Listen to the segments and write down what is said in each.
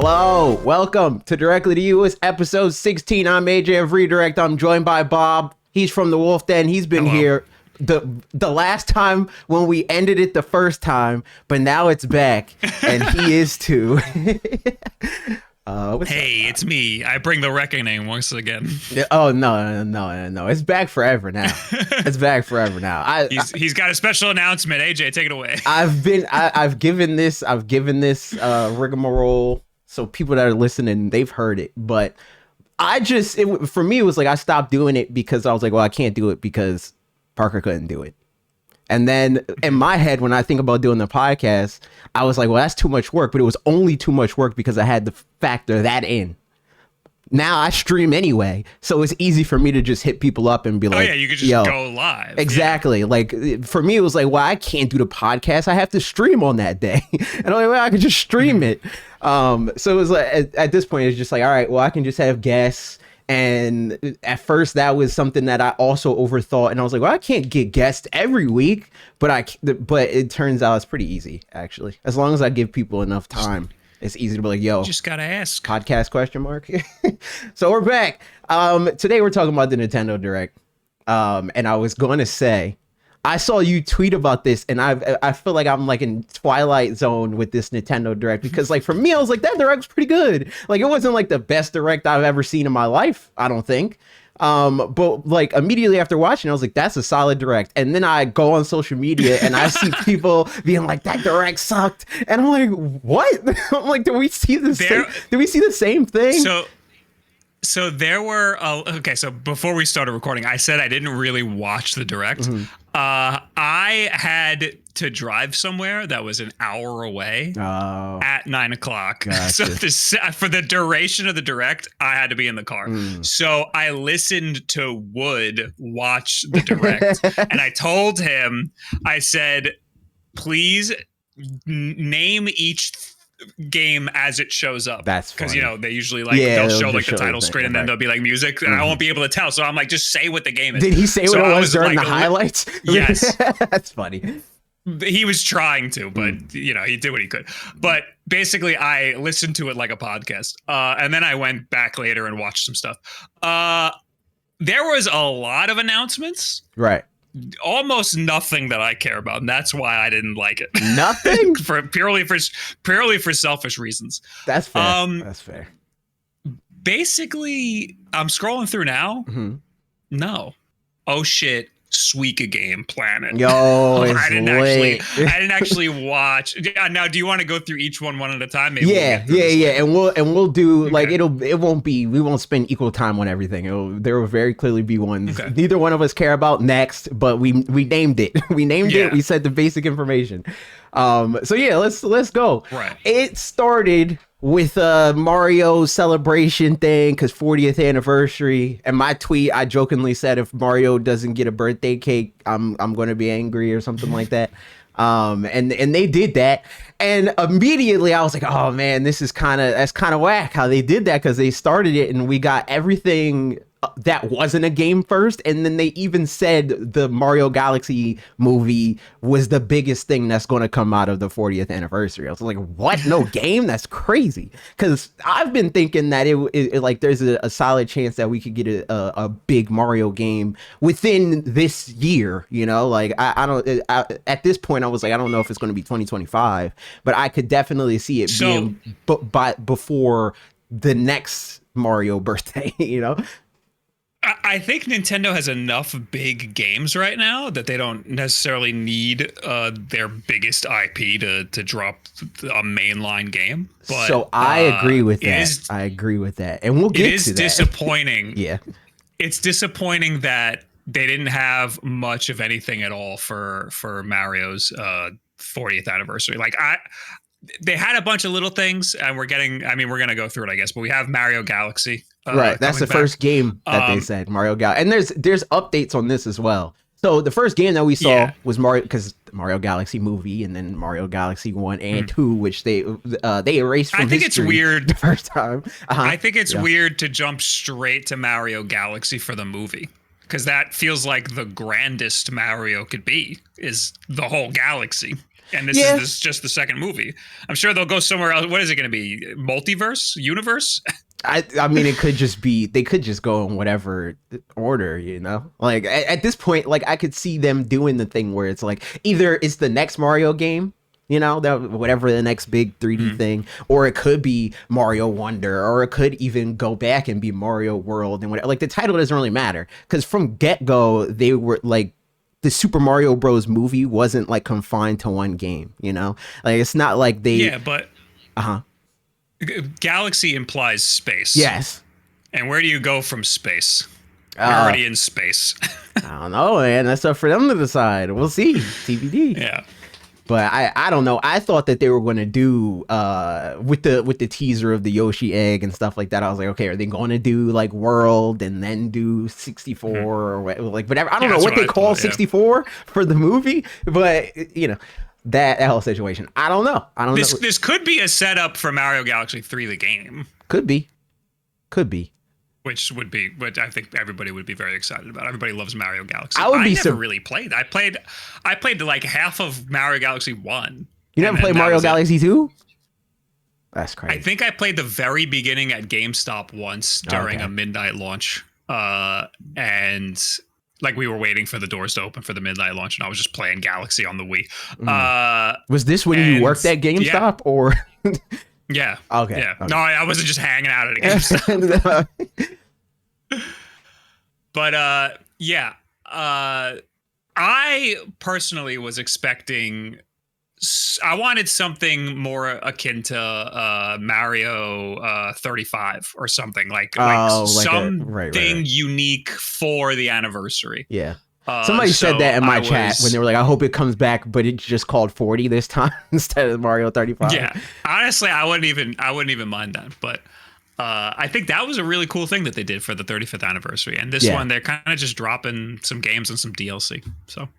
Hello, welcome to Directly to You. It's episode 16. I'm AJ of Redirect. I'm joined by Bob. He's from the Wolf Den. He's been here the last time when we ended it the first time, but now it's back, and he is too. Hey, it's me. I bring the reckoning once again. Oh no! It's back forever now. It's back forever now. He's got a special announcement. AJ, take it away. I've given this rigmarole, so people that are listening, they've heard it. But for me, it was like I stopped doing it because I was like, well, I can't do it because Parker couldn't do it. And then in my head, when I think about doing the podcast, I was like, well, that's too much work. But it was only too much work because I had to factor that in. Now I stream anyway, so it's easy for me to just hit people up and be like, you could just go live. Exactly. Yeah. Like for me, it was like, well, I can't do the podcast. I have to stream on that day. And the only way I could just stream it. So it was like, at this point, it's just like, all right, well, I can just have guests. And at first that was something that I also overthought. And I was like, well, I can't get guests every week, but it turns out it's pretty easy, actually. As long as I give people enough time, it's easy to be like, yo, just gotta ask. Podcast question mark. So we're back. Today we're talking about the Nintendo Direct. And I was going to say, I saw you tweet about this, and I feel like I'm like in Twilight Zone with this Nintendo Direct, because like for me, I was like, that Direct's pretty good. Like it wasn't like the best Direct I've ever seen in my life, I don't think. But like immediately after watching, I was like, that's a solid Direct. And then I go on social media and I see people being like, that Direct sucked. And I'm like, what? I'm like, did we see the same thing? So there were so before we started recording, I said I didn't really watch the Direct. Mm-hmm. I had to drive somewhere that was an hour away at 9 o'clock. Gotcha. So for the duration of the Direct, I had to be in the car. So I listened to Wood watch the Direct, and I told him, I said, please name each game as it shows up. That's because they usually they'll show like the title screen and then there'll be like music, and I won't be able to tell. So I'm like, just say what the game is. Did he say what it was during the highlights? Yes. That's funny. He was trying to, but he did what he could. But basically, I listened to it like a podcast, and then I went back later and watched some stuff. There was a lot of announcements. Right. Almost nothing that I care about, and that's why I didn't like it. Nothing? purely for selfish reasons. That's fair. That's fair. Basically, I'm scrolling through now. Mm-hmm. No. Oh shit. Suika Game Planet. Yo, I didn't actually watch. Now, do you want to go through each one at a time? Maybe yeah. And we'll do like we won't spend equal time on everything. There will very clearly be ones neither one of us care about next, but we named it. We named it. We said the basic information. So yeah, let's go. Right. It started with a Mario celebration thing because 40th anniversary. And my tweet, I jokingly said, if Mario doesn't get a birthday cake, I'm gonna be angry or something like that. And they did that, and immediately I was like, oh man, that's kind of whack how they did that, because they started it and we got everything that wasn't a game first, and then they even said the Mario Galaxy movie was the biggest thing that's going to come out of the 40th anniversary. I was like, what? No game? That's crazy. Because I've been thinking that it like there's a solid chance that we could get a big Mario game within this year. Like I don't at this point I was like, I don't know if it's going to be 2025, but I could definitely see it being before the next Mario birthday. I think Nintendo has enough big games right now that they don't necessarily need their biggest IP to drop a mainline game. But, so I agree with that. I agree with that. And we'll get to that. It is disappointing. Yeah. It's disappointing that they didn't have much of anything at all for Mario's 40th anniversary. Like they had a bunch of little things, and we're going to go through it, I guess, but we have Mario Galaxy. Right. That's the first game that they said, Mario Galaxy. And there's updates on this as well. So the first game that we saw was Mario, because Mario Galaxy movie, and then Mario Galaxy 1 and 2, which they erased from history. I think it's weird the first time. I think it's weird to jump straight to Mario Galaxy for the movie, because that feels like the grandest Mario could be, is the whole galaxy. and this is just the second movie. I'm sure they'll go somewhere else. What is it going to be? Multiverse? Universe? I mean, it could just be, they could just go in whatever order, you know? Like, at this point, like, I could see them doing the thing where it's like, either it's the next Mario game, you know, that whatever the next big 3D thing, or it could be Mario Wonder, or it could even go back and be Mario World and whatever. Like, the title doesn't really matter, because from get-go, they were, like, the Super Mario Bros. Movie wasn't, like, confined to one game, you know? Like, it's not like they... Yeah, but... Uh-huh. Galaxy implies space. Yes. And where do you go from space? You're already in space. I don't know, man. That's up for them to decide. We'll see. TBD. Yeah. But I don't know. I thought that they were going to do with the teaser of the Yoshi egg and stuff like that. I was like, okay, are they going to do like World and then do 64 or like whatever? I don't know what they call 64 for the movie, but you know. That whole situation. I don't know. This could be a setup for Mario Galaxy 3, the game. Could be. Which would be what I think everybody would be very excited about. Everybody loves Mario Galaxy. I never really played. I played like half of Mario Galaxy 1. You never played Mario Galaxy 2? That's crazy. I think I played the very beginning at GameStop once during a midnight launch. And like we were waiting for the doors to open for the midnight launch, and I was just playing Galaxy on the Wii. Was this when you worked at GameStop or? Yeah. Okay. Yeah. Okay. No, I wasn't just hanging out at a GameStop. But yeah. I personally was expecting. I wanted something more akin to Mario 35 or something like something unique for the anniversary. Yeah. Somebody said that in my chat when they were like, I hope it comes back, but it's just called 40 this time instead of Mario 35. Yeah. Honestly, I wouldn't even mind that. But I think that was a really cool thing that they did for the 35th anniversary. And this one, they're kind of just dropping some games and some DLC. So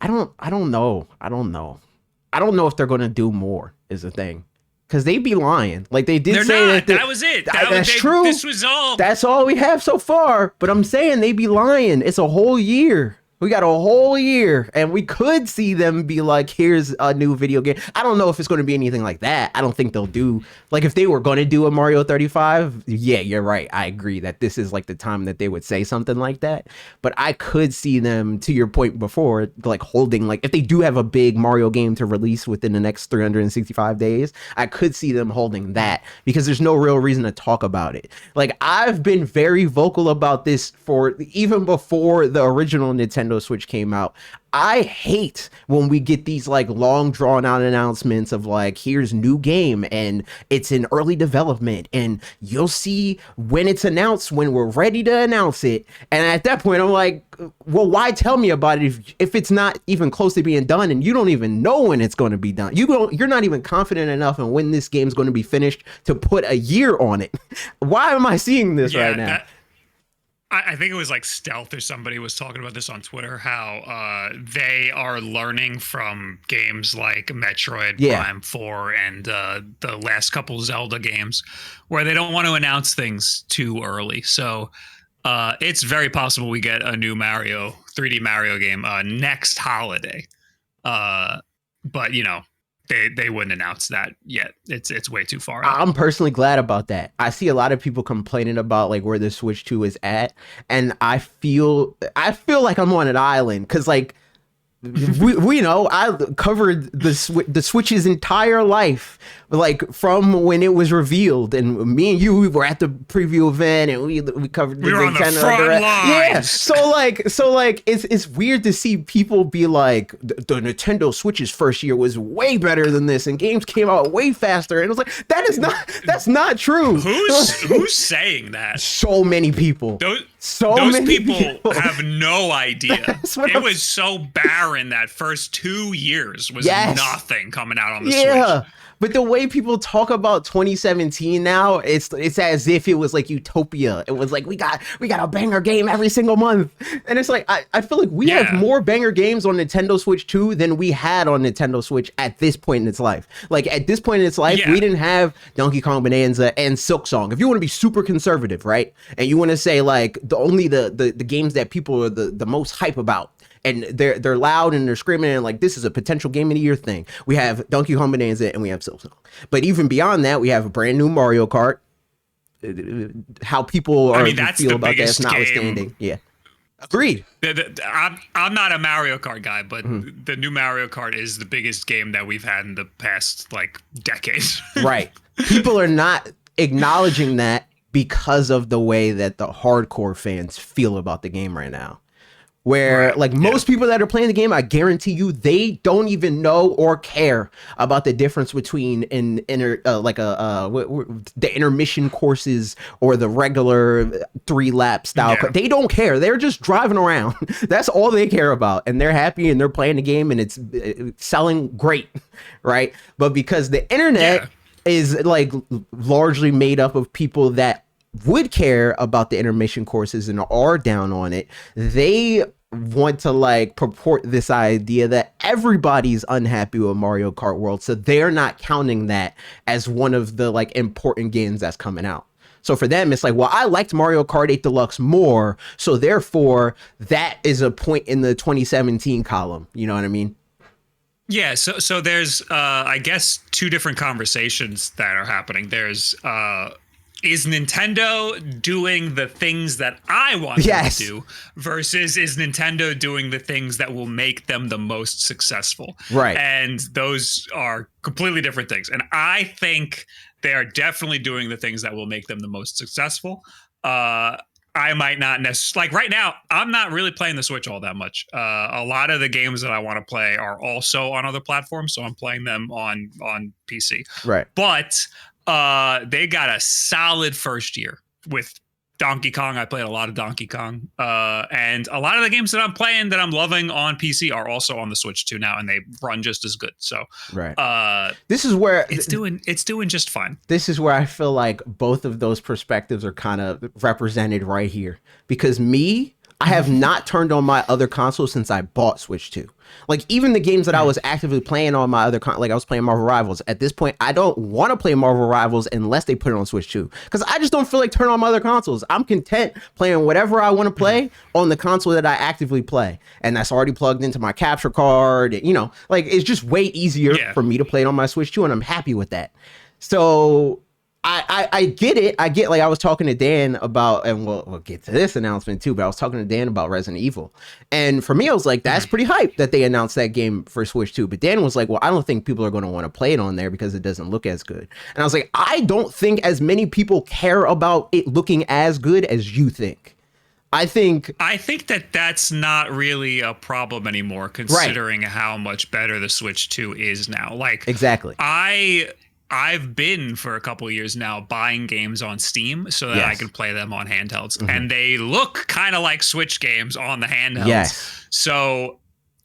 I don't know. I don't know if they're going to do more is the thing. Because they'd be lying. Like they did that was it. That's true. This was all. That's all we have so far. But I'm saying they'd be lying. It's a whole year. We got a whole year, and we could see them be like, here's a new video game. I don't know if it's going to be anything like that. I don't think they'll do, like, if they were going to do a Mario 35, yeah, you're right. I agree that this is like the time that they would say something like that. But I could see them, to your point before, like holding, like, if they do have a big Mario game to release within the next 365 days, I could see them holding that because there's no real reason to talk about it. Like, I've been very vocal about this for even before the original Nintendo Switch came out. I hate when we get these like long drawn out announcements of like, here's new game and it's in early development and you'll see when it's announced when we're ready to announce it. And at that point I'm like, well, why tell me about it if it's not even close to being done and you don't even know when it's going to be done? You're not even confident enough in when this game's going to be finished to put a year on it. Why am I seeing this right now? I think it was like Stealth or somebody was talking about this on Twitter, how they are learning from games like Metroid Prime 4 and the last couple Zelda games where they don't want to announce things too early. So it's very possible we get a new 3D Mario game next holiday. But, you know, they wouldn't announce that yet. It's way too far out. I'm personally glad about that. I see a lot of people complaining about like where the Switch 2 is at, and I feel like I'm on an island because like we know I covered the Switch's entire life, like from when it was revealed, and me and you, we were at the preview event and we covered the Nintendo on the front lines. Yeah, so like it's weird to see people be like the Nintendo Switch's first year was way better than this and games came out way faster, and it was like that's not true. Who's saying that? So many people. Those people have no idea. It was so barren that first 2 years was nothing coming out on the Switch. But the way people talk about 2017 now, it's as if it was like utopia. It was like we got a banger game every single month. And it's like I feel like we have more banger games on Nintendo Switch 2 than we had on Nintendo Switch at this point in its life. Like at this point in its life, we didn't have Donkey Kong Bonanza and Silk Song. If you want to be super conservative, right? And you want to say like the games that people are the most hype about and they're loud and they're screaming and like this is a potential game of the year thing. We have Donkey Kong Bonanza and we have Silksong. But even beyond that, we have a brand new Mario Kart. How people are feel about that is notwithstanding. Yeah. Agreed. I'm not a Mario Kart guy, but the new Mario Kart is the biggest game that we've had in the past like decades. Right. People are not acknowledging that because of the way that the hardcore fans feel about the game right now. Where like most people that are playing the game, I guarantee you, they don't even know or care about the difference between the intermission courses or the regular 3-lap style. Yeah. They don't care. They're just driving around. That's all they care about, and they're happy and they're playing the game and it's selling great, right? But because the internet is like largely made up of people that would care about the intermission courses and are down on it, they want to like purport this idea that everybody's unhappy with Mario Kart World, so they're not counting that as one of the like important games that's coming out. So for them, it's like, well, I liked Mario Kart 8 Deluxe more, so therefore that is a point in the 2017 column. You know what I mean? Yeah, so there's I guess two different conversations that are happening. There's is Nintendo doing the things that I want them to do versus is Nintendo doing the things that will make them the most successful? Right. And those are completely different things. And I think they are definitely doing the things that will make them the most successful. I might not necessarily, like right now, I'm not really playing the Switch all that much. A lot of the games that I want to play are also on other platforms, so I'm playing them on PC. Right. But they got a solid first year with Donkey Kong. I played a lot of Donkey Kong, and a lot of the games that I'm playing that I'm loving on PC are also on the Switch too now, and they run just as good. So, this is where it's doing just fine. This is where I feel like both of those perspectives are kind of represented right here, because I have not turned on my other console since I bought Switch 2. Like, even the games that I was actively playing on my other like I was playing Marvel Rivals. At this point, I don't want to play Marvel Rivals unless they put it on Switch 2, because I just don't feel like turning on my other consoles. I'm content playing whatever I want to play on the console that I actively play, and that's already plugged into my capture card. You know, like, it's just way easier for me to play it on my Switch 2, and I'm happy with that. So I get it. I get, like, I was talking to Dan about, and we'll get to this announcement too, but I was talking to Dan about Resident Evil. And for me, I was like, that's pretty hype that they announced that game for Switch 2. But Dan was like, well, I don't think people are going to want to play it on there because it doesn't look as good. And I was like, I don't think as many people care about it looking as good as you think. I think that that's not really a problem anymore, considering how much better the Switch 2 is now. Like, exactly. I've been for a couple of years now buying games on Steam so that I can play them on handhelds, and they look kind of like Switch games on the handhelds. Yes. So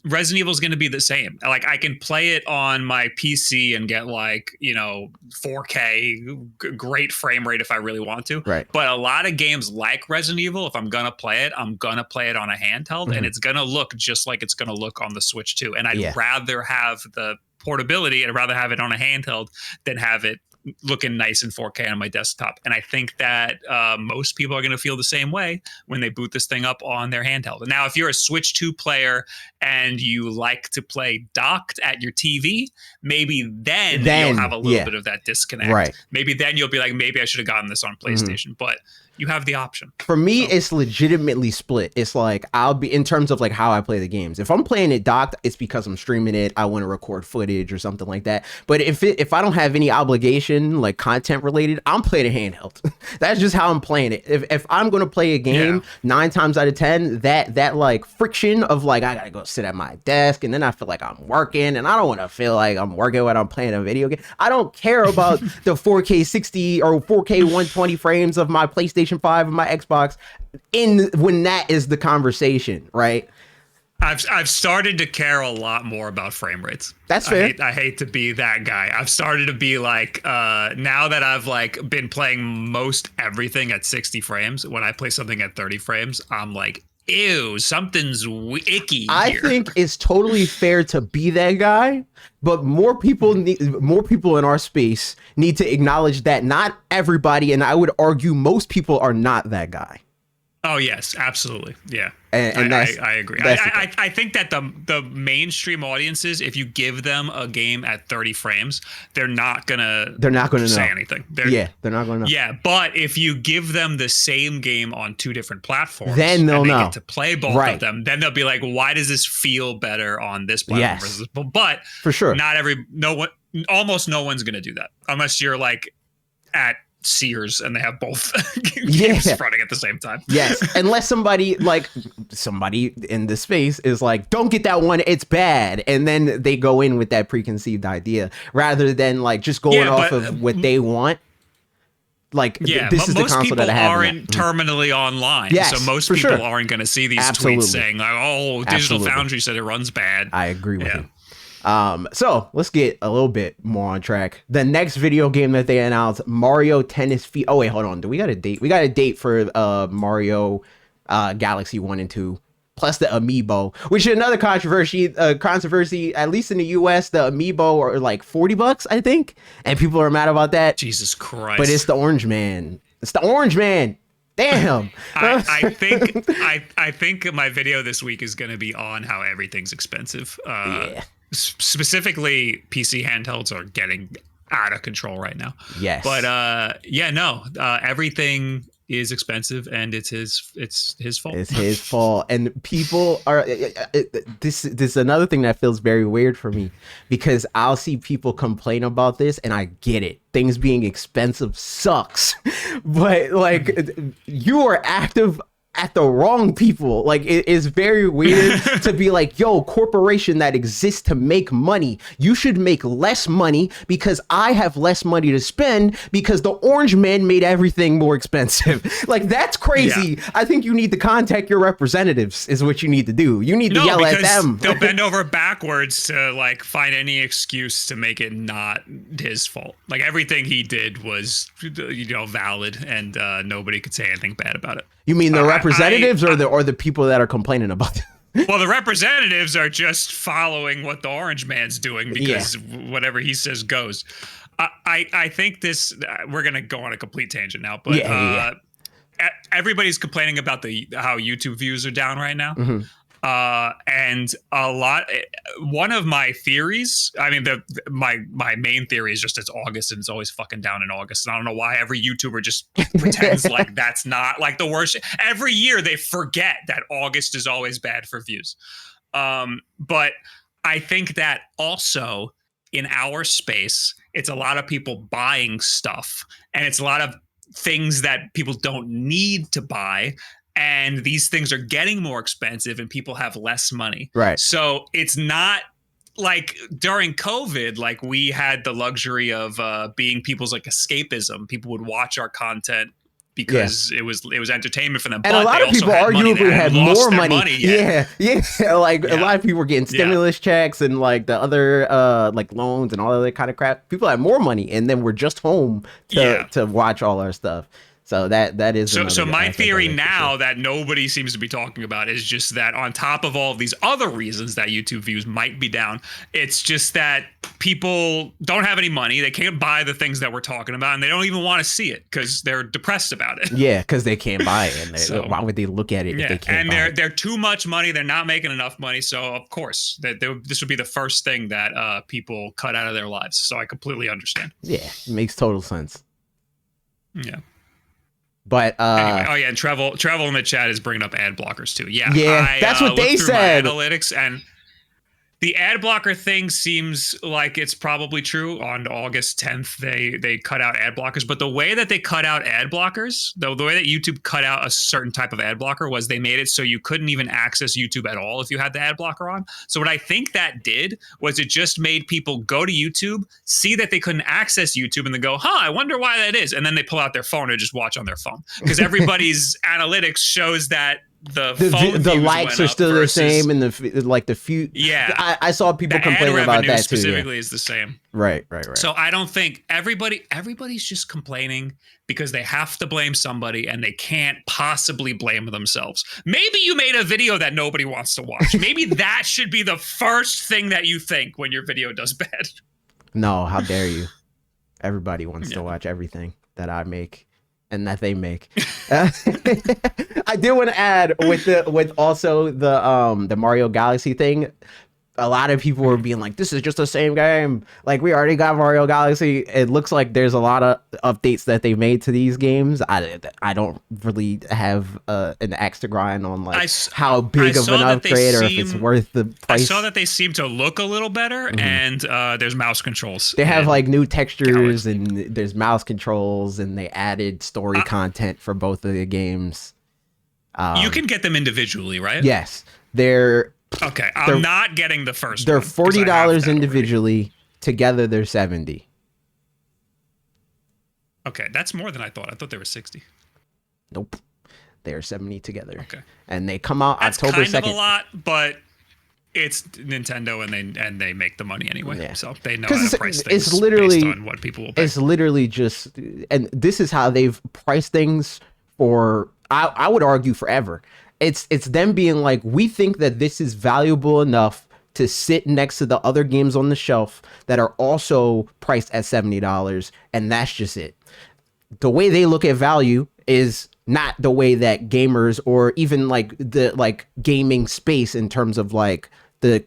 Resident Evil is going to be the same. Like, I can play it on my PC and get, like, 4K, great frame rate if I really want to. Right. But a lot of games like Resident Evil, if I'm going to play it, I'm going to play it on a handheld, and it's going to look just like it's going to look on the Switch 2. And I'd rather have the portability, and I'd rather have it on a handheld than have it looking nice in 4K on my desktop. And I think that most people are going to feel the same way when they boot this thing up on their handheld. Now, if you're a Switch 2 player and you like to play docked at your TV, maybe then you'll have a little bit of that disconnect. Right. Maybe then you'll be like, maybe I should have gotten this on PlayStation. But you have the option. For me, it's legitimately split. It's like, I'll be, in terms of like how I play the games, if I'm playing it docked, it's because I'm streaming it, I want to record footage or something like that. But if I don't have any obligation, like content related, I'm playing it handheld. That's just how I'm playing it. If I'm going to play a game 9 times out of 10, that like friction of like, I gotta go sit at my desk and then I feel like I'm working, and I don't want to feel like I'm working when I'm playing a video game. I don't care about the 4K 60 or 4K 120 frames of my PlayStation 5 and my Xbox when that is the conversation, right? I've started to care a lot more about frame rates. That's fair. I hate to be that guy. I've started to be like, now that I've like been playing most everything at 60 frames, when I play something at 30 frames, I'm like, ew, something's icky here. I think it's totally fair to be that guy, but more people in our space need to acknowledge that not everybody, and I would argue most people, are not that guy. Oh yes, absolutely. Yeah. And I agree. that's the thing. I think that the mainstream audiences, if you give them a game at 30 frames, they're not gonna They're not going to say know. anything. Yeah, they're not going to know. Yeah, but if you give them the same game on two different platforms, Then they'll and they know. get to play both Right. of them, then they'll be like, "Why does this feel better on this platform Yes. versus?" But For sure. almost no one's gonna do that unless you're like at Sears and they have both Yeah. games running at the same time. Yes, unless somebody in the space is like, don't get that one, it's bad, and then they go in with that preconceived idea rather than like just going off of what they want. Like, yeah, this is the most console people that I have. aren't terminally online, Yes, so most for people sure. aren't going to see these Absolutely. tweets saying like, "Oh, Digital Absolutely. Foundry said it runs bad." I agree with Yeah. you. So let's get a little bit more on track. The next video game that they announced, Mario Tennis Feet. Oh wait, hold on. Do we got a date? We got a date for Mario Galaxy 1 and 2, plus the amiibo, which is another controversy. At least in the US, the amiibo are like $40, I think, and people are mad about that. Jesus Christ! But it's the Orange Man. It's the Orange Man. Damn. I think my video this week is going to be on how everything's expensive. Yeah. Specifically, PC handhelds are getting out of control right now. Yes. But everything is expensive, and it's his fault. It's his fault, and people are. This is another thing that feels very weird for me, because I'll see people complain about this, and I get it. Things being expensive sucks, but like you are active at the wrong people. Like, it is very weird to be like, yo, corporation that exists to make money, you should make less money because I have less money to spend because the Orange Man made everything more expensive. Like, that's crazy. Yeah. I think you need to contact your representatives is what you need to do. You need to yell at them. They'll bend over backwards to like find any excuse to make it not his fault. Like, everything he did was, valid, and nobody could say anything bad about it. You mean the representatives or the people that are complaining about it? Well, the representatives are just following what the Orange Man's doing because whatever he says goes. I think this, we're going to go on a complete tangent now, but everybody's complaining about how YouTube views are down right now. Mm-hmm. And one of my theories, I mean, my main theory is just it's August and it's always fucking down in August. And I don't know why every YouTuber just pretends like that's not like the worst. Every year they forget that August is always bad for views. But I think that also in our space, it's a lot of people buying stuff, and it's a lot of things that people don't need to buy. And these things are getting more expensive and people have less money. Right. So it's not like during COVID, like we had the luxury of being people's like escapism. People would watch our content because it was entertainment for them. And but a lot of people arguably had more money. Yeah. Like a lot of people were getting stimulus checks and like the other like loans and all of that kind of crap. People had more money and then we're just home to watch all our stuff. So that is so my theory now that nobody seems to be talking about is just that on top of all of these other reasons that YouTube views might be down, it's just that people don't have any money, they can't buy the things that we're talking about, and they don't even want to see it because they're depressed about it. Yeah, because they can't buy it, and why would they look at it if they can't? And they're too much money, they're not making enough money, so of course this would be the first thing that people cut out of their lives. So I completely understand. Yeah, it makes total sense. Yeah. But anyway, and travel in the chat is bringing up ad blockers too. Yeah, that's what they said. Analytics, and the ad blocker thing seems like it's probably true. On August 10th, they cut out ad blockers, but the way that they cut out ad blockers, the way that YouTube cut out a certain type of ad blocker was they made it so you couldn't even access YouTube at all if you had the ad blocker on. So what I think that did was it just made people go to YouTube, see that they couldn't access YouTube, and then go, I wonder why that is. And then they pull out their phone and just watch on their phone because everybody's analytics shows that the likes are still the same, and the few. Yeah, I saw people complaining about that too. Specifically, is the same. Right. So I don't think everybody's just complaining because they have to blame somebody and they can't possibly blame themselves. Maybe you made a video that nobody wants to watch. Maybe that should be the first thing that you think when your video does bad. No, how dare you? Everybody wants to watch everything that I make. and that they make. I do want to add with also the Mario Galaxy thing. A lot of people were being like, "This is just the same game. Like we already got Mario Galaxy." It looks like there's a lot of updates that they made to these games. I don't really have an axe to grind on like how big of an upgrade or if it's worth the price. I saw that they seem to look a little better, and there's mouse controls. They have like new textures and there's mouse controls, and they added story content for both of the games. You can get them individually, right? Yes, they're. Okay, I'm not getting the first. They're $40 individually. Together, they're $70. Okay, that's more than I thought. I thought they were 60. Nope, they're 70 together. Okay, and they come out that's October 2nd. That's kind of a lot, but it's Nintendo, and they make the money anyway. Yeah. So they know how to price things. It's literally based on what people will pay. It's literally just, and this is how they've priced things for. I would argue forever. It's them being like, we think that this is valuable enough to sit next to the other games on the shelf that are also priced at $70, and that's just it. The way they look at value is not the way that gamers or even like the gaming space in terms of like the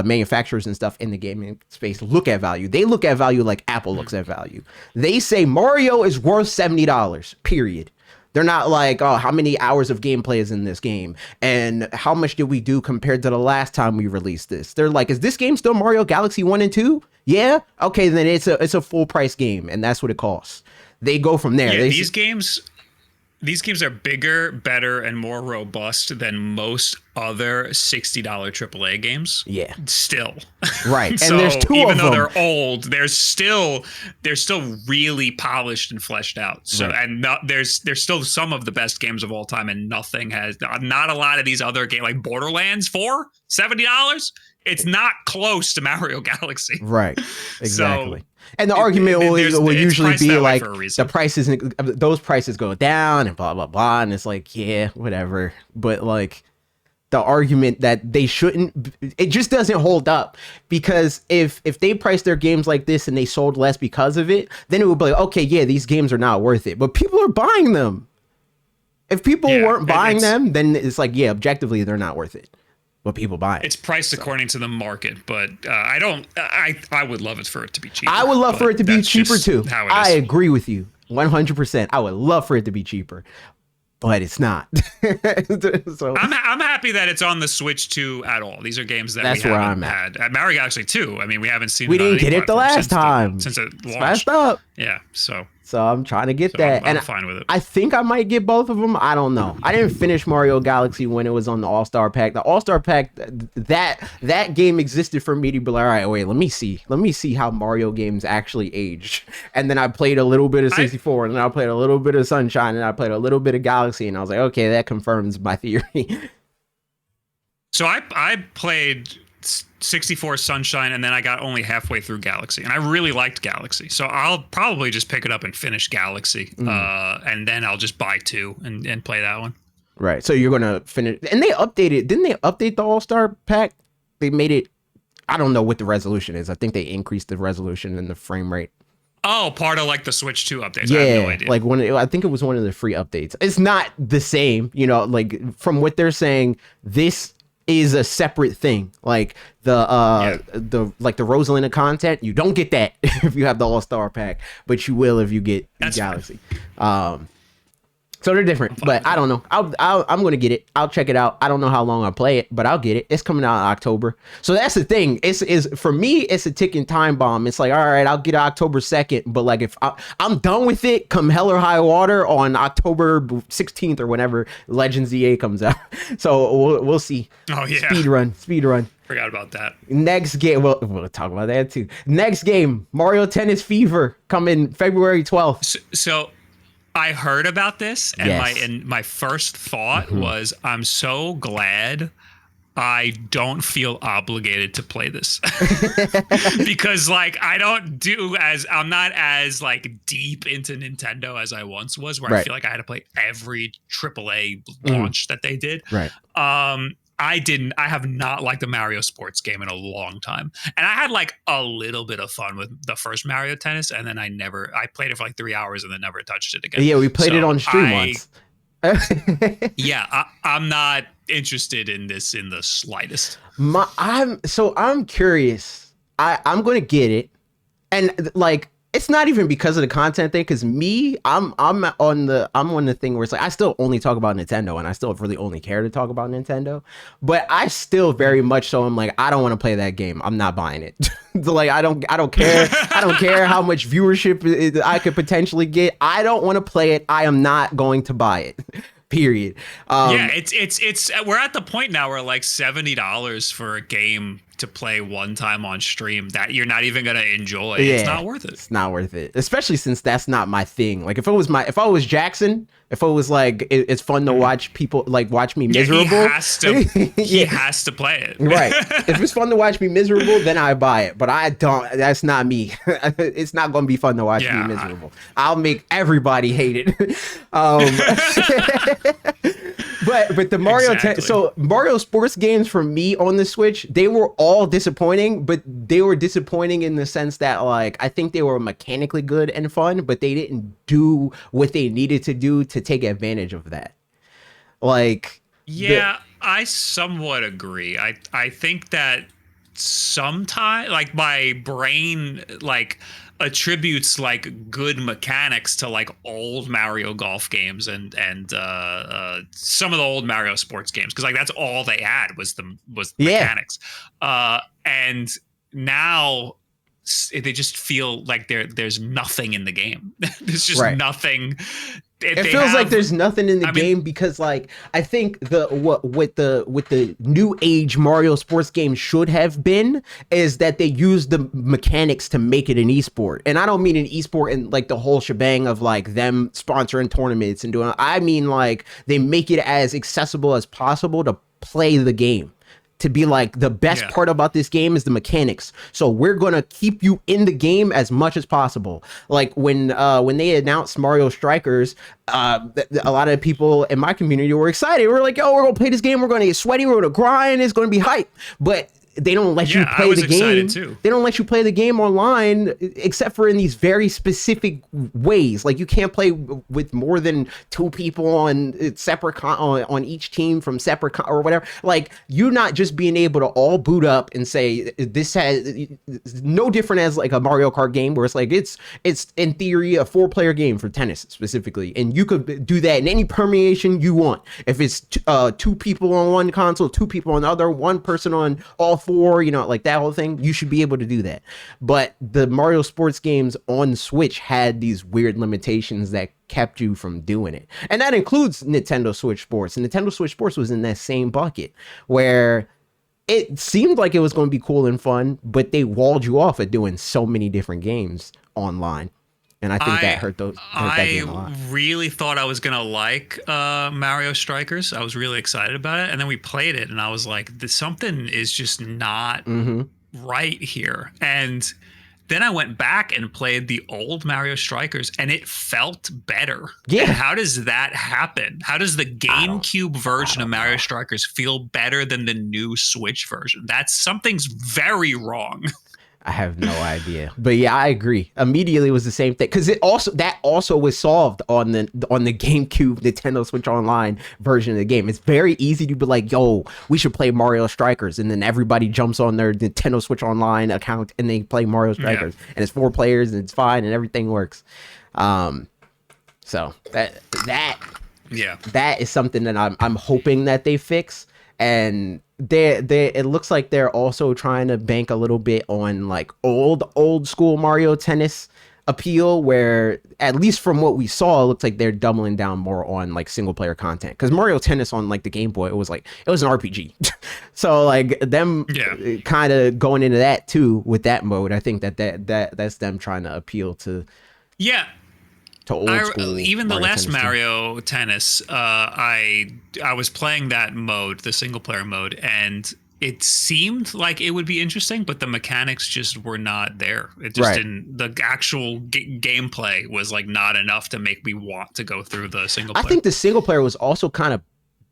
manufacturers and stuff in the gaming space look at value. They look at value like Apple looks at value. They say Mario is worth $70, period. They're not like, oh, how many hours of gameplay is in this game? And how much did we do compared to the last time we released this? They're like, is this game still Mario Galaxy 1 and 2? Yeah? Okay, then it's a full price game, and that's what it costs. They go from there. Yeah, these games are bigger, better, and more robust than most other $60 AAA games. Yeah. Still. Right. And so there's two even of though them. they're old, they're still really polished and fleshed out. So right. and there's still some of the best games of all time, and nothing has not a lot of these other games like Borderlands 4, $70. It's not close to Mario Galaxy. Right. Exactly. So, and the argument will usually be like the prices, those prices go down and blah, blah, blah. And it's like, yeah, whatever. But like the argument that they shouldn't, it just doesn't hold up, because if they price their games like this and they sold less because of it, then it would be like, okay, yeah, these games are not worth it. But people are buying them. If people weren't buying them, then it's like, yeah, objectively, they're not worth it. But people buy it. It's priced according to the market, but I would love it for it to be cheaper. I would love for it to be cheaper too. I is. agree with you 100%. I would love for it to be cheaper, but it's not. So I'm happy that it's on the Switch 2 at all. These are games that we haven't had. At Mario Galaxy 2, I mean, we haven't seen. We didn't get it the last time since it launched. Messed up. Yeah, so I'm trying to get that, I'm and fine with it. I think I might get both of them. I don't know. I didn't finish Mario Galaxy when it was on the All-Star Pack. The All-Star Pack, that game existed for me to be like, all right, wait, let me see how Mario games actually age. And then I played a little bit of 64, and then I played a little bit of Sunshine, and I played a little bit of Galaxy, and I was like, okay, that confirms my theory. So I played 64 Sunshine, and then I got only halfway through Galaxy, and I really liked Galaxy. So I'll probably just pick it up and finish Galaxy, and then I'll just buy 2 and play that one. Right. So you're gonna finish, and they updated. Didn't they update the All-Star Pack? They made it. I don't know what the resolution is. I think they increased the resolution and the frame rate. Oh, part of like the Switch 2 updates. Yeah, I have no idea. like I think it was one of the free updates. It's not the same, like from what they're saying, this is a separate thing. Like the Rosalina content, you don't get that if you have the All-Star Pack, but you will if you get Galaxy. So they're different, but I don't know. I'm going to get it. I'll check it out. I don't know how long I'll play it, but I'll get it. It's coming out in October. So that's the thing. Is for me, it's a ticking time bomb. It's like, all right, I'll get it October 2nd, but like if I'm done with it come hell or high water on October 16th or whenever Legends EA comes out. So we'll see. Oh yeah. Speed run. Forgot about that. Next game, we'll talk about that too. Next game, Mario Tennis Fever, coming February 12th. So I heard about this, and my first thought was, I'm so glad I don't feel obligated to play this because like I'm not as like deep into Nintendo as I once was, where I feel like I had to play every AAA launch that they did. Right. I have not liked a Mario sports game in a long time. And I had like a little bit of fun with the first Mario Tennis, and then I played it for like 3 hours and then never touched it again. Yeah, we played it So on stream once. yeah, I'm not interested in this in the slightest. I'm curious. I'm gonna get it, and like it's not even because of the content thing. Because I'm on the thing where it's like I still only talk about Nintendo, and I still really only care to talk about Nintendo. But I still very much so I'm like I don't want to play that game. I'm not buying it. Like I don't care. I don't care how much viewership I could potentially get. I don't want to play it. I am not going to buy it. Period. Yeah, it's we're at the point now where like $70 for a game to play one time on stream that you're not even gonna enjoy. Yeah, it's not worth it. It's not worth it, especially since that's not my thing. Like if I was Jackson, if it was like it's fun to watch people like watch me miserable, he has to play it. Right. If it's fun to watch me miserable, then I buy it. But I don't. That's not me. It's not going to be fun to watch me miserable. I'll make everybody hate it. But the so Mario sports games for me on the Switch, they were all disappointing, but they were disappointing in the sense that like I think they were mechanically good and fun, but they didn't do what they needed to do to take advantage of that. Like I somewhat agree. I think that sometimes like my brain like attributes like good mechanics to like old Mario Golf games and some of the old Mario sports games because like that's all they had was the mechanics. And now they just feel like there's nothing in the game. There's just nothing. It feels like there's nothing in the game because like I think what the new age Mario sports game should have been is that they use the mechanics to make it an esport. And I don't mean an esport in like the whole shebang of like them sponsoring tournaments and doing. I mean like they make it as accessible as possible to play the game. To be like the best part about this game is the mechanics. So we're gonna keep you in the game as much as possible. Like when they announced Mario Strikers, a lot of people in my community were excited. We're like, "Oh, we're gonna play this game. We're gonna get sweaty. We're gonna grind. It's gonna be hype." But they don't let you play the game. They don't let you play the game online except for in these very specific ways. Like you can't play with more than 2 people on separate on each team from separate or whatever. Like you're not just being able to all boot up and say this has no different as like a Mario Kart game where it's like it's in theory a 4-player game for tennis specifically, and you could do that in any permutation you want. If it's 2 people on one console, 2 people on the other, 1 person on all 4, you know, like that whole thing, you should be able to do that. But the Mario sports games on Switch had these weird limitations that kept you from doing it. And that includes Nintendo Switch Sports. And Nintendo Switch Sports was in that same bucket where it seemed like it was going to be cool and fun, but they walled you off at doing so many different games online. And I think that hurt that game a lot. I really thought I was gonna like Mario Strikers. I was really excited about it, and then we played it, and I was like, "Something is just not right here." And then I went back and played the old Mario Strikers, and it felt better. Yeah. And how does that happen? How does the GameCube version of Mario Strikers feel better than the new Switch version? Something's very wrong. I have no idea, but yeah, I agree. Immediately was the same thing because that also was solved on the GameCube Nintendo Switch Online version of the game. It's very easy to be like, "Yo, we should play Mario Strikers," and then everybody jumps on their Nintendo Switch Online account and they play Mario Strikers, and it's 4 players and it's fine and everything works. So that is something that I'm hoping that they fix. And it looks like they're also trying to bank a little bit on like old school Mario Tennis appeal, where at least from what we saw, it looks like they're doubling down more on like single player content. Because Mario Tennis on like the Game Boy, it was an RPG. So like them kind of going into that too with that mode. I think that's them trying to appeal to old school. Even the Mario last Tennis Mario Tennis, I was playing that mode, the single player mode, and it seemed like it would be interesting, but the mechanics just were not there. It just didn't. The actual gameplay was like not enough to make me want to go through the single player. I think the single player was also kind of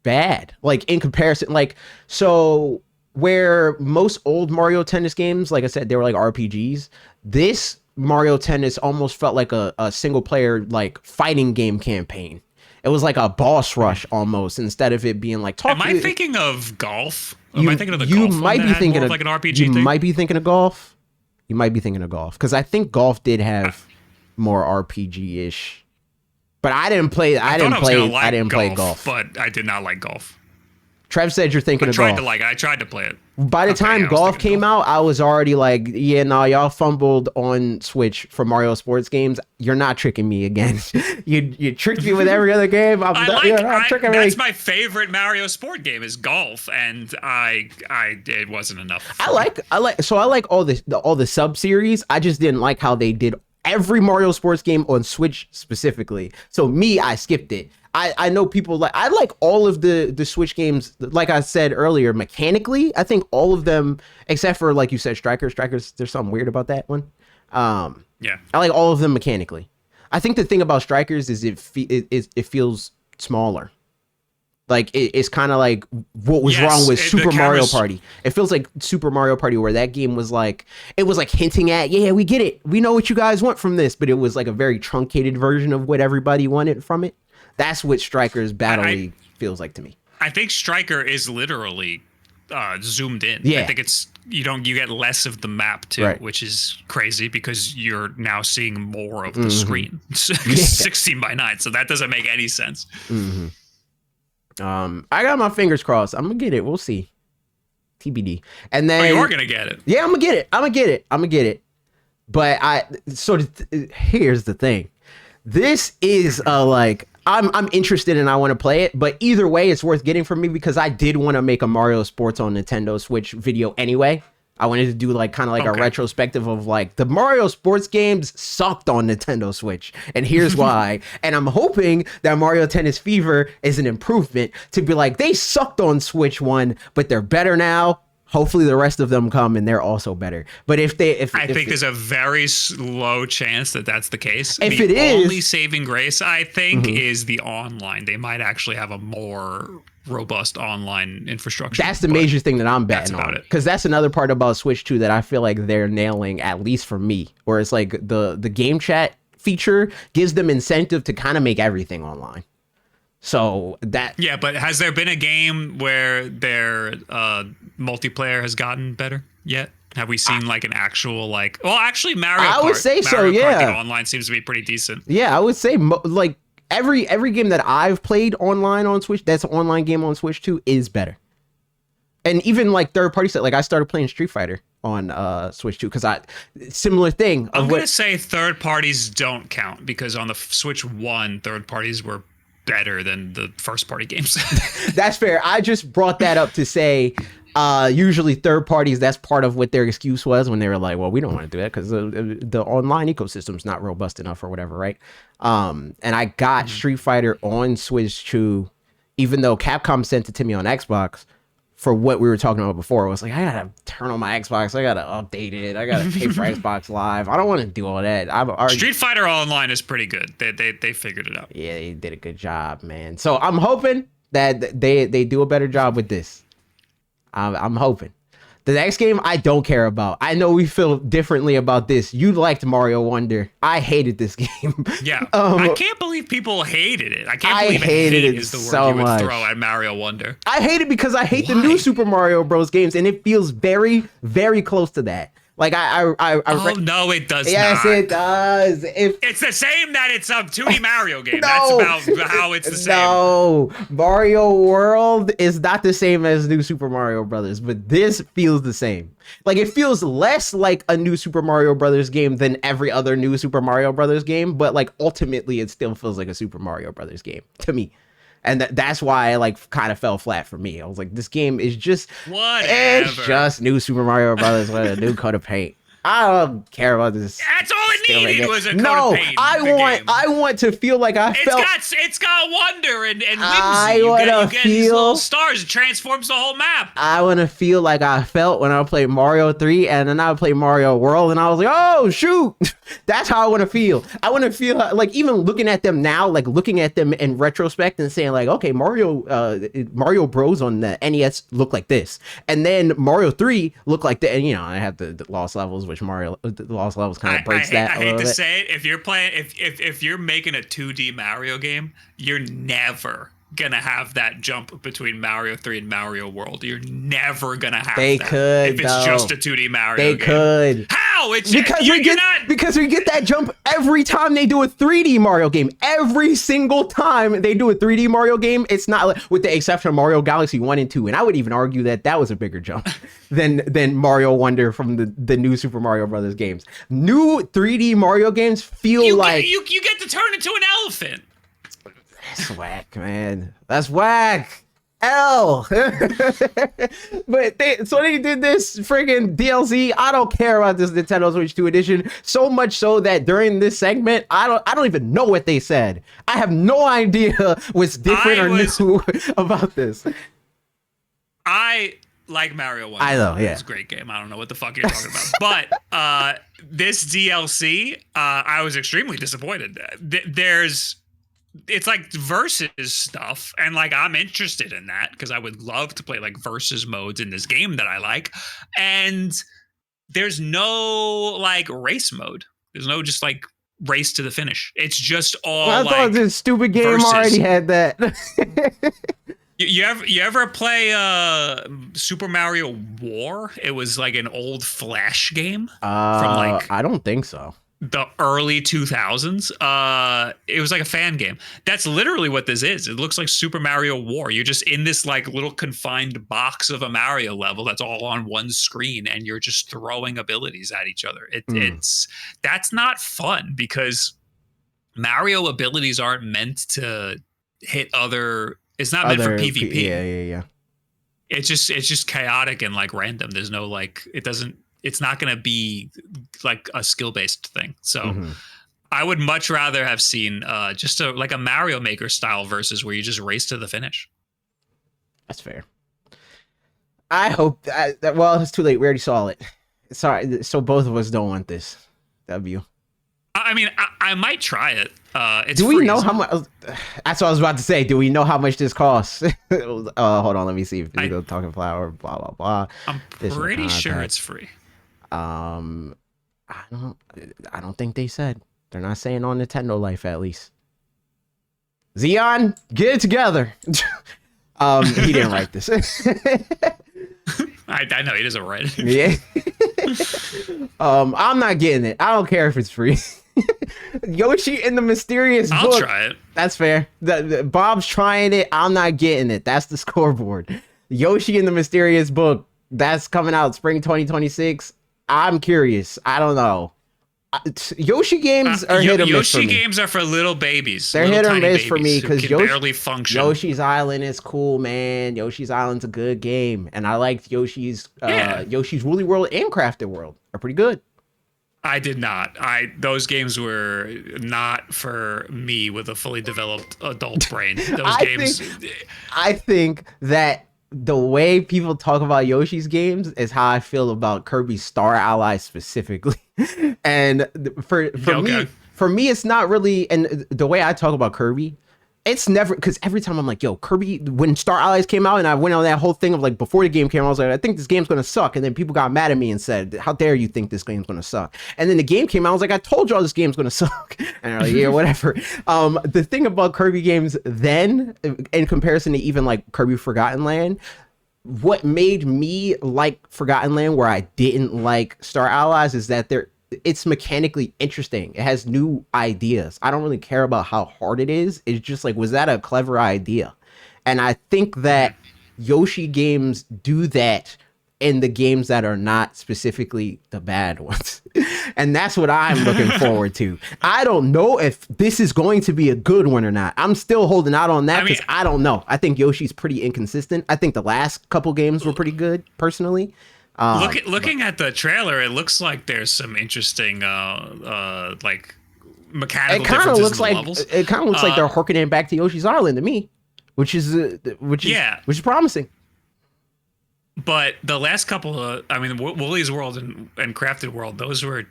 bad. Like in comparison, like so where most old Mario Tennis games, like I said, they were like RPGs. This Mario Tennis almost felt like a single player like fighting game campaign. It was like a boss rush almost, instead of it being like Am I thinking of golf? Am I thinking of the you golf might one be that thinking had more of like an RPG you thing? might be thinking of golf. You might be thinking of golf because I think golf did have more RPG ish. But I didn't play. I didn't play golf. But I did not like golf. Trev said you're thinking I of tried golf. to like it. I tried to play it. By the Okay, time yeah, I was golf thinking came out, I was already like, yeah, no, y'all fumbled on Switch for Mario sports games. You're not tricking me again. you tricked me with every other game. You're not tricking me. That's my favorite Mario sport game is golf, and it wasn't enough. I like all the sub series. I just didn't like how they did every Mario sports game on Switch specifically. So me, I skipped it. I know people I like all of the Switch games. Like I said earlier, mechanically, I think all of them, except for like you said, Strikers. There's something weird about that one. Yeah, I like all of them mechanically. I think the thing about Strikers is it feels smaller. Like it's kind of like what was wrong with Super Mario Party. It feels like Super Mario Party, where that game was like, it was like hinting at, yeah, we get it, we know what you guys want from this, but it was like a very truncated version of what everybody wanted from it. That's what Strikers Battle League feels like to me. I think Striker is literally zoomed in. Yeah. I think it's you get less of the map too, Right. which is crazy because you're now seeing more of the screen. 16 by 9, so that doesn't make any sense. I got my fingers crossed. I'm gonna get it. We'll see. TBD. And then You are gonna get it. Yeah, I'm gonna get it. But here's the thing. This is like I'm interested and I want to play it, but either way, it's worth getting for me because I did want to make a Mario Sports on Nintendo Switch video anyway. I wanted to do like kind of like a retrospective of like the Mario Sports games sucked on Nintendo Switch, and here's why. And I'm hoping that Mario Tennis Fever is an improvement to be like they sucked on Switch 1, but they're better now. Hopefully the rest of them come and they're also better. But I think there's a very low chance that that's the case. If the it is, only saving grace, I think, is the online. They might actually have a more robust online infrastructure. That's the major thing that I'm betting on. Because that's another part about Switch 2 that I feel like they're nailing, at least for me. Where it's like the game chat feature gives them incentive to kind of make everything online. So that but has there been a game where their multiplayer has gotten better yet? Have we seen like an actual like? Well, actually, Mario Kart. I would say so. Mario Kart, Yeah, the online seems to be pretty decent. Yeah, I would say like every game that I've played online on Switch, that's an online game on Switch 2, is better. And even like third party stuff, like I started playing Street Fighter on Switch 2 because similar thing. I'm gonna say third parties don't count because on the Switch 1, third parties were better than the first party games. That's fair. I just brought that up to say usually third parties, that's part of what their excuse was when they were like, well, we don't want to do that because the online ecosystem's not robust enough or whatever, right? And I got Street Fighter on Switch 2, even though Capcom sent it to me on Xbox for what we were talking about before. It was like, I gotta turn on my Xbox, I gotta update it, I gotta pay for Xbox Live. I don't want to do all that. Street Fighter Online is pretty good. They figured it out. Yeah, they did a good job, man. So I'm hoping that they do a better job with this. I'm hoping. The next game I don't care about. I know we feel differently about this. You liked Mario Wonder. I hated this game. Yeah. I can't believe people hated it. I can't believe hated it is the word so you would much. throw at Mario Wonder. I hate it because I hate the new Super Mario Bros. Games, and it feels very, very close to that. Like no, it does not. Yes, it does. It's the same that it's a 2D Mario game. No, that's about how it's the same. No, Mario World is not the same as New Super Mario Brothers, but this feels the same. Like it feels less like a New Super Mario Brothers game than every other New Super Mario Brothers game, but like ultimately it still feels like a Super Mario Brothers game to me. And that's why I like kind of fell flat for me. I was like, this game is just whatever. It's just New Super Mario Brothers with a new coat of paint. I don't care about this. That's all it needed was a coat no, of paint. I want to feel like I felt. It's got wonder and whimsy. I You wanna get these feel. little stars. It transforms the whole map. I want to feel like I felt when I played Mario 3 and then I played Mario World and I was like, oh, shoot. That's how I want to feel. I want to feel like even looking at them now, like looking at them in retrospect and saying like, okay, Mario Bros on the NES look like this. And then Mario 3 looked like that. And, you know, I have the Lost Levels, which the Lost Levels kind of breaks that. I hate to say it. If you're playing, if you're making a 2D Mario game, you're never gonna have that jump between Mario 3 and Mario World. You're never gonna have they that could if it's just a 2D Mario they game. could. How? It's because we get that jump every time they do a 3D Mario game. Every single time they do a 3D Mario game, it's not like, with the exception of Mario Galaxy 1 and 2. And I would even argue that was a bigger jump than Mario Wonder from the new Super Mario Brothers games. New 3D Mario games feel you get to turn into an elephant. That's whack, man. That's whack. L. But they did this friggin' DLC. I don't care about this Nintendo Switch 2 edition so much so that during this segment, I don't even know what they said. I have no idea what's different new about this. I like Mario Wonder. I know, yeah. It's a great game. I don't know what the fuck you're talking about. But this DLC, I was extremely disappointed. It's like versus stuff, and like I'm interested in that because I would love to play like versus modes in this game that I like. And there's no like race mode. There's no just like race to the finish. It's just all. I thought this stupid game versus. already had that. You ever play Super Mario War? It was like an old Flash game from like I don't think so. The early 2000s. It was like a fan game. That's literally what this is. It looks like Super Mario War. You're just in this like little confined box of a Mario level that's all on one screen, and you're just throwing abilities at each other. That's not fun because Mario abilities aren't meant to hit other. It's not meant for PvP. Yeah. It's just chaotic and like random. There's no like. It's not going to be like a skill-based thing. So I would much rather have seen just like a Mario Maker style versus where you just race to the finish. That's fair. I hope that well, it's too late. We already saw it. Sorry. So both of us don't want this. W. I mean, I might try it. Do we know how much? That's what I was about to say. Do we know how much this costs? Hold on. Let me see. If you Talking Flower, blah, blah, blah. I'm pretty sure it's free. I don't think they said. They're not saying on Nintendo Life, at least. Xeon, get it together. He didn't write this. I know he doesn't write it. Yeah. I'm not getting it. I don't care if it's free. Yoshi in the Mysterious Book. I'll try it. That's fair. Bob's trying it. I'm not getting it. That's the scoreboard. Yoshi in the Mysterious Book. That's coming out spring 2026. I'm curious. I don't know. Yoshi games are hit or miss Yoshi for me. Games are for little babies. They're hit or miss for me because Yoshi barely function. Yoshi's Island is cool, man. Yoshi's Island's a good game, and I liked Yoshi's Woolly World and Crafted World are pretty good. I did not. Those games were not for me with a fully developed adult brain. Those games. I think that the way people talk about Yoshi's games is how I feel about Kirby's Star Allies specifically. And for me, it's not really. And the way I talk about Kirby, it's never, because every time I'm like, yo, Kirby, when Star Allies came out and I went on that whole thing of like, before the game came out, I was like, I think this game's going to suck. And then people got mad at me and said, how dare you think this game's going to suck? And then the game came out, I was like, I told y'all this game's going to suck. And they're like, yeah, whatever. The thing about Kirby games then, in comparison to even like Kirby Forgotten Land, what made me like Forgotten Land where I didn't like Star Allies is that it's mechanically interesting. It has new ideas. I don't really care about how hard it is. It's just like, was that a clever idea? And I think that Yoshi games do that in the games that are not specifically the bad ones. And that's what I'm looking forward to. I don't know if this is going to be a good one or not. I'm still holding out on that because I don't know. I think Yoshi's pretty inconsistent. I think the last couple games were pretty good, personally. Looking at the trailer, it looks like there's some interesting like mechanical differences in the levels. It kind of looks like they're harkening it back to Yoshi's Island to me, which is promising. But the last couple of, I mean, Woolly's World and Crafted World, those were,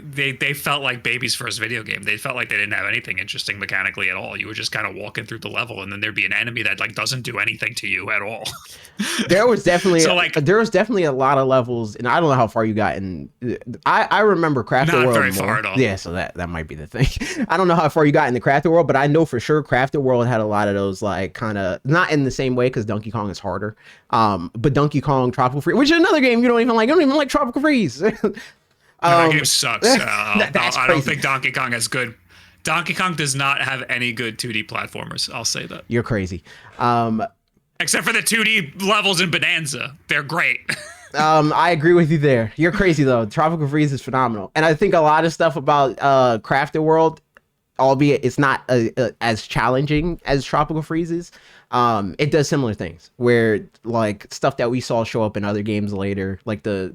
they felt like baby's first video game. They felt like they didn't have anything interesting mechanically at all. You were just kind of walking through the level, and then there'd be an enemy that like doesn't do anything to you at all. There was definitely there was definitely a lot of levels, and I don't know how far you got. And I remember Crafted World not very more. far at all. Yeah, so that might be the thing. I don't know how far you got in the Crafted World, but I know for sure Crafted World had a lot of those like kind of not in the same way because Donkey Kong is harder. But Donkey Kong Tropical Freeze, which is another game you don't even like. You don't even like Tropical Freeze. That game sucks. I don't crazy. think Donkey Kong has good. Donkey Kong does not have any good 2D platformers. I'll say that. You're crazy. Except for the 2D levels in Bonanza. They're great. I agree with you there. You're crazy though. Tropical Freeze is phenomenal. And I think a lot of stuff about Crafted World, albeit it's not as challenging as Tropical Freeze is, it does similar things where like stuff that we saw show up in other games later, like the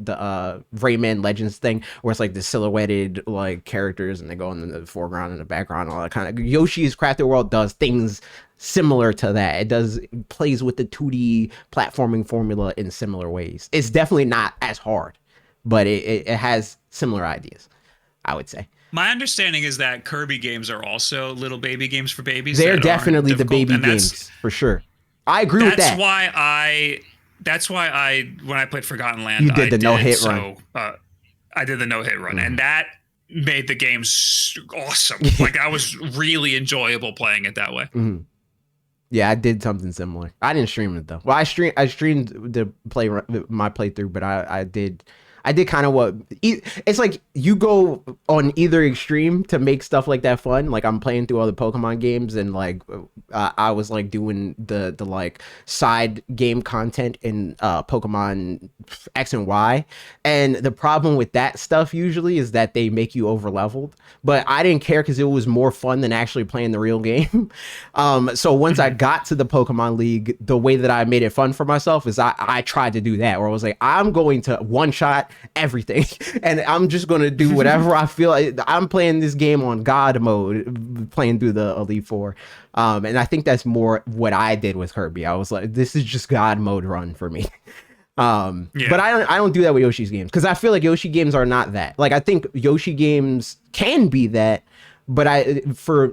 Rayman Legends thing, where it's like the silhouetted like characters and they go in the foreground and the background, all that kind of. Yoshi's Crafted World does things similar to that. It plays with the 2D platforming formula in similar ways. It's definitely not as hard, but it has similar ideas, I would say. My understanding is that Kirby games are also little baby games for babies. They're definitely the baby games for sure. I agree with that. That's why I when I played Forgotten Land, you did the no-hit run. I did the no-hit run, and that made the game awesome. Like that was really enjoyable playing it that way. Mm-hmm. Yeah, I did something similar. I didn't stream it though. Well, I streamed my playthrough, but I did kind of what it's like. You go on either extreme to make stuff like that fun. Like I'm playing through all the Pokemon games, and like I was like doing the like side game content in Pokemon X and Y. And the problem with that stuff usually is that they make you over leveled. But I didn't care because it was more fun than actually playing the real game. So once I got to the Pokemon League, the way that I made it fun for myself is I tried to do that, where I was like, I'm going to one shot everything and I'm just going to do whatever I feel like. I'm playing this game on God mode, playing through the Elite Four. And I think that's more what I did with Kirby. I was like, this is just God mode run for me. But I don't do that with Yoshi's games because I feel like Yoshi games are not that. Like I think Yoshi games can be that, but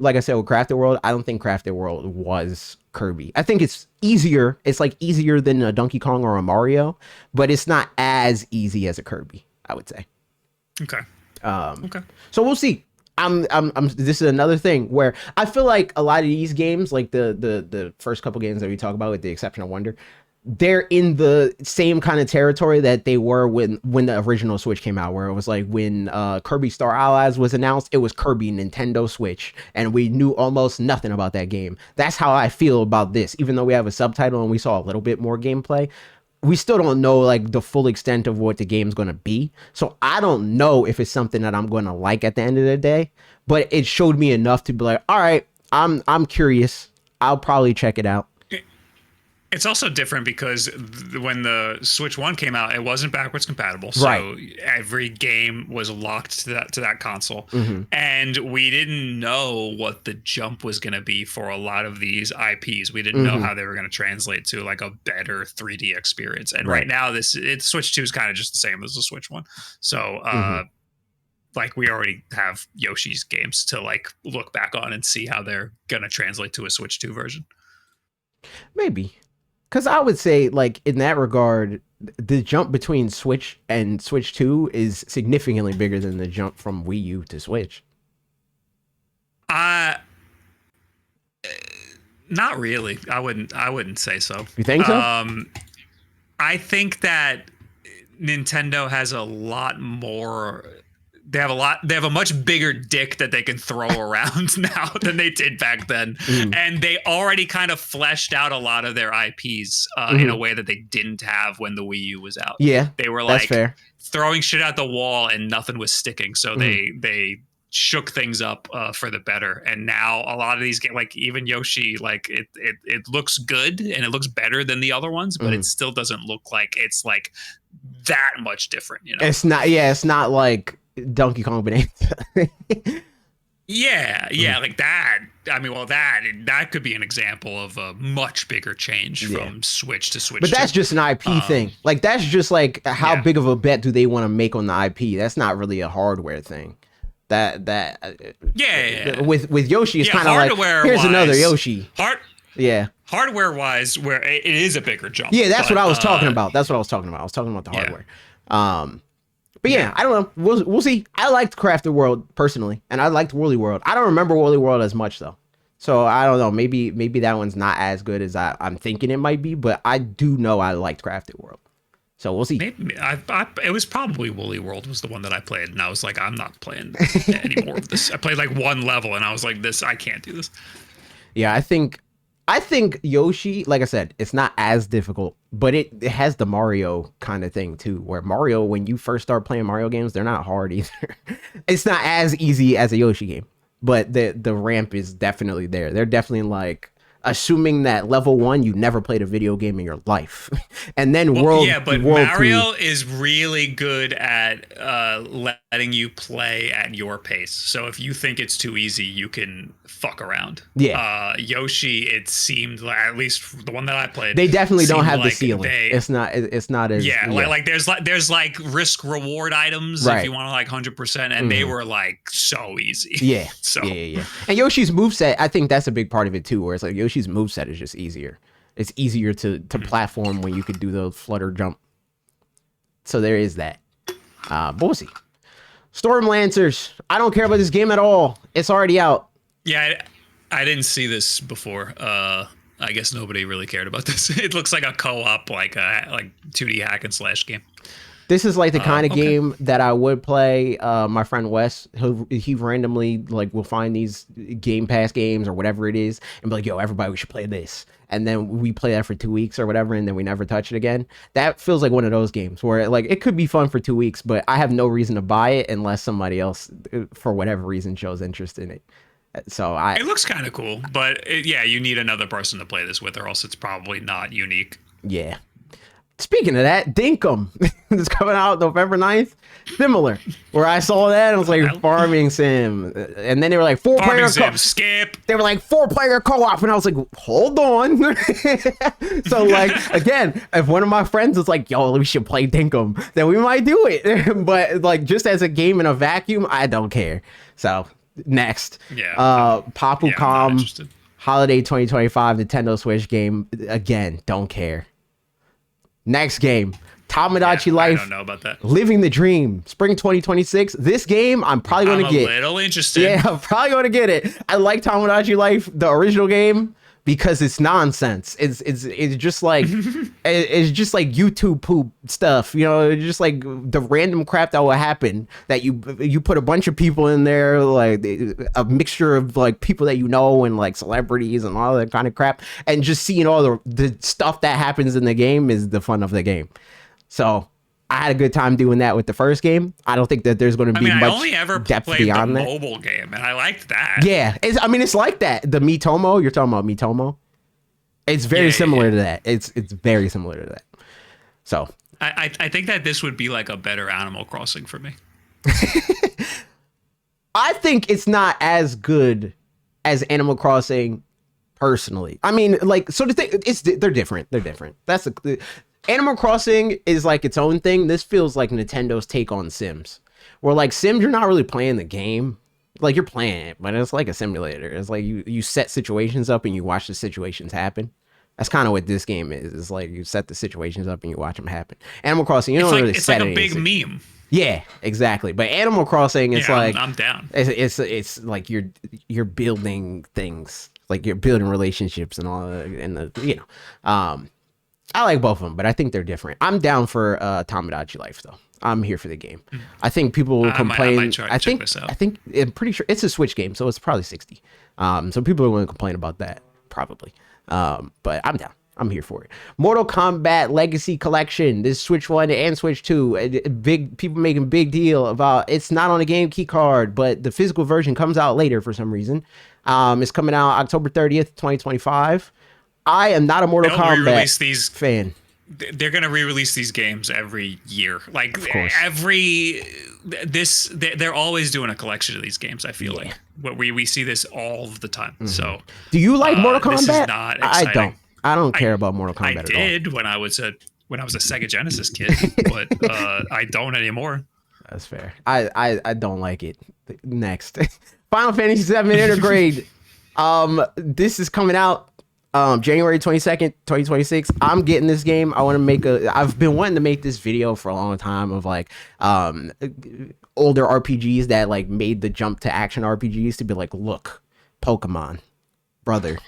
like I said with Crafted World, I don't think Crafted World was Kirby. I think it's easier. It's like easier than a Donkey Kong or a Mario, but it's not as easy as a Kirby, I would say. Okay. Okay. So we'll see. This is another thing where I feel like a lot of these games, like the first couple games that we talk about, with the exception of Wonder, they're in the same kind of territory that they were when the original Switch came out, where it was like when Kirby Star Allies was announced, it was Kirby Nintendo Switch, and we knew almost nothing about that game. That's how I feel about this. Even though we have a subtitle and we saw a little bit more gameplay, we still don't know like the full extent of what the game's going to be. So I don't know if it's something that I'm going to like at the end of the day, but it showed me enough to be like, all right, I'm curious. I'll probably check it out. It's also different because when the Switch 1 came out, it wasn't backwards compatible. So every game was locked to that console. Mm-hmm. And we didn't know what the jump was going to be for a lot of these IPs. We didn't know how they were going to translate to like a better 3D experience. And right now, Switch 2 is kind of just the same as the Switch 1. So, like we already have Yoshi's games to like look back on and see how they're going to translate to a Switch 2 version. Maybe. Because I would say, like, in that regard, the jump between Switch and Switch 2 is significantly bigger than the jump from Wii U to Switch. Not really. I wouldn't say so. You think so? I think that Nintendo has a lot more. They have a much bigger dick that they can throw around now than they did back then. And they already kind of fleshed out a lot of their IPs in a way that they didn't have when the Wii U was out. Yeah, they were like throwing shit at the wall and nothing was sticking. So they shook things up for the better. And now a lot of these games, like even Yoshi, like it looks good and it looks better than the other ones, but it still doesn't look like it's like that much different, you know? It's not. Yeah, it's not like Donkey Kong Bonanza. Yeah, like that. I mean, well, that could be an example of a much bigger change from Switch to Switch. But that's just an IP thing. Like that's just like how big of a bet do they want to make on the IP? That's not really a hardware thing. With Yoshi, it's kind of like here's another Yoshi. Hardware wise, where it is a bigger jump. Yeah, that's what I was talking about. That's what I was talking about. I was talking about the hardware. But yeah, I don't know. We'll see. I liked Crafted World personally, and I liked Woolly World. I don't remember Woolly World as much though, so I don't know. Maybe that one's not as good as I'm thinking it might be. But I do know I liked Crafted World, so we'll see. Maybe it was probably Woolly World was the one that I played, and I was like, I'm not playing any more of this. I played like one level, and I was like, I can't do this. Yeah, I think Yoshi, like I said, it's not as difficult, but it has the Mario kind of thing too, where Mario, when you first start playing Mario games, they're not hard either. It's not as easy as a Yoshi game, but the ramp is definitely there. They're definitely like assuming that level 1 you never played a video game in your life, and then Mario is really good at letting you play at your pace. So if you think it's too easy, you can fuck around. Yoshi, it seemed like, at least the one that I played, they definitely don't have the ceiling. It's not as like there's like risk reward items if you want to like 100%, and they were like so easy. Yeah. And Yoshi's moveset, I think that's a big part of it too, where it's like Yoshi's moveset is just easier. It's easier to platform when you could do the flutter jump. So there is that. But we'll see. Stormlancers. I don't care about this game at all. It's already out. Yeah, I didn't see this before. I guess nobody really cared about this. It looks like a co-op, like 2D hack and slash game. This is like the kind of game that I would play. My friend Wes, he randomly like will find these Game Pass games or whatever it is, and be like, "Yo, everybody, we should play this." And then we play that for 2 weeks or whatever, and then we never touch it again. That feels like one of those games where like it could be fun for 2 weeks, but I have no reason to buy it unless somebody else, for whatever reason, shows interest in it. So it looks kind of cool, but you need another person to play this with, or else it's probably not unique. Yeah. Speaking of that, Dinkum is coming out November 9th. Similar, where I saw that, I was like, farming sim. And then they were like, 4-player co-op. Skip. They were like, 4-player co-op. And I was like, hold on. So, like, again, if one of my friends was like, yo, we should play Dinkum, then we might do it. But, like, just as a game in a vacuum, I don't care. So, next. Papucom, Holiday 2025, Nintendo Switch game. Again, don't care. Next game, Tomodachi Life. I don't know about that. Living the Dream, spring 2026. This game, I'm probably going to get. I'm a little interested. Yeah, I'm probably going to get it. I like Tomodachi Life, the original game, because it's nonsense. It's just like it's just like YouTube poop stuff. You know, just like the random crap that will happen. That you put a bunch of people in there, like a mixture of like people that you know and like celebrities and all that kind of crap, and just seeing all the stuff that happens in the game is the fun of the game. So I had a good time doing that with the first game. I don't think that there's going to be much I only ever depth played beyond the that. Mobile game, and I liked that. Yeah, it's like that. The Miitomo, you're talking about Miitomo. It's very similar to that. It's very similar to that. So I think that this would be like a better Animal Crossing for me. I think it's not as good as Animal Crossing personally. I mean, like, so the thing, they're different. They're different. That's Animal Crossing is like its own thing. This feels like Nintendo's take on Sims. Where like Sims, you're not really playing the game. Like you're playing it, but it's like a simulator. It's like you set situations up and you watch the situations happen. That's kind of what this game is. It's like you set the situations up and you watch them happen. Animal Crossing, you don't really set anything. It's like a big meme. Yeah, exactly. But Animal Crossing, it's like I'm down. It's like you're building things, like you're building relationships and all, and I like both of them, but I think they're different. I'm down for Tomodachi Life though. I'm here for the game. I think people will complain. I think I'm pretty sure it's a Switch game, so it's probably 60. So people are going to complain about that probably. But I'm down. I'm here for it. Mortal Kombat Legacy Collection. This Switch 1 and Switch 2. Big people making big deal about it's not on a game key card, but the physical version comes out later for some reason. It's coming out October 30th, 2025. I am not a Mortal Kombat fan. they're gonna re-release these games every year. Like Of course. they're always doing a collection of these games. I feel Yeah. like we see this all the time. So Do you like Mortal this is Kombat? not I exciting. don't. I don't care about Mortal I Kombat at all. did when I was a Sega Genesis kid, but I don't anymore. That's fair. I don't like it. Next, Final Fantasy VII Intergrade. This is coming out January 22nd, 2026. I'm getting this game. I want to make I've been wanting to make this video for a long time of like older RPGs that like made the jump to action RPGs to be like, look, Pokemon, brother.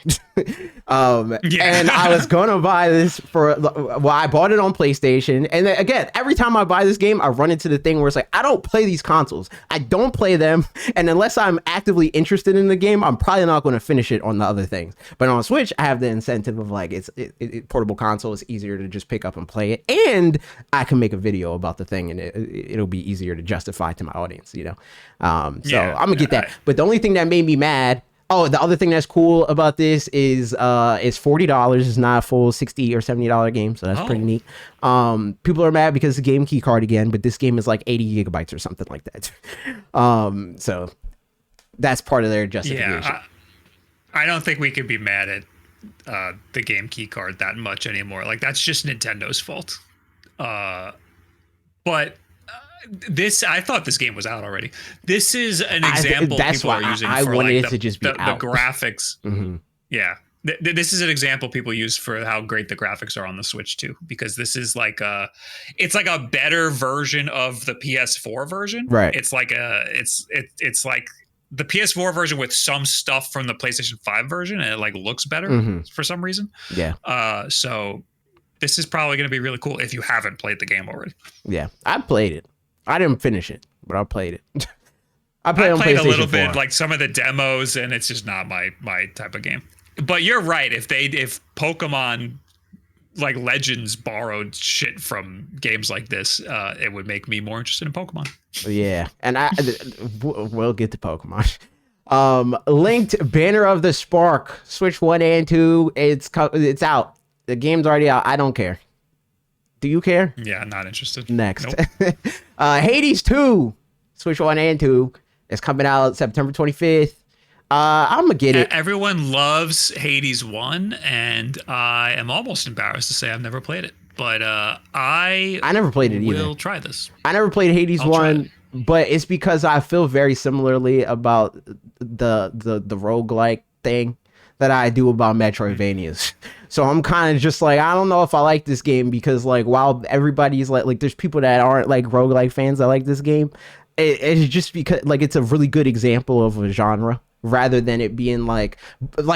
And I was gonna buy this I bought it on PlayStation, and then, again, every time I buy this game I run into the thing where it's like, I don't play these consoles, I don't play them, and unless I'm actively interested in the game, I'm probably not going to finish it on the other things. But on Switch I have the incentive of like, it's portable console, it's easier to just pick up and play it, and I can make a video about the thing, and it'll be easier to justify to my audience, so I'm gonna get that. But the only thing that made me mad, the other thing that's cool about this is it's $40. It's not a full $60 or $70 game, so that's pretty neat. People are mad because it's a game key card again, but this game is like 80 gigabytes or something like that. So that's part of their justification. Yeah, I don't think we could be mad at the game key card that much anymore. Like, that's just Nintendo's fault. But I thought this game was out already. This is an example people are using for like the graphics. Mm-hmm. Yeah. This is an example people use for how great the graphics are on the Switch too, because this is like it's like a better version of the PS4 version. Right. It's like it's like the PS4 version with some stuff from the PlayStation 5 version, and it like looks better for some reason. Yeah. So this is probably going to be really cool if you haven't played the game already. Yeah, I played it. I didn't finish it, but I played it. I played a little 4. bit, like some of the demos, and it's just not my type of game. But you're right. If Pokemon like Legends borrowed shit from games like this, it would make me more interested in Pokemon. Yeah, and we'll get to Pokemon. Linked Banner of the Spark, Switch 1 and 2. It's out. The game's already out. I don't care. Do you care? Yeah, not interested. Next. Nope. Hades 2, Switch 1 and 2. It's coming out September 25th. I'm gonna get it. Everyone loves Hades 1, and I am almost embarrassed to say I've never played it. But I never played it either. Will try this. I never played Hades 1, but it's because I feel very similarly about the roguelike thing that I do about Metroidvanias. So I'm kind of just like, I don't know if I like this game, because like, while everybody's like there's people that aren't like roguelike fans that like this game, it's just because like it's a really good example of a genre, rather than it being like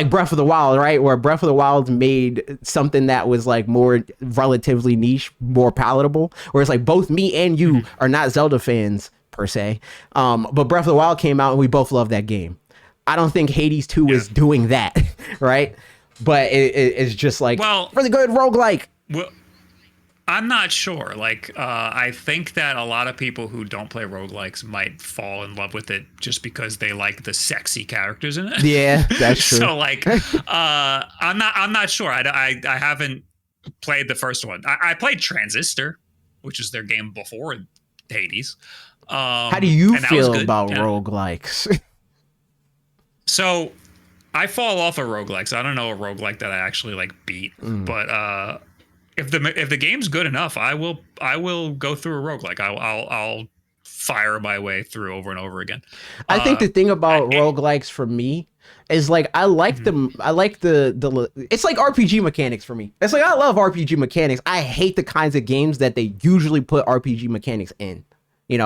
Breath of the Wild, right? Where Breath of the Wild made something that was like more relatively niche, more palatable. Whereas like both me and you are not Zelda fans per se, but Breath of the Wild came out and we both loved that game. I don't think Hades 2 is doing that, right? But it's just like, really good roguelike. Well, I'm not sure. Like, I think that a lot of people who don't play roguelikes might fall in love with it just because they like the sexy characters in it. Yeah, that's true. So like, I'm not sure. I haven't played the first one. I played Transistor, which is their game before Hades. How do you feel about roguelikes? So I fall off of roguelikes. I don't know a roguelike that I actually like beat, but if the game's good enough, I will go through a roguelike. I'll fire my way through over and over again. I think the thing about roguelikes for me is like I like the it's like RPG mechanics for me. It's like I love RPG mechanics. I hate the kinds of games that they usually put RPG mechanics in. I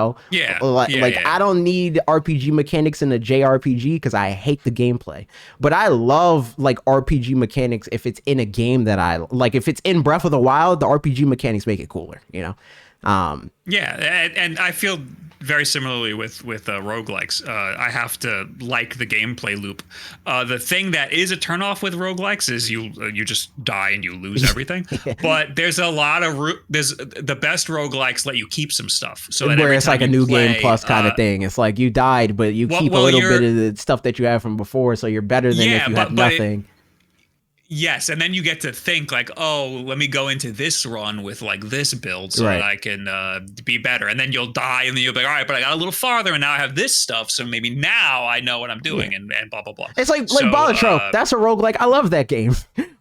don't need RPG mechanics in a JRPG because I hate the gameplay. But I love like RPG mechanics if it's in a game that I like. If it's in Breath of the Wild, the RPG mechanics make it cooler, Yeah, and I feel very similarly with roguelikes. I have to like the gameplay loop. The thing that is a turnoff with roguelikes is you just die and you lose everything. But there's a lot of there's the best roguelikes let you keep some stuff, so that where it's like a new game plus kind of thing. It's like you died, but you keep a little bit of the stuff that you have from before, so you're better than if you had nothing. Yes, and then you get to think like, oh, let me go into this run with like this build so Right. that I can be better. And then you'll die, and then you'll be like, all right, but I got a little farther, and now I have this stuff, so maybe now I know what I'm doing, and blah blah blah. It's like So, Balatro. That's a roguelike. I love that game,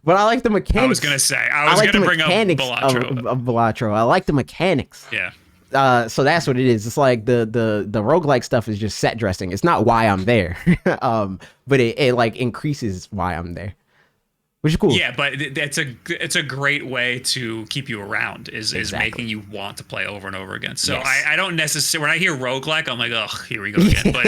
but I like the mechanics. I was gonna say, I was like gonna the bring up mechanics Balatro. of Balatro. I like the mechanics. Yeah. So that's what it is. It's like the roguelike stuff is just set dressing. It's not why I'm there. But it like increases why I'm there. Which is cool. Yeah, but it's a great way to keep you around is making you want to play over and over again. So Yes. I don't necessarily, when I hear roguelike, I'm like, oh, here we go again. But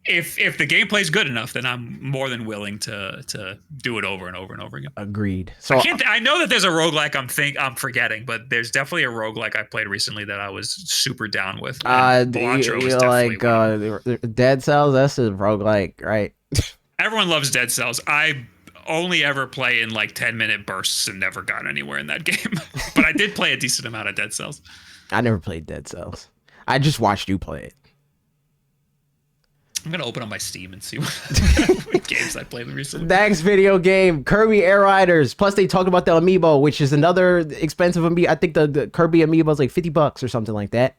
if the gameplay's good enough, then I'm more than willing to do it over and over and over again. Agreed. So I know that there's a roguelike I'm forgetting, but there's definitely a roguelike I played recently that I was super down with. Balatro was definitely like Dead Cells. That's a roguelike, right? everyone loves Dead Cells. I only ever play in like 10-minute bursts and never got anywhere in that game. But I did play a decent amount of Dead Cells. I never played Dead Cells. I just watched you play it. I'm gonna open up my Steam and see what games I played recently. Next video game, Kirby Air Riders. Plus, they talked about the amiibo, which is another expensive amiibo. I think the Kirby amiibo is like $50 or something like that.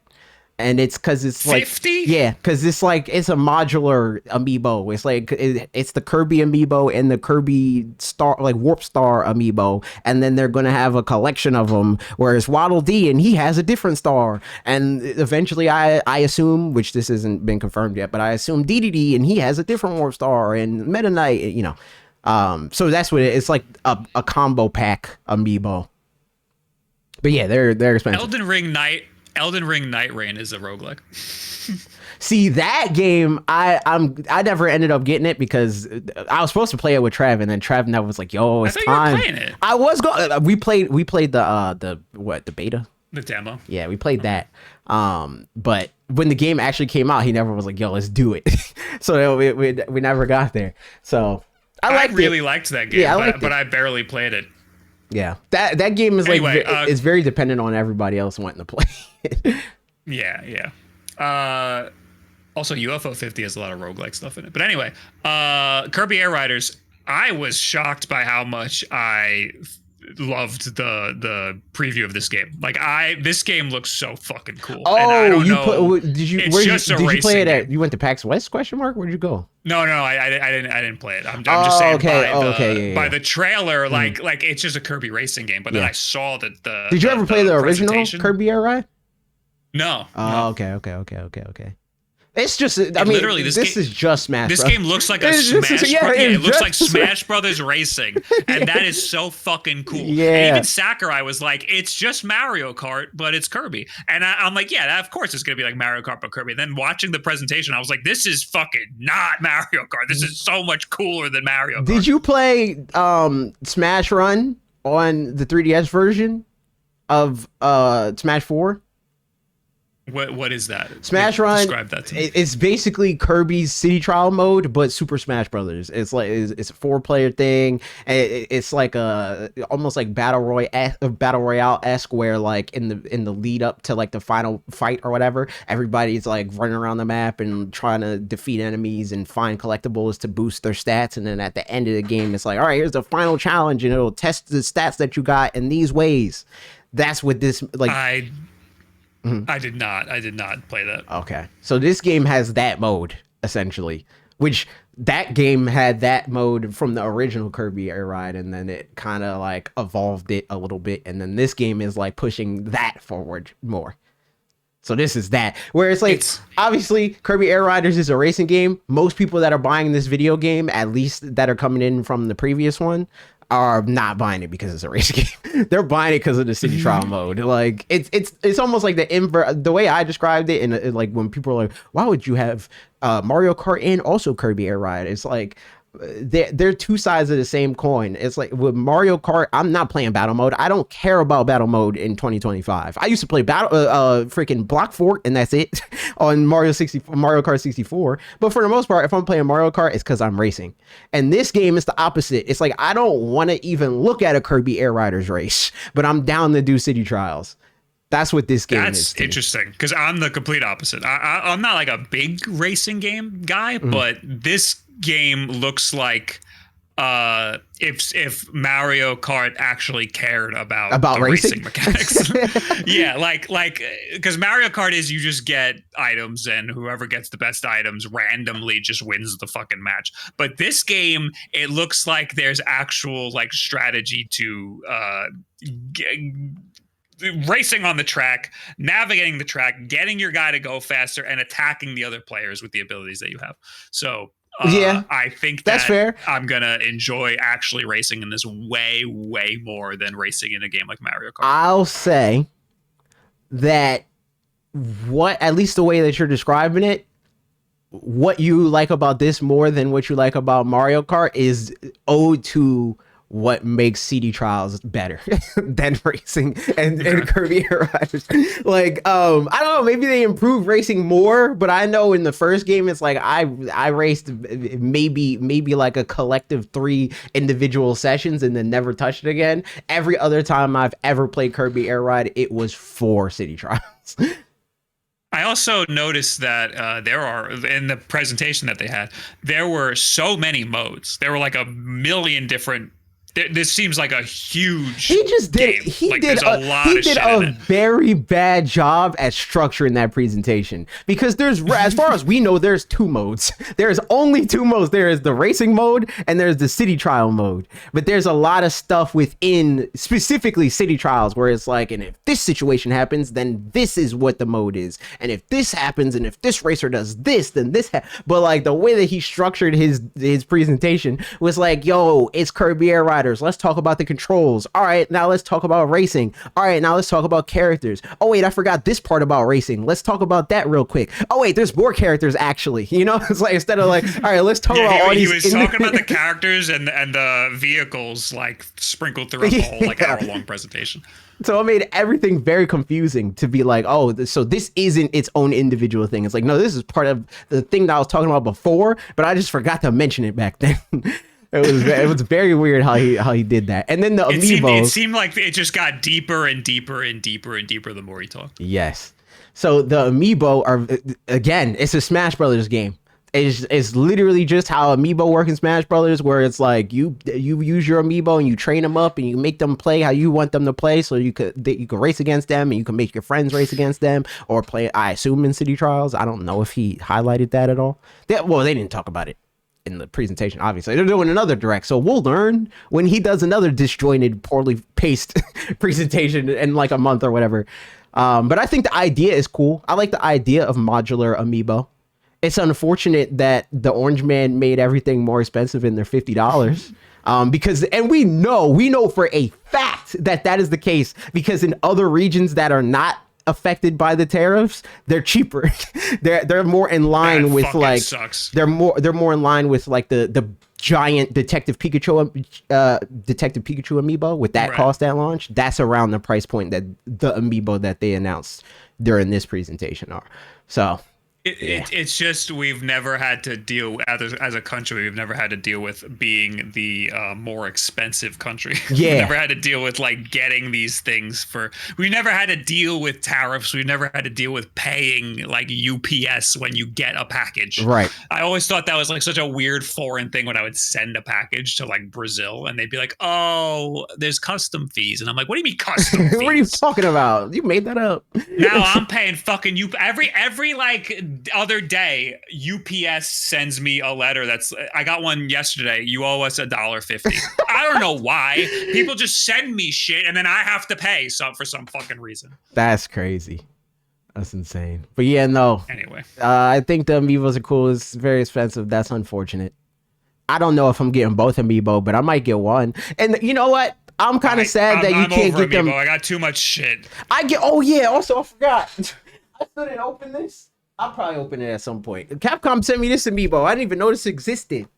And it's because it's like 50? Yeah, because it's like it's a modular amiibo. It's like it's the Kirby amiibo and the Kirby Star, like Warp Star amiibo, and then they're gonna have a collection of them. Whereas Waddle Dee and he has a different star, and eventually I assume, which this hasn't been confirmed yet, but I assume DDD and he has a different Warp Star and Meta Knight, you know. So that's what it's like, a combo pack amiibo. But yeah, they're expensive. Elden Ring Night Rain is a roguelike. See, that game, I never ended up getting it because I was supposed to play it with Trav, and then Trav never was like, "Yo, it's I thought time." you were playing it. I was going. We played the beta. The demo. Yeah, we played that. But when the game actually came out, he never was like, "Yo, let's do it." So we never got there. So I really liked that game. Yeah, but I barely played it. Yeah, that game is Anyway, like it's very dependent on everybody else wanting to play it. Yeah. Also, UFO 50 has a lot of roguelike stuff in it. But anyway, Kirby Air Riders, I was shocked by how much I loved the preview of this game. Like this game looks so fucking cool. Oh, and I don't you know. did you? It's Where just a did you play racing it at? game. You went to PAX West? Question mark. Where'd you go? No, I didn't play it. I'm just saying okay. by the trailer, like it's just a Kirby racing game. But then I saw that the. Did you ever play the original presentation. Kirby Air Ride? No. Oh, no. okay. It's just, I mean, literally, this game- is just Smash. This Bros. game looks like a It's just- Smash. yeah, Yeah, it it's looks like just- Smash Brothers Racing, and that is so fucking cool. Yeah. And even Sakurai was like, "It's just Mario Kart, but it's Kirby." And I'm like, "Yeah, of course it's gonna be like Mario Kart, but Kirby." Then watching the presentation, I was like, "This is fucking not Mario Kart. This is so much cooler than Mario Kart." Did you play Smash Run on the 3DS version of Smash 4? What is that? Smash Run. Describe that to me. It's basically Kirby's City Trial mode, but Super Smash Brothers. It's like it's a 4-player thing. It's like almost like Battle Royale esque, where like in the lead up to like the final fight or whatever, everybody's like running around the map and trying to defeat enemies and find collectibles to boost their stats. And then at the end of the game, it's like, all right, here's the final challenge, and it'll test the stats that you got in these ways. That's what this like. I did not play that. Okay. So this game has that mode, essentially, which that game had that mode from the original Kirby Air Ride, and then it kind of like evolved it a little bit, and then this game is like pushing that forward more. So this is that, where it's like, obviously Kirby Air Riders is a racing game. Most people that are buying this video game, at least that are coming in from the previous one, are not buying it because it's a racing game. They're buying it because of the city trial mode. Like it's almost like the way I described it, and like when people are like, why would you have Mario Kart and also Kirby Air Ride? It's like they're two sides of the same coin. It's like with Mario Kart, I'm not playing battle mode. I don't care about battle mode in 2025. I used to play freaking Block Fort, and that's it on Mario Kart 64. But for the most part, if I'm playing Mario Kart, it's because I'm racing. And this game is the opposite. It's like I don't want to even look at a Kirby Air Riders race, but I'm down to do city trials. That's what this game is. That's interesting, because I'm the complete opposite. I'm not like a big racing game guy, but this game looks like if Mario Kart actually cared about the racing mechanics. Yeah, like because Mario Kart is you just get items and whoever gets the best items randomly just wins the fucking match. But this game, it looks like there's actual like strategy to racing on the track, navigating the track, getting your guy to go faster, and attacking the other players with the abilities that you have. So yeah, I think that's fair. I'm gonna enjoy actually racing in this way more than racing in a game like Mario Kart. I'll say that at least the way that you're describing it, what you like about this more than what you like about Mario Kart is owed to what makes CD Trials better than racing and Kirby Air Riders. Like, I don't know, maybe they improved racing more, but I know in the first game, it's like I raced maybe like a collective 3 individual sessions and then never touched it again. Every other time I've ever played Kirby Air Ride, it was for CD Trials. I also noticed that there are, in the presentation that they had, there were so many modes. There were like a million different. This seems like a huge. He just did. Game. He like, did a very bad job at structuring that presentation, because there's, as far as we know, there's 2 modes. There's only 2 modes. There is the racing mode and there's the city trial mode. But there's a lot of stuff within specifically city trials where it's like, and if this situation happens, then this is what the mode is, and if this happens, and if this racer does this, then this. But like the way that he structured his presentation was like, yo, it's Kirby Air Riders. Let's talk about the controls. All right, now let's talk about racing. All right, now let's talk about characters. Oh wait, I forgot this part about racing. Let's talk about that real quick. Oh wait, there's more characters actually. You know, it's like, instead of like, all right, let's talk about all these. He was talking about the characters and the vehicles like sprinkled throughout the whole like hour-long presentation. So it made everything very confusing to be like, oh, so this isn't its own individual thing. It's like, no, this is part of the thing that I was talking about before, but I just forgot to mention it back then. It was very weird how he did that. And then the amiibo. It seemed like it just got deeper and deeper and deeper and deeper the more he talked. Yes. So the amiibo are, again, it's a Smash Brothers game. It's literally just how amiibo work in Smash Brothers, where it's like you use your amiibo and you train them up and you make them play how you want them to play, so you could race against them and you can make your friends race against them or play, I assume, in City Trials. I don't know if he highlighted that at all. They didn't talk about it in the presentation. Obviously they're doing another direct, so we'll learn when he does another disjointed, poorly paced presentation in like a month or whatever. But I think the idea is cool. I like the idea of modular amiibo. It's unfortunate that the Orange Man made everything more expensive in their $50. Because, and we know for a fact that is the case, because in other regions that are not affected by the tariffs, they're cheaper. they're more in line with like sucks. They're more in line with like the giant Detective Pikachu amiibo with that cost at launch. That's around the price point that the amiibo that they announced during this presentation are. So it's just, we've never had to deal, as a country, we've never had to deal with being the more expensive country. Yeah. We've never had to deal with like getting these things we've never had to deal with tariffs. We've never had to deal with paying like UPS when you get a package. Right. I always thought that was like such a weird foreign thing when I would send a package to like Brazil and they'd be like, oh, there's custom fees. And I'm like, what do you mean custom fees? What are you talking about? You made that up. Now I'm paying fucking every like other day, UPS sends me a letter I got one yesterday. You owe us $1.50. I don't know why. People just send me shit and then I have to pay for some fucking reason. That's crazy. That's insane. But yeah, no. Anyway, I think the amiibos are cool. It's very expensive. That's unfortunate. I don't know if I'm getting both amiibo, but I might get one. And you know what? I'm kind of sad that you can't get them. I got too much shit. Oh yeah. Also, I forgot. I still didn't open this. I'll probably open it at some point. Capcom sent me this amiibo. I didn't even know this existed.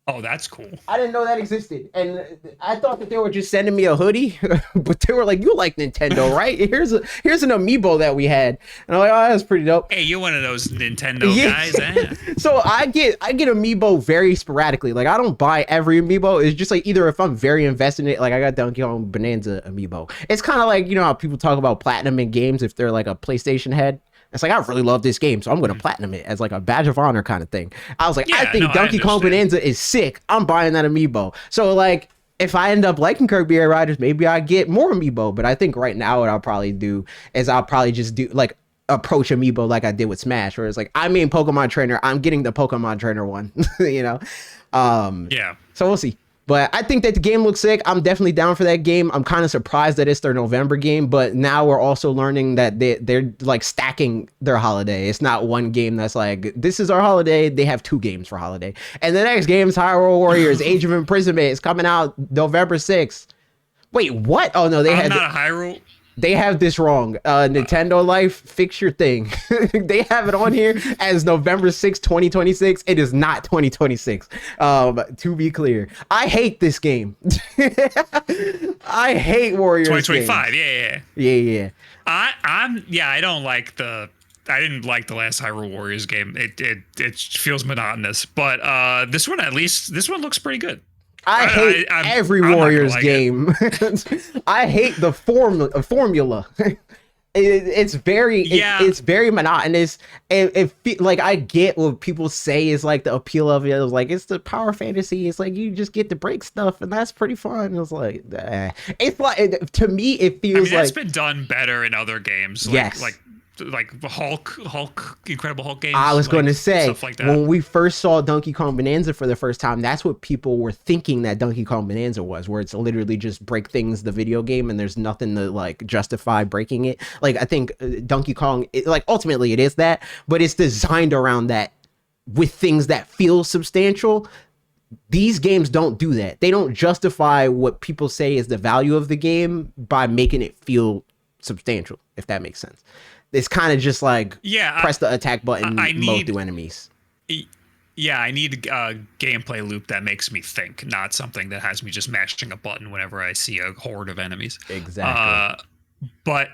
Oh, that's cool. I didn't know that existed. And I thought that they were just sending me a hoodie, but they were like, you like Nintendo, right? Here's an amiibo that we had. And I'm like, oh, that's pretty dope. Hey, you're one of those Nintendo guys, eh? So I get amiibo very sporadically. Like, I don't buy every amiibo. It's just like, either if I'm very invested in it, like I got Donkey Kong Bonanza amiibo. It's kind of like, you know how people talk about platinum in games if they're like a PlayStation head. It's like, I really love this game, so I'm going to platinum it as like a badge of honor kind of thing. I was like, I think Donkey Kong Bonanza is sick. I'm buying that amiibo. So like, if I end up liking Kirby Air Riders, maybe I get more amiibo. But I think right now what I'll probably do is I'll probably just do like approach amiibo like I did with Smash, where it's like, I mean Pokemon Trainer, I'm getting the Pokemon Trainer one, you know? Yeah. So we'll see. But I think that the game looks sick. I'm definitely down for that game. I'm kind of surprised that it's their November game, but now we're also learning that they're like stacking their holiday. It's not one game that's like, this is our holiday. They have 2 games for holiday. And the next game is Hyrule Warriors Age of Imprisonment. It's coming out November 6th. Wait, what? Oh no, I'm not a Hyrule. They have this wrong. Nintendo Life, fix your thing. They have it on here as November 6, 2026. It is not 2026. To be clear, I hate this game. I hate Warriors. 2025. Games. Yeah. I don't like I didn't like the last Hyrule Warriors game. It feels monotonous, but this one looks pretty good. I hate every Warriors game. I hate the formula. It's very monotonous. Like, I get what people say is like the appeal of it. It was like, it's the power fantasy. It's like you just get to break stuff, and that's pretty fun. It was like, it's like, to me, it feels like it's been done better in other games. Yes. Like the Hulk, Incredible Hulk games. I was going to say, stuff like that. When we first saw Donkey Kong Bonanza for the first time, that's what people were thinking that Donkey Kong Bonanza was, where it's literally just break things, the video game, and there's nothing to like justify breaking it. Like, I think Donkey Kong, ultimately it is that, but it's designed around that with things that feel substantial. These games don't do that. They don't justify what people say is the value of the game by making it feel substantial, if that makes sense. It's kind of just like, press the attack button, mow through enemies. Yeah, I need a gameplay loop that makes me think, not something that has me just mashing a button whenever I see a horde of enemies. Exactly. But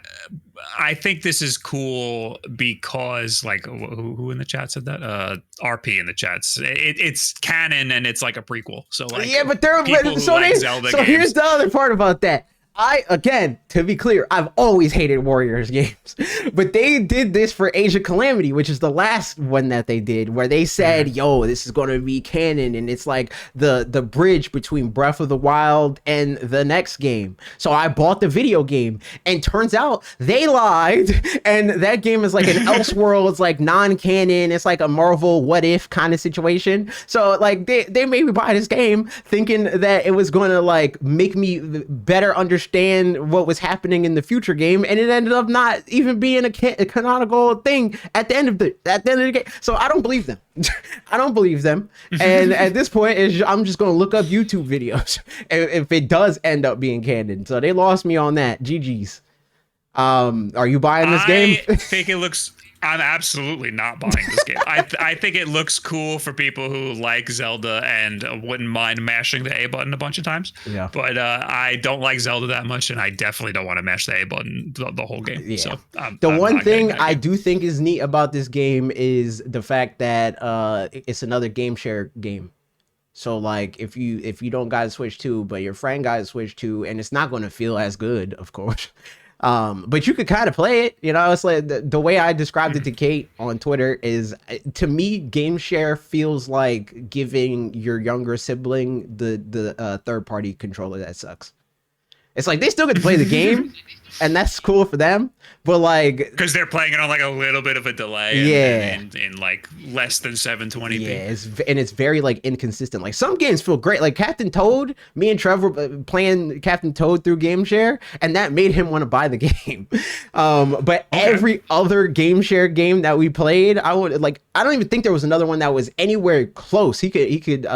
I think this is cool because, like, who in the chat said that? RP in the chats. It's canon and it's like a prequel. So like, yeah, but here's the other part about that. Again, to be clear, I've always hated Warriors games, but they did this for Age of Calamity, which is the last one that they did, where they said, yo, this is going to be canon, and it's like the bridge between Breath of the Wild and the next game. So I bought the video game, and turns out they lied, and that game is like an Elseworld. It's like non-canon. It's like a Marvel what if kind of situation. So like they made me buy this game thinking that it was going to like make me better understand what was happening in the future game, and it ended up not even being a canonical thing at the end of the game. So I don't believe them. I don't believe them. And at this point, I'm just going to look up YouTube videos if it does end up being canon. So they lost me on that. GG's. Are you buying this game? I think it looks. I'm absolutely not buying this game. I think it looks cool for people who like Zelda and wouldn't mind mashing the A button a bunch of times. Yeah. But I don't like Zelda that much, and I definitely don't want to mash the A button the whole game. Yeah. So the one thing I do think is neat about this game is the fact that it's another game share game. So like if you don't got a Switch 2, but your friend got a Switch 2, and it's not going to feel as good, of course. But you could kind of play it, you know. It's like the way I described it to Kate on Twitter is, to me, game share feels like giving your younger sibling the third party controller that sucks. It's like they still get to play the game, and that's cool for them. But like, because they're playing it on like a little bit of a delay, in like less than 720p. Yeah, it's very like inconsistent. Like some games feel great, like Captain Toad. Me and Trevor playing Captain Toad through Game Share, and that made him want to buy the game. But every other Game Share game that we played, I don't even think there was another one that was anywhere close. He could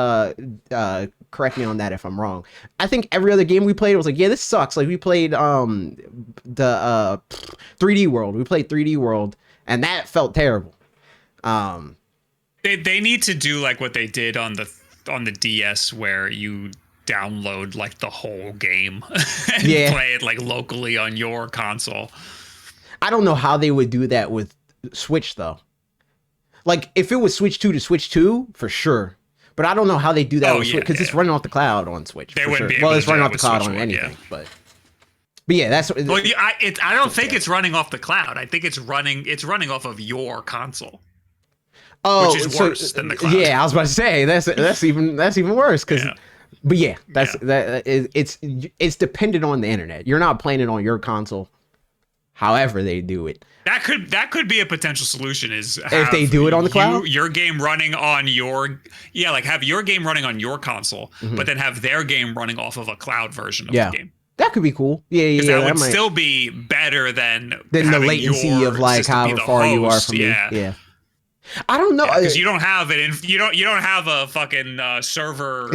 correct me on that if I'm wrong. I think every other game we played was like, yeah, this sucks. Like we played the 3D World. We played 3D World, and that felt terrible. They need to do like what they did on the DS, where you download like the whole game and play it like locally on your console. I don't know how they would do that with Switch though. Like if it was Switch 2 to Switch 2, for sure. But I don't know how they do that with Switch, because it's running off the cloud on Switch. They wouldn't be able to it's running off the cloud on anything. But But yeah, that's Well, I don't think it's running off the cloud. I think it's running off of your console, which is worse than the cloud. Yeah, I was about to say that's even worse because. Yeah. But yeah, it's dependent on the internet. You're not playing it on your console. However they do it. That could be a potential solution is if they do it on the cloud, your game running on have your game running on your console, but then have their game running off of a cloud version of the game. That could be cool. Yeah. That would still be better than the latency of like however far you are from me. Yeah. I don't know because you don't have it. You don't have a fucking server.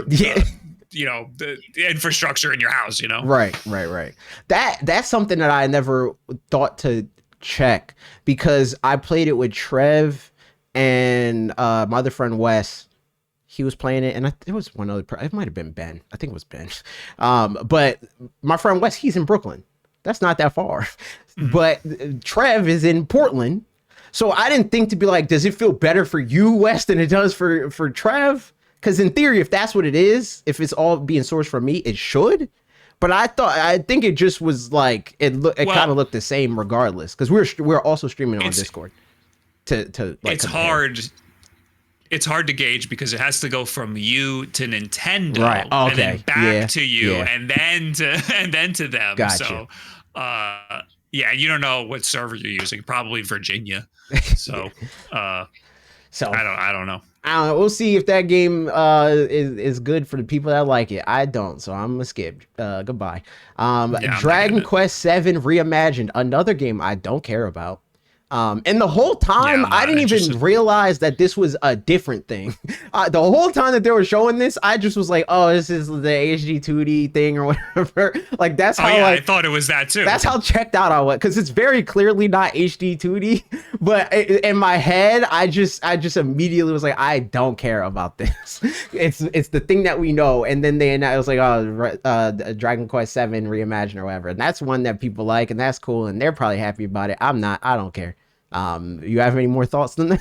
The infrastructure in your house. Right. That's something that I never thought to check because I played it with Trev and my other friend Wes. He was playing it, and it was one other. It might have been Ben. I think it was Ben. But my friend Wes, he's in Brooklyn. That's not that far. But Trev is in Portland, so I didn't think to be like, does it feel better for you, Wes, than it does for Trev? Because in theory, if that's what it is, if it's all being sourced from me, it should. But I think it just was like it kind of looked the same regardless. Because we're also streaming on Discord. To like it's hard. It's hard to gauge because it has to go from you to Nintendo, right? Okay. And then back to you, and then to them. Gotcha. So, you don't know what server you're using. Probably Virginia. So, I don't know. We'll see if that game is good for the people that like it. I don't, so I'm gonna skip. Goodbye. Dragon Quest VII Reimagined, another game I don't care about. And the whole time I didn't even realize that this was a different thing. The whole time that they were showing this, I just was like, "Oh, this is the HD 2D thing or whatever." Like that's how I thought it was that too. That's how checked out I was because it's very clearly not HD 2D. But in my head, I just immediately was like, "I don't care about this." It's the thing that we know. And then I was like, "Oh, Dragon Quest VII Reimagined or whatever," and that's one that people like, and that's cool, and they're probably happy about it. I'm not. I don't care. You have any more thoughts than that?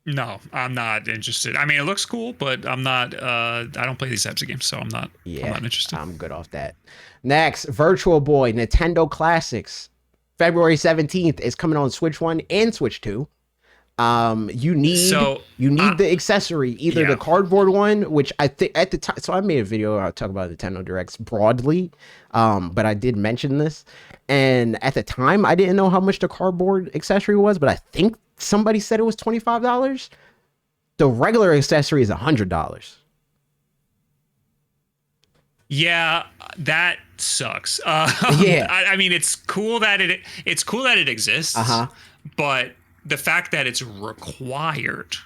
No, I'm not interested. I mean, it looks cool, but I'm not. I don't play these types of games, so I'm not interested. I'm good off that. Next, Virtual Boy Nintendo Classics, February 17th is coming on Switch 1 and Switch 2. You need the accessory, either the cardboard one, which I think at the time. So I made a video. I'll talk about Nintendo Directs broadly, but I did mention this. And at the time, I didn't know how much the cardboard accessory was, but I think somebody said it was $25. The regular accessory is $100. Yeah, that sucks. I mean, it's cool that it exists. But the fact that it's required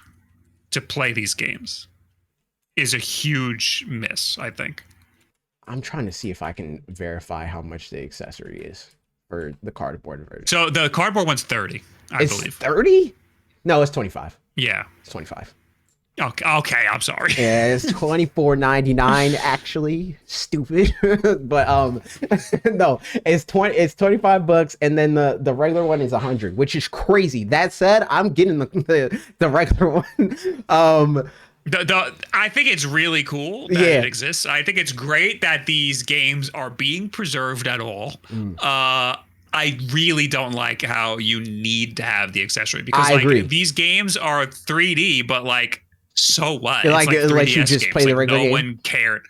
to play these games is a huge miss, I think. I'm trying to see if I can verify how much the accessory is for the cardboard version. So the cardboard one's 30, I believe. 30? No, it's 25. Yeah. It's 25. Okay, I'm sorry. Yeah, it's $24.99 actually. Stupid. But no, it's $25 and then the regular one is $100, which is crazy. That said, I'm getting the regular one. I think it's really cool that it exists. I think it's great that these games are being preserved at all. I really don't like how you need to have the accessory because these games are 3D, but like, so what? Like 3DS you just play the regular game. No one cared.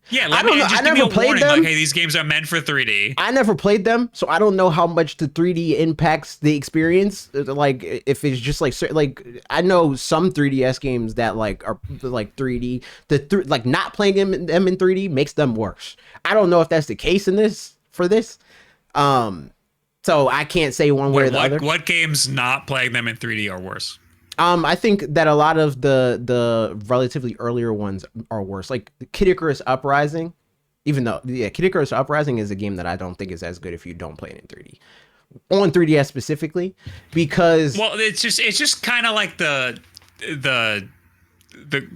Yeah, I don't know. I never played them. Like, hey, these games are meant for 3D. I never played them, so I don't know how much the 3D impacts the experience. Like, if it's just like I know some 3DS games that like are like 3D. Like not playing them in 3D makes them worse. I don't know if that's the case for this. So I can't say one way or the other. What games not playing them in 3D are worse? I think that a lot of the relatively earlier ones are worse. Like Kid Icarus Uprising, even though Kid Icarus Uprising is a game that I don't think is as good if you don't play it in 3D. On 3DS specifically, because it's just kind of like the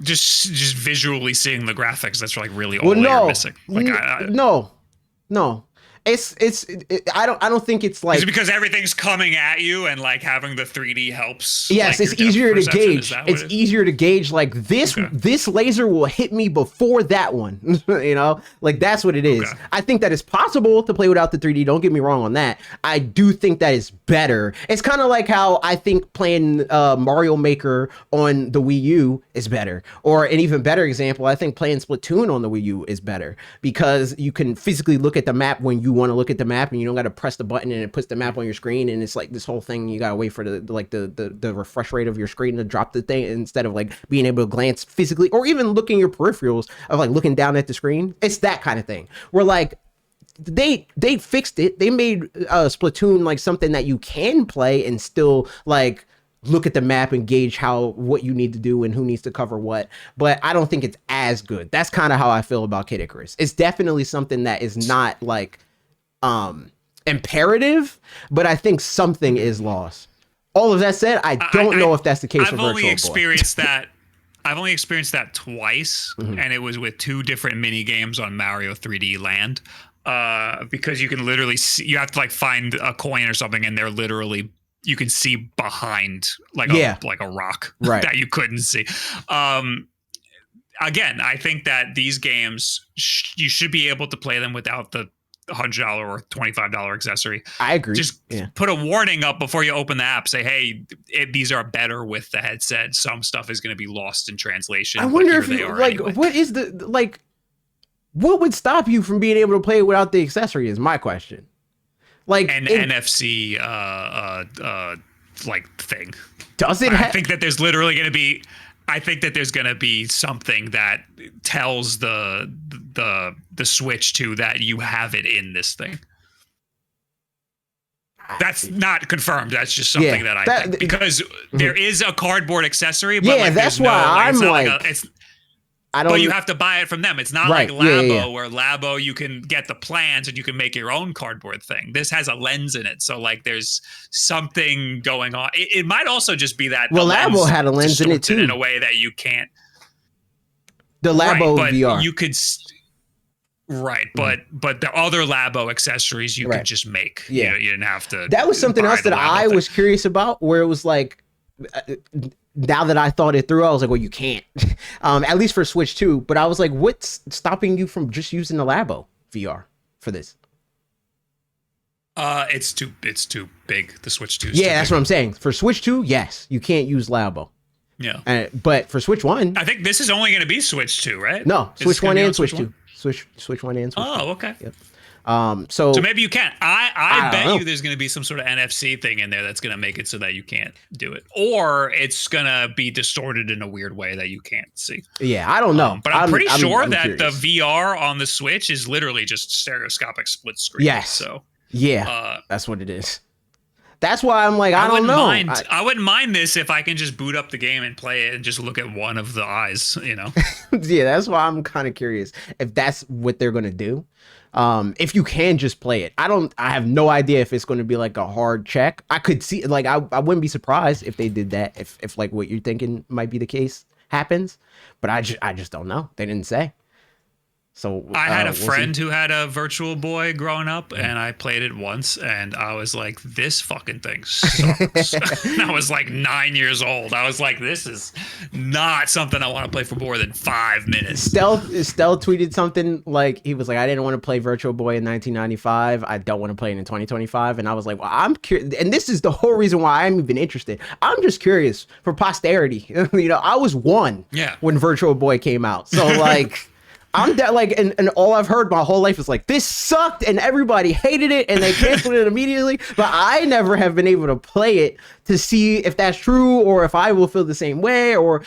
just visually seeing the graphics that's like really all you're missing. Like no. I don't think it's like, Is it because everything's coming at you and like having the 3D helps? yes, like, it's your depth easier to perception? Is gauge. that what It's it is? easier to gauge like this Okay. this laser will hit me before that one. Like that's what it is. Okay. I think that it's possible to play without the 3D. Don't get me wrong on that. I do think that is better. It's kind of like how I think playing Mario Maker on the Wii U is better. Or an even better example, I think playing Splatoon on the Wii U is better because you can physically look at the map when you want to look at the map, and you don't got to press the button and it puts the map on your screen, and it's like this whole thing. You gotta wait for the refresh rate of your screen to drop the thing instead of like being able to glance physically or even looking your peripherals of like looking down at the screen. It's that kind of thing where like they fixed it. They made Splatoon like something that you can play and still like look at the map and gauge what you need to do and who needs to cover what. But I don't think it's as good. That's kind of how I feel about Kid Icarus. It's definitely something that is not like imperative, but I think something is lost. All of that said, I don't know if that's the case for I've Virtual only Boy. experienced that. I've only experienced that twice, Mm-hmm. and it was with two different mini games on Mario 3D Land. Because you can literally see, you have to like find a coin or something, and they're literally you can see behind like a rock Right. that you couldn't see. Again, I think that these games you should be able to play them without the $100 or $25 accessory. I agree. Just put a warning up before you open the app. Say, hey, these are better with the headset. Some stuff is going to be lost in translation. I wonder if they you, are like anyway. what is the like what would stop you from being able to play it without the accessory is my question. Like An NFC like thing. does it I have think that there's literally going to be. I think that there's going to be something that tells the Switch 2 that you have it in this thing. That's not confirmed. That's just something that I think because there is a cardboard accessory. But like, that's there's why I'm it's not like, I don't. but you have to buy it from them. It's not Right, like yeah, Labo, yeah. where Labo you can get the plans and you can make your own cardboard thing. This has a lens in it, so like there's something going on. It might also just be that Well, the Labo lens had a lens in it distorts too. in a way that you can't. The Labo right, but VR. you could. Right, but the other Labo accessories you Right. could just make. Yeah. You didn't have to. That was something buy else the that Labo I thing. was curious about, where it was like, now that I thought it through, I was like, well, you can't, at least for Switch 2. But I was like, what's stopping you from just using the Labo VR for this? It's too big. The Switch 2 is Yeah, too that's big. what I'm saying. For Switch 2, yes, you can't use Labo. Yeah. But for Switch 1, I think this is only going to be Switch 2, right? no, It's Switch gonna 1 be on and Switch 2. 1? Switch 1 and Switch 2. Oh, okay. Yep. So maybe you can. I don't bet know. you there's going to be some sort of NFC thing in there that's going to make it so that you can't do it, or it's going to be distorted in a weird way that you can't see. Yeah, I don't know. But I'm pretty sure I'm that curious. the VR on the Switch is literally just stereoscopic split screen. Yes. So Yeah, that's what it is. That's why I'm like, I don't wouldn't know. mind. I wouldn't mind this if I can just boot up the game and play it and just look at one of the eyes. You know. Yeah, that's why I'm kind of curious if that's what they're gonna do. If you can just play it, I have no idea if it's going to be like a hard check. I could see, like, I wouldn't be surprised if they did that, if like what you're thinking might be the case happens, but I just don't know. They didn't say. So I had a we'll see. friend who had a Virtual Boy growing up, and I played it once, and I was like, "This fucking thing sucks." And I was like 9 years old. I was like, "This is not something I want to play for more than 5 minutes." Stell tweeted something like, he was like, I didn't want to play Virtual Boy in 1995. I don't want to play it in 2025. And I was like, well, I'm curious. And this is the whole reason why I'm even interested. I'm just curious for posterity. I was one when Virtual Boy came out. So like, I'm that like, and all I've heard my whole life is like, this sucked and everybody hated it and they canceled it immediately. But I never have been able to play it to see if that's true or if I will feel the same way or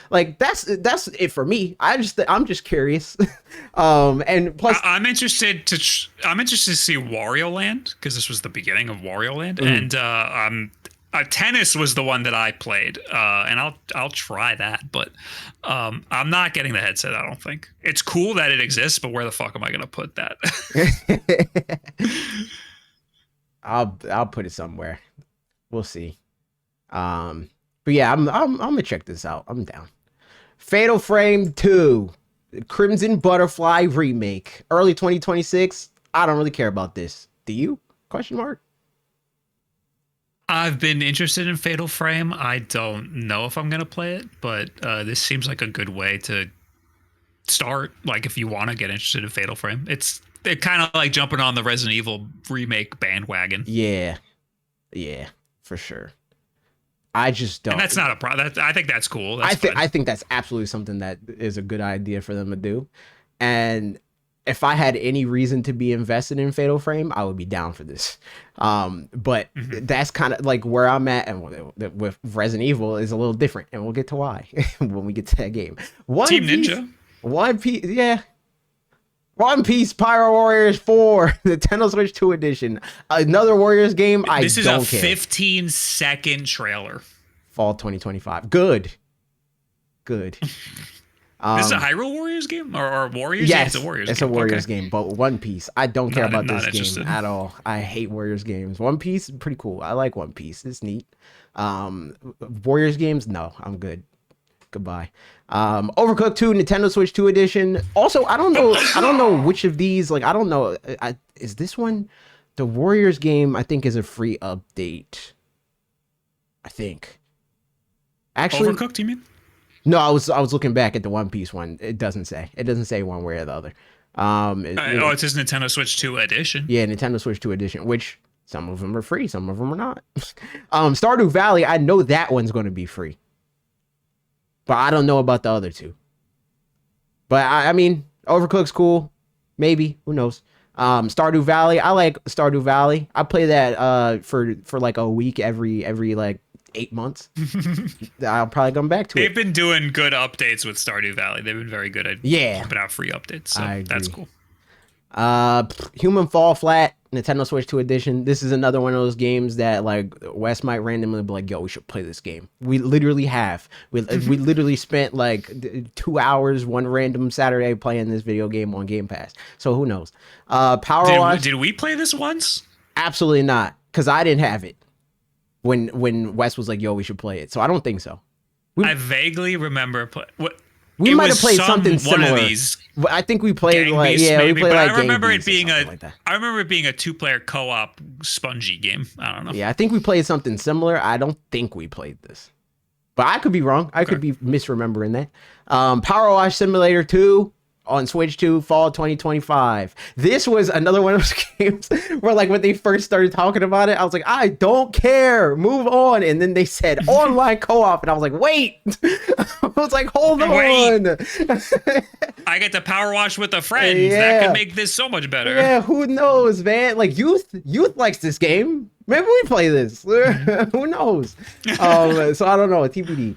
like that's it for me. I'm just curious. And plus, I'm interested to see Wario Land, because this was the beginning of Wario Land, and Tennis was the one that I played, and I'll try that, but I'm not getting the headset. I don't think it's cool that it exists, but where the fuck am I gonna put that? I'll put it somewhere. We'll see. But yeah, I'm gonna check this out. I'm down. Fatal Frame 2, Crimson Butterfly remake, early 2026. I don't really care about this. Do you? Question mark. I've been interested in Fatal Frame. I don't know if I'm gonna play it, but this seems like a good way to start. Like if you want to get interested in Fatal Frame, it's kind of like jumping on the Resident Evil remake bandwagon. Yeah, for sure. I just don't. And that's not a problem. I think that's cool. I think that's absolutely something that is a good idea for them to do. And if I had any reason to be invested in Fatal Frame, I would be down for this. But that's kind of like where I'm at, and with Resident Evil is a little different, and we'll get to why when we get to that game. Team Ninja. One Piece, yeah. One Piece Pyro Warriors 4, the Nintendo Switch 2 edition. Another Warriors game. This is a 15-second trailer. Fall 2025. Good. This is a Hyrule Warriors game or Warriors? Yes, yeah, it's a Warriors game. It's a Warriors game, but One Piece. I don't care about this game at all. I hate Warriors games. One Piece, pretty cool. I like One Piece. It's neat. Warriors games, no, I'm good. Goodbye. Overcooked 2 Nintendo Switch 2 edition. Also, I don't know which of these, like, I don't know. Is this one? The Warriors game, I think, is a free update. I think. Actually, Overcooked, you mean? No, I was looking back at the One Piece one. It doesn't say one way or the other. It says Nintendo Switch 2 edition. Yeah, Nintendo Switch 2 edition, which some of them are free, some of them are not. Stardew Valley, I know that one's going to be free. But I don't know about the other two. But I mean, Overcooked's cool. Maybe. Who knows? Stardew Valley. I like Stardew Valley. I play that for like a week every like 8 months. I'll probably come back to it. They've been doing good updates with Stardew Valley. They've been very good at pumping out free updates. So that's cool. Human Fall Flat, Nintendo Switch 2 edition. This is another one of those games that like Wes might randomly be like, yo, we should play this game. We literally have. We literally spent like 2 hours one random Saturday playing this video game on Game Pass. So who knows? Power Wash. Did we play this once? Absolutely not, because I didn't have it when Wes was like, yo, we should play it. So I don't think so. I vaguely remember we might have played something similar. One of these. I think we played like maybe, we played like. I remember it being a 2-player co-op spongy game. I don't know. Yeah, I think we played something similar. I don't think we played this, but I could be wrong. I could be misremembering that. Power Wash Simulator 2 on Switch 2, fall 2025. This was another one of those games where, like, when they first started talking about it, I was like, I don't care, move on. And then they said online co-op, and I was like, wait. I was like, hold on. I get to power wash with a friend. Yeah. That could make this so much better. Yeah, who knows, man? Like, youth likes this game. Maybe we play this. Who knows? So I don't know. TBD.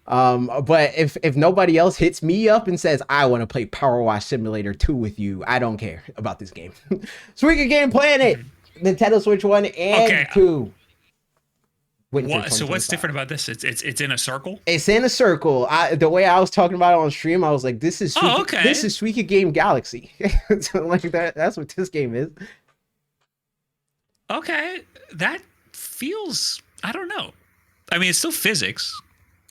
But if nobody else hits me up and says, I want to play Power Wash Simulator 2 with you, I don't care about this game. Suika Game Planet, Nintendo Switch 1 and 2. So what's different about this? It's in a circle? It's in a circle. The way I was talking about it on stream, I was like, this is Suika Game Galaxy. So like that's what this game is. Okay. That feels, I don't know. I mean, it's still physics.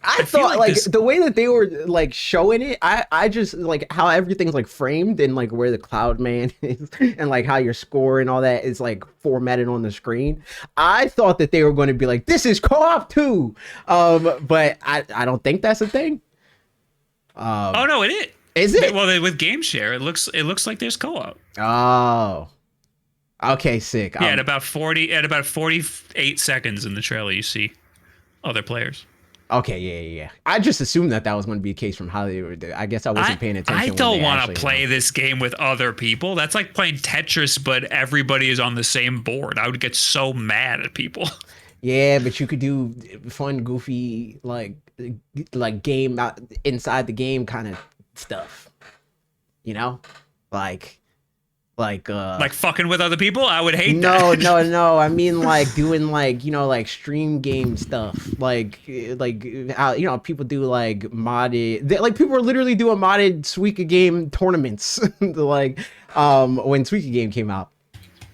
I thought like the way that they were like showing it, I just like how everything's like framed and like where the Cloud Man is and like how your score and all that is like formatted on the screen. I thought that they were going to be like, this is co-op too. But I don't think that's a thing. Oh no, it is. Is it? Well, with Game Share, it looks like there's co-op. Oh. Okay, sick. Yeah, at about 48 seconds in the trailer, you see other players. Okay, yeah. I just assumed that was going to be a case from how they were. I guess I wasn't paying attention. I don't want to play this game with other people. That's like playing Tetris, but everybody is on the same board. I would get so mad at people. Yeah, but you could do fun, goofy, like game inside the game kind of stuff. You know, like fucking with other people. I would hate that. No. I mean, like doing like, you know, like stream game stuff, like how, you know, people do like modded, like people are literally doing modded Suika Game tournaments. Like when Suika Game came out,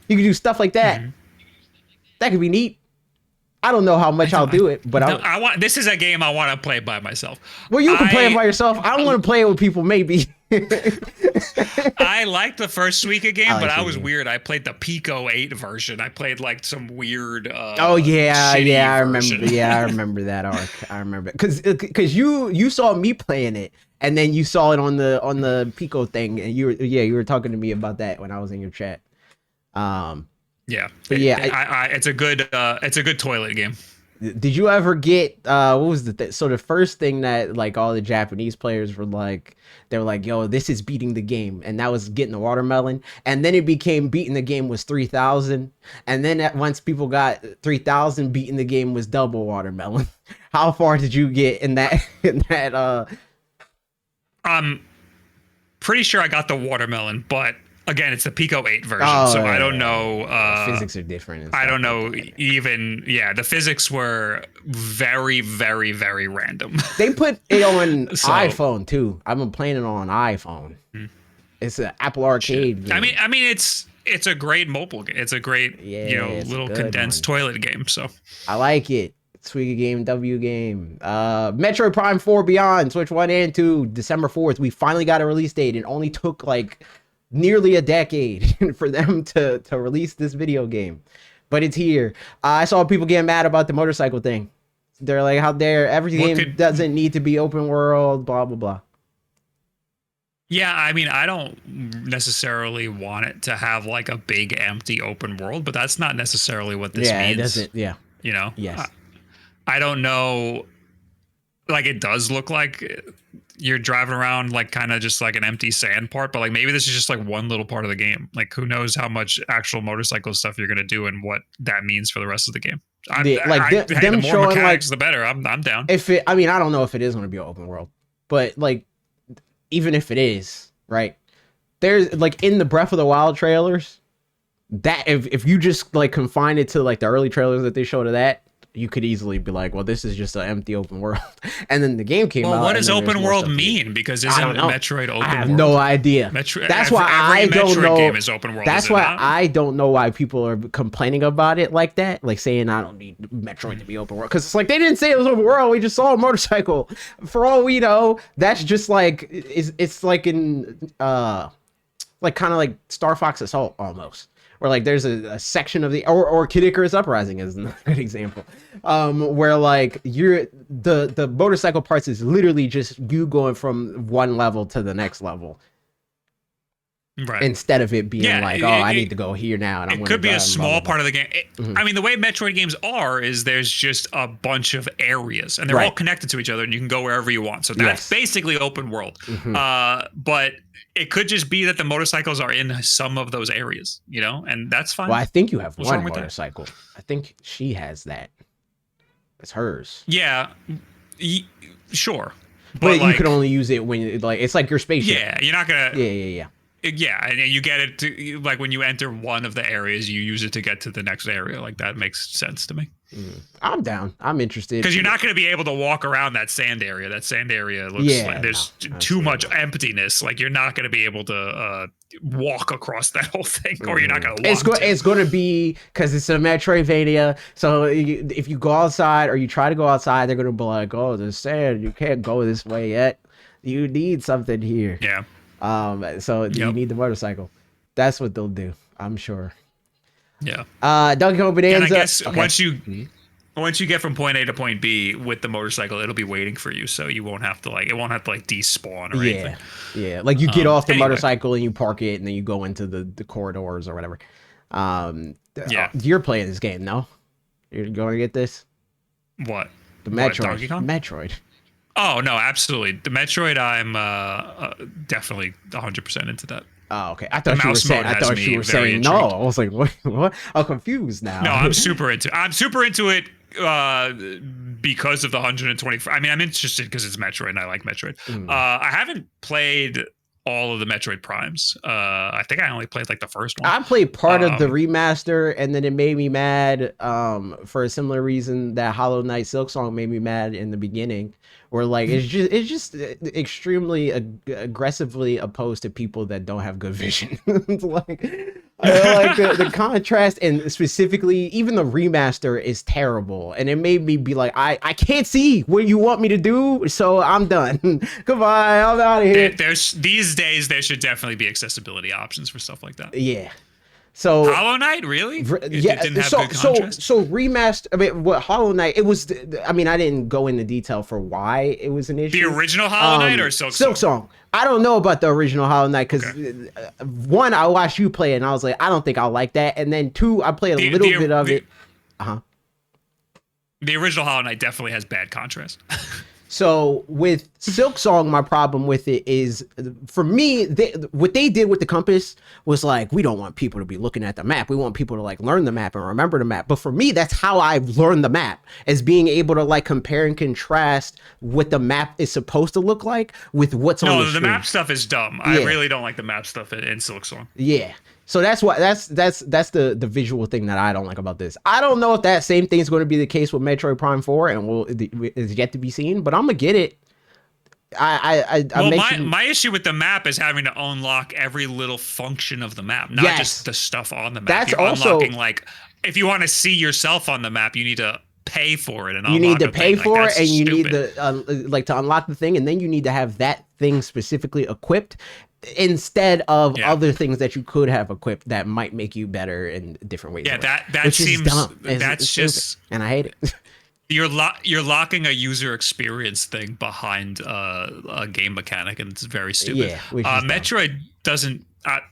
you could do stuff like that. Mm-hmm. That could be neat. I don't know how much I'll do it, but this is a game I want to play by myself. Well, you can play it by yourself. I don't want to play it with people, maybe. I liked the first Suika game, I like but I Suika was game. weird. I played the Pico 8 version. I played like some weird Oh yeah, shitty yeah, I version. remember. Yeah, I remember that arc. I remember because you saw me playing it, and then you saw it on the Pico thing, and you were talking to me about that when I was in your chat. Um, Yeah. but yeah, It's a good toilet game. did you ever get what was so the first thing that like all the Japanese players were like, they were like, yo, this is beating the game, and that was getting the watermelon, and then it became beating the game was 3,000, and then once people got 3,000, beating the game was double watermelon. How far did you get in that in that I'm pretty sure I got the watermelon, but again, it's the Pico 8 version, Oh, so yeah, I don't know. physics are different and I stuff don't know like that. even. Yeah, the physics were very, very, very random. They put it on So- iPhone too. I've been playing it on iPhone. It's an Apple Arcade game. I mean, it's a great mobile game. It's a great, Yeah, it's a little good condensed toilet game. So I like it. Suika game, W game. Metroid Prime 4 Beyond, Switch 1 and 2, December 4th. We finally got a release date. It only took like nearly a decade for them to release this video game. But it's here. I saw people getting mad about the motorcycle thing. They're like, how dare every game doesn't need to be open world, blah, blah, blah. yeah, I mean, I don't necessarily want it to have like a big empty open world, but that's not necessarily what this Yeah, means. it doesn't. Yeah. You know? Yes. I don't know. Like, it does look like you're driving around like kind of just like an empty sand part, but like maybe this is just like one little part of the game. Like, who knows how much actual motorcycle stuff you're gonna do and what that means for the rest of the game. Them the more showing mechanics, like the better. I'm down. if it. I mean, I don't know if it is going to be an open world, but like even if it is, right? There's like in the Breath of the Wild trailers, that if you just like confine it to like the early trailers that they showed of that, you could easily be like, well, this is just an empty open world. And then the game came out. Well, what does and then there's open more world stuff to do. mean? Because I isn't don't know. Metroid open I have world? no idea. That's why I don't Metroid know. game is open world. That's is it why not? I don't know why people are complaining about it like that, like saying I don't need Metroid to be open world, because it's like they didn't say it was open world. We just saw a motorcycle. For all we know, that's just like it's like in like kind of like Star Fox Assault almost, where like there's a section of the or Kid Icarus Uprising is a good example, where like you're the motorcycle parts is literally just you going from one level to the next level. Right. Instead of it being like, oh, I need to go here now. And it could be a small part of the game. I mean, the way Metroid games are is there's just a bunch of areas, and they're all connected to each other, and you can go wherever you want. So that's basically open world. But it could just be that the motorcycles are in some of those areas, you know, and that's fine. Well, I think you have What's one wrong with that? motorcycle. I think she has that. It's hers. Yeah, sure. But like, you can only use it when like it's like your spaceship. Yeah, you're not gonna. Yeah. Yeah, and you get it to like when you enter one of the areas, you use it to get to the next area. Like that makes sense to me. I'm down. I'm interested. Because you're not going to be able to walk around that sand area. That sand area looks like there's too much emptiness. Like you're not going to be able to walk across that whole thing, or you're not going to. It's going to be because it's a Metroidvania. So if you go outside or you try to go outside, they're going to be like, "Oh, there's sand. You can't go this way yet. You need something here." Yeah. So you need the motorcycle. That's what they'll do, I'm sure. Yeah. Donkey Kong Bonanza. And I guess once you get from point A to point B with the motorcycle, it'll be waiting for you, so you won't have to despawn or anything. Yeah. Like you get off the anyway. motorcycle and you park it, and then you go into the corridors or whatever. You're playing this game, no? You're going to get this? What? The Metroid. Donkey Kong? Metroid. Oh no, absolutely. The Metroid, I'm definitely 100% into that. Oh, okay. I thought you were saying. I thought you were saying no. I was like, what? I'm confused now. No, I'm super into it because of the 120. I mean, I'm interested because it's Metroid and I like Metroid. I haven't played all of the Metroid Primes. I think I only played like the first one. I played part of the remaster, and then it made me mad for a similar reason that Hollow Knight Silksong made me mad in the beginning, where like it's just extremely aggressively opposed to people that don't have good vision. It's like Like the contrast, and specifically even the remaster is terrible, and it made me be like, I can't see what you want me to do, so I'm done. Goodbye, I'm out of here. There's these days there should definitely be accessibility options for stuff like that. Yeah. So Hollow Knight, really? yeah, It didn't have so good contrast? so remaster. I mean, what Hollow Knight? It was. I mean, I didn't go into detail for why it was an issue. The original Hollow Knight or Silk Song? I don't know about the original Hollow Knight because one, I watched you play it and I was like, I don't think I'll like that. And then two, I played a little bit of it. The original Hollow Knight definitely has bad contrast. So with Silk Song, my problem with it is, for me, what they did with the compass was like, we don't want people to be looking at the map. We want people to like learn the map and remember the map. But for me, that's how I've learned the map, as being able to like compare and contrast what the map is supposed to look like with what's on the screen. No, the map stuff is dumb. Yeah. I really don't like the map stuff in Silk Song. Yeah. So that's what that's the visual thing that I don't like about this. I don't know if that same thing is going to be the case with Metroid Prime 4, and is yet to be seen. But I'm gonna get it. My issue with the map is having to unlock every little function of the map, not just the stuff on the map. That's You're also unlocking, like, if you want to see yourself on the map, you need to pay for it, and you need to pay for like, it, and you stupid. need to like to unlock the thing, and then you need to have that thing specifically equipped, instead of other things that you could have equipped that might make you better in different ways. Yeah, that seems dumb. That's just stupid, and I hate it. You're locking a user experience thing behind a game mechanic, and it's very stupid. Yeah, Metroid doesn't.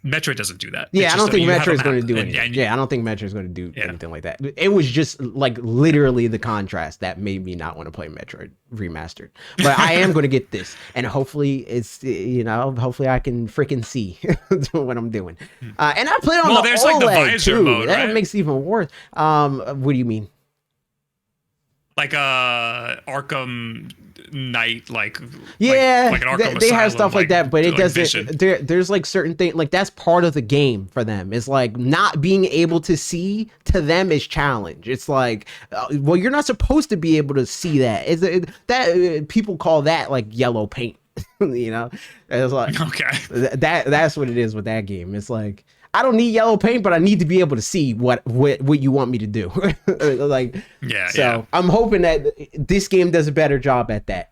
Metroid doesn't do that. Yeah, I don't think Metroid's going to do anything. Yeah, I don't think Metroid's going to do anything like that. It was just like literally the contrast that made me not want to play Metroid Remastered. But I am going to get this, and hopefully it's, hopefully I can freaking see what I'm doing. And I played on the there's OLED like the visor too. mode, That right? makes it even worse. What do you mean? Like Arkham Knight, like an they Arkham have Asylum, stuff like that, but it Vision. doesn't. There's like certain things, like that's part of the game for them. It's like not being able to see to them is challenge. It's like, well, you're not supposed to be able to see that. People call that like yellow paint. It's like that's what it is with that game. It's like, I don't need yellow paint, but I need to be able to see what you want me to do. I'm hoping that this game does a better job at that.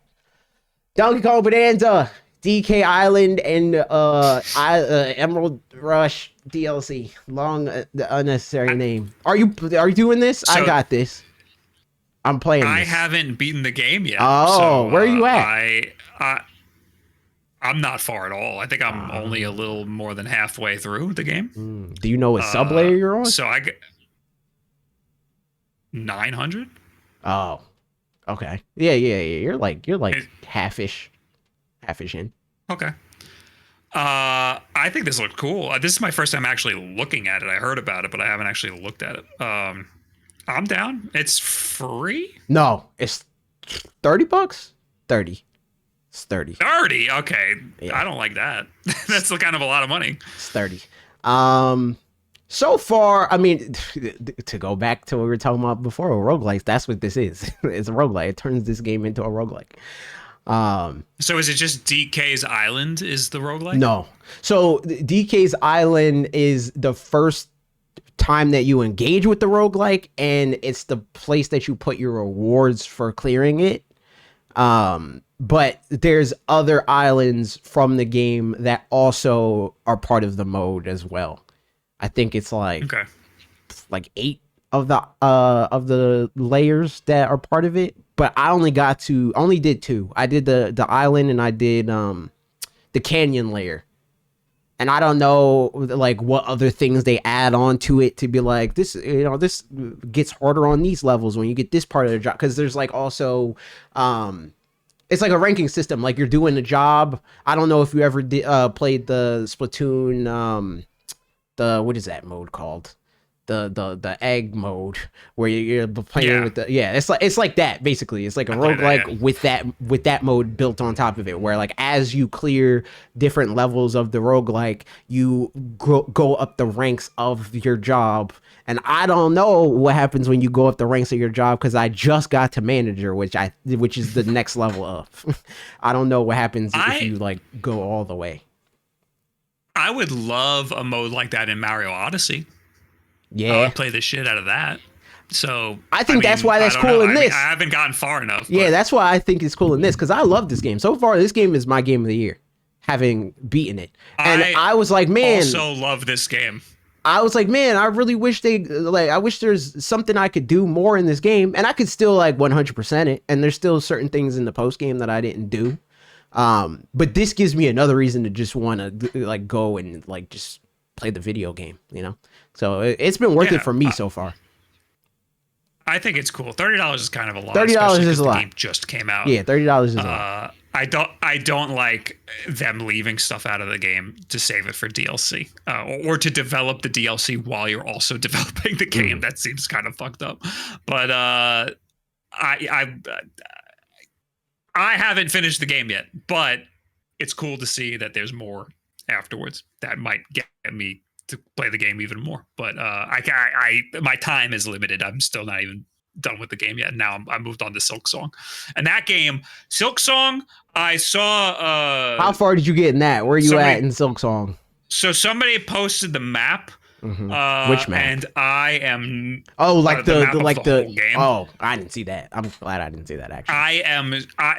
Donkey Kong Bonanza, DK Island, and Emerald Rush DLC. Long, unnecessary name. Are you doing this? I got this. I'm playing this. I haven't beaten the game yet. Where are you at? I'm not far at all. I think I'm only a little more than halfway through the game. Do you know what sub-layer you're on? So I get 900. Oh, okay. Yeah. You're like half-ish in. Okay. I think this looked cool. This is my first time actually looking at it. I heard about it, but I haven't actually looked at it. I'm down. It's free? No, it's $30. 30. It's 30. 30. Okay. Yeah. I don't like that. That's kind of a lot of money. It's 30. So far, I mean, to go back to what we were talking about before, roguelikes, that's what this is. It's a roguelike. It turns this game into a roguelike. So is it just DK's Island is the roguelike? No. So DK's Island is the first time that you engage with the roguelike, and it's the place that you put your rewards for clearing it. But there's other islands from the game that also are part of the mode as well. I think it's like 8 of the layers that are part of it. But I only did 2. I did the island, and I did the canyon layer. And I don't know like what other things they add on to it to be like, this, this gets harder on these levels when you get this part of the job. Because there's like also it's like a ranking system. Like you're doing a job. I don't know if you ever played the Splatoon, what is that mode called? The egg mode where you're playing with it's like that basically. It's like a roguelike with that mode built on top of it, where like as you clear different levels of the roguelike, you go up the ranks of your job. And I don't know what happens when you go up the ranks of your job, because I just got to manager, which is the next level up. I don't know what happens if you like go all the way. I would love a mode like that in Mario Odyssey. I Yeah, would play the shit out of that. So I think that's why I that's don't cool know. in I mean, this. I haven't gotten far enough. Yeah, but that's why I think it's cool in this, because I love this game. So far, this game is my game of the year, having beaten it. And I was like, man, also love this game. I was like, man, I really wish I wish there's something I could do more in this game, and I could still like 100% it. And there's still certain things in the post game that I didn't do. But this gives me another reason to just want to like go and like just play the video game, you know? So it's been worth it for me so far. I think it's cool. $30 is kind of a lot. $30 is a lot. The game just came out. Yeah, $30 is a lot. I don't like them leaving stuff out of the game to save it for DLC, or to develop the DLC while you're also developing the game. That seems kind of fucked up. But I haven't finished the game yet, but it's cool to see that there's more afterwards that might get me to play the game even more. But my time is limited. I'm still not even done with the game yet. Now I moved on to Silksong, and that game, Silksong, I saw. How far did you get in that? Where are you at in Silksong? So somebody posted the map. Which map? And I am. Oh, like the whole game. Oh, I didn't see that. I'm glad I didn't see that actually.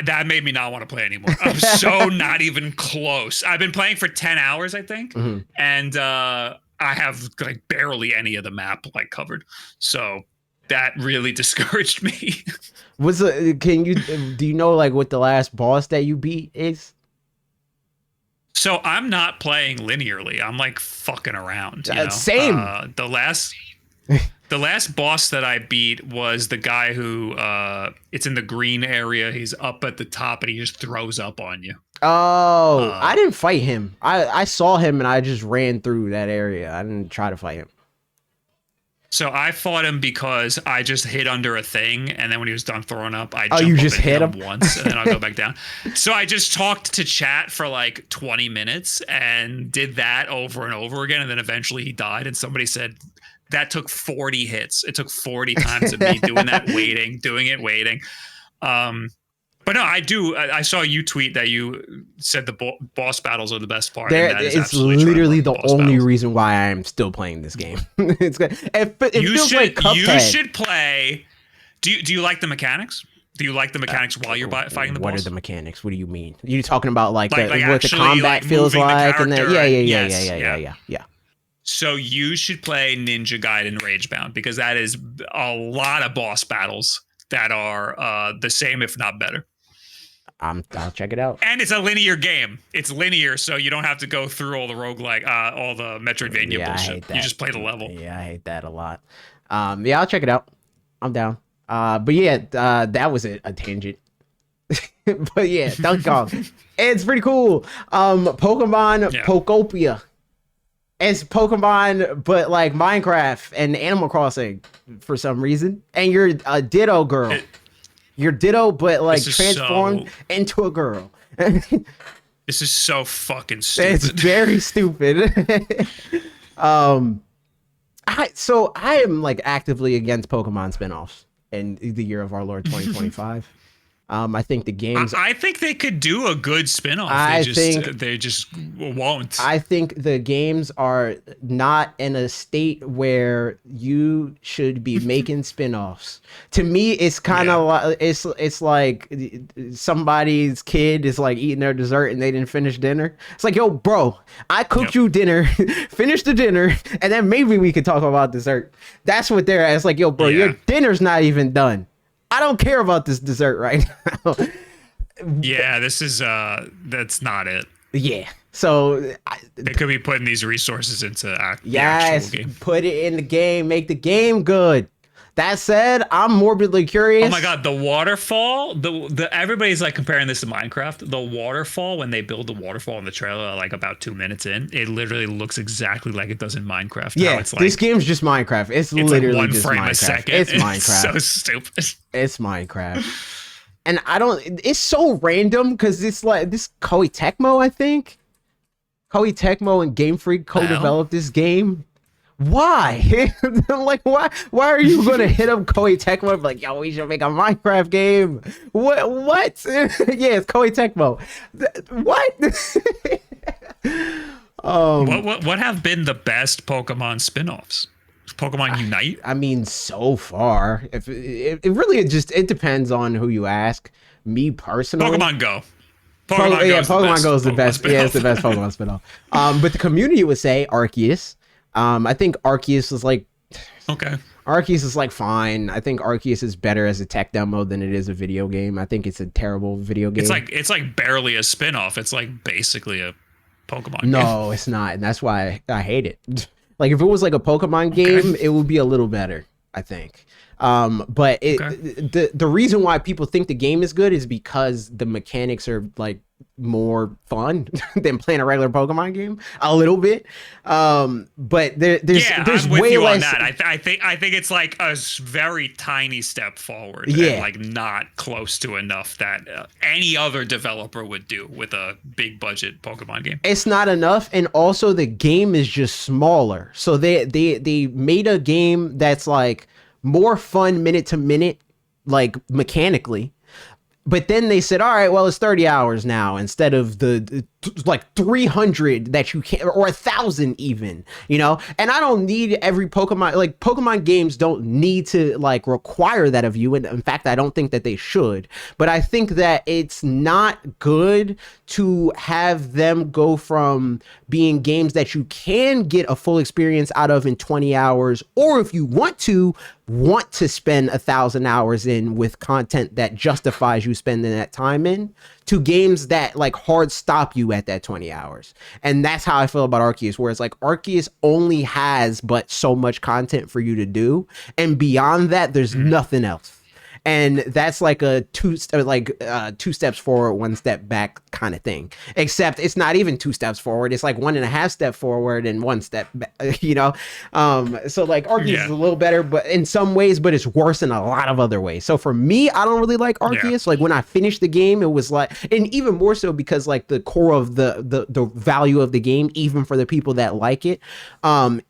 That made me not want to play anymore. I'm so not even close. I've been playing for 10 hours, I think, and I have like barely any of the map like covered. So that really discouraged me. Do you know like what the last boss that you beat is? So I'm not playing linearly. I'm like fucking around. You know? Same. The last boss that I beat was the guy who it's in the green area. He's up at the top and he just throws up on you. Oh, I didn't fight him. I saw him and I just ran through that area. I didn't try to fight him. So I fought him because I just hid under a thing, and then when he was done throwing up, I you just hit him once, and then I'll go back down. So I just talked to chat for like 20 minutes and did that over and over again, and then eventually he died, and somebody said that took 40 hits. It took 40 times of me doing that, waiting. But no, I do. I saw you tweet that you said the boss battles are the best part. It's literally the only reason why I am still playing this game. It's good. It feels like Cuphead. You should play. Do you like the mechanics? Do you like the mechanics while you're fighting the boss? What are the mechanics? What do you mean? You're talking about what actually, the combat feels like, and then yeah. So you should play Ninja Gaiden Ragebound, because that is a lot of boss battles that are the same, if not better. I'll check it out. And it's a linear game. It's linear, so you don't have to go through all the roguelike, all the Metroidvania bullshit. You just play the level. Yeah, I hate that a lot. Yeah, I'll check it out. I'm down. But yeah, that was a tangent. But yeah, Donkey Kong. It's pretty cool. Pokemon Pokopia. It's Pokemon, but like Minecraft and Animal Crossing for some reason. And you're a Ditto girl. You're Ditto, but like transformed into a girl. This is so fucking stupid. It's very stupid. I am like actively against Pokemon spinoffs in the year of our Lord 2025. I think the games. I think they could do a good spinoff. They just won't. I think the games are not in a state where you should be making spinoffs. To me, it's kind of like it's like somebody's kid is like eating their dessert and they didn't finish dinner. It's like, yo, bro, I cooked you dinner, finish the dinner, and then maybe we could talk about dessert. That's what they're at. It's like, yo, bro, your dinner's not even done. I don't care about this dessert right now. Yeah, this is that's not it. Yeah. So they could be putting these resources into the actual game. Put it in the game, make the game good. That said, I'm morbidly curious. Oh my god, the waterfall! The everybody's like comparing this to Minecraft. The waterfall, when they build the waterfall in the trailer, like about 2 minutes in, it literally looks exactly like it does in Minecraft. Yeah, it's like, this game's just Minecraft. It's literally like one just frame Minecraft. A second. It's Minecraft. So stupid. It's Minecraft. And it's so random because it's like this Koei Tecmo, I think. Koei Tecmo and Game Freak co-developed this game. Why? Like, why are you gonna hit up Koei Tecmo like, yo, we should make a Minecraft game? What? Yeah, it's Koei Tecmo. What? What have been the best Pokemon spin-offs? Pokemon Unite? I mean, so far, if it really just it depends on who you ask. Me personally, Pokemon Go. Pokemon Go is the best. Yeah, it's the best Pokemon spin-off. But the community would say Arceus. I think Arceus is like okay. Arceus is like fine. I think Arceus is better as a tech demo than it is a video game. I think it's a terrible video game. It's like barely a spin-off. It's like basically a Pokemon game. No, it's not, and that's why I hate it. Like if it was like a Pokemon game, it would be a little better, I think. But the reason why people think the game is good is because the mechanics are like more fun than playing a regular Pokemon game a little bit. But there's I'm with way you less. on that. I think it's like a very tiny step forward. Yeah, and like not close to enough that any other developer would do with a big budget Pokemon game. It's not enough, and also the game is just smaller. So they made a game that's like more fun minute to minute, like mechanically. But then they said, all right, well, it's 30 hours now instead of the like 300 that you can, or 1,000 even, you know? And I don't need every Pokemon, like Pokemon games don't need to like require that of you. And in fact, I don't think that they should, but I think that it's not good to have them go from being games that you can get a full experience out of in 20 hours, or if you want to spend 1,000 hours in with content that justifies you spending that time in, to games that like hard stop you at that 20 hours. And that's how I feel about Arceus, where it's like Arceus only has but so much content for you to do, and beyond that there's nothing else. And that's like a two steps forward, one step back kind of thing. Except it's not even 2 steps forward. It's like 1.5 step forward and 1 step back, you know? So like Arceus is a little better, but in some ways, but it's worse in a lot of other ways. So for me, I don't really like Arceus. Like when I finished the game, it was like, and even more so because like the core of the value of the game, even for the people that like it,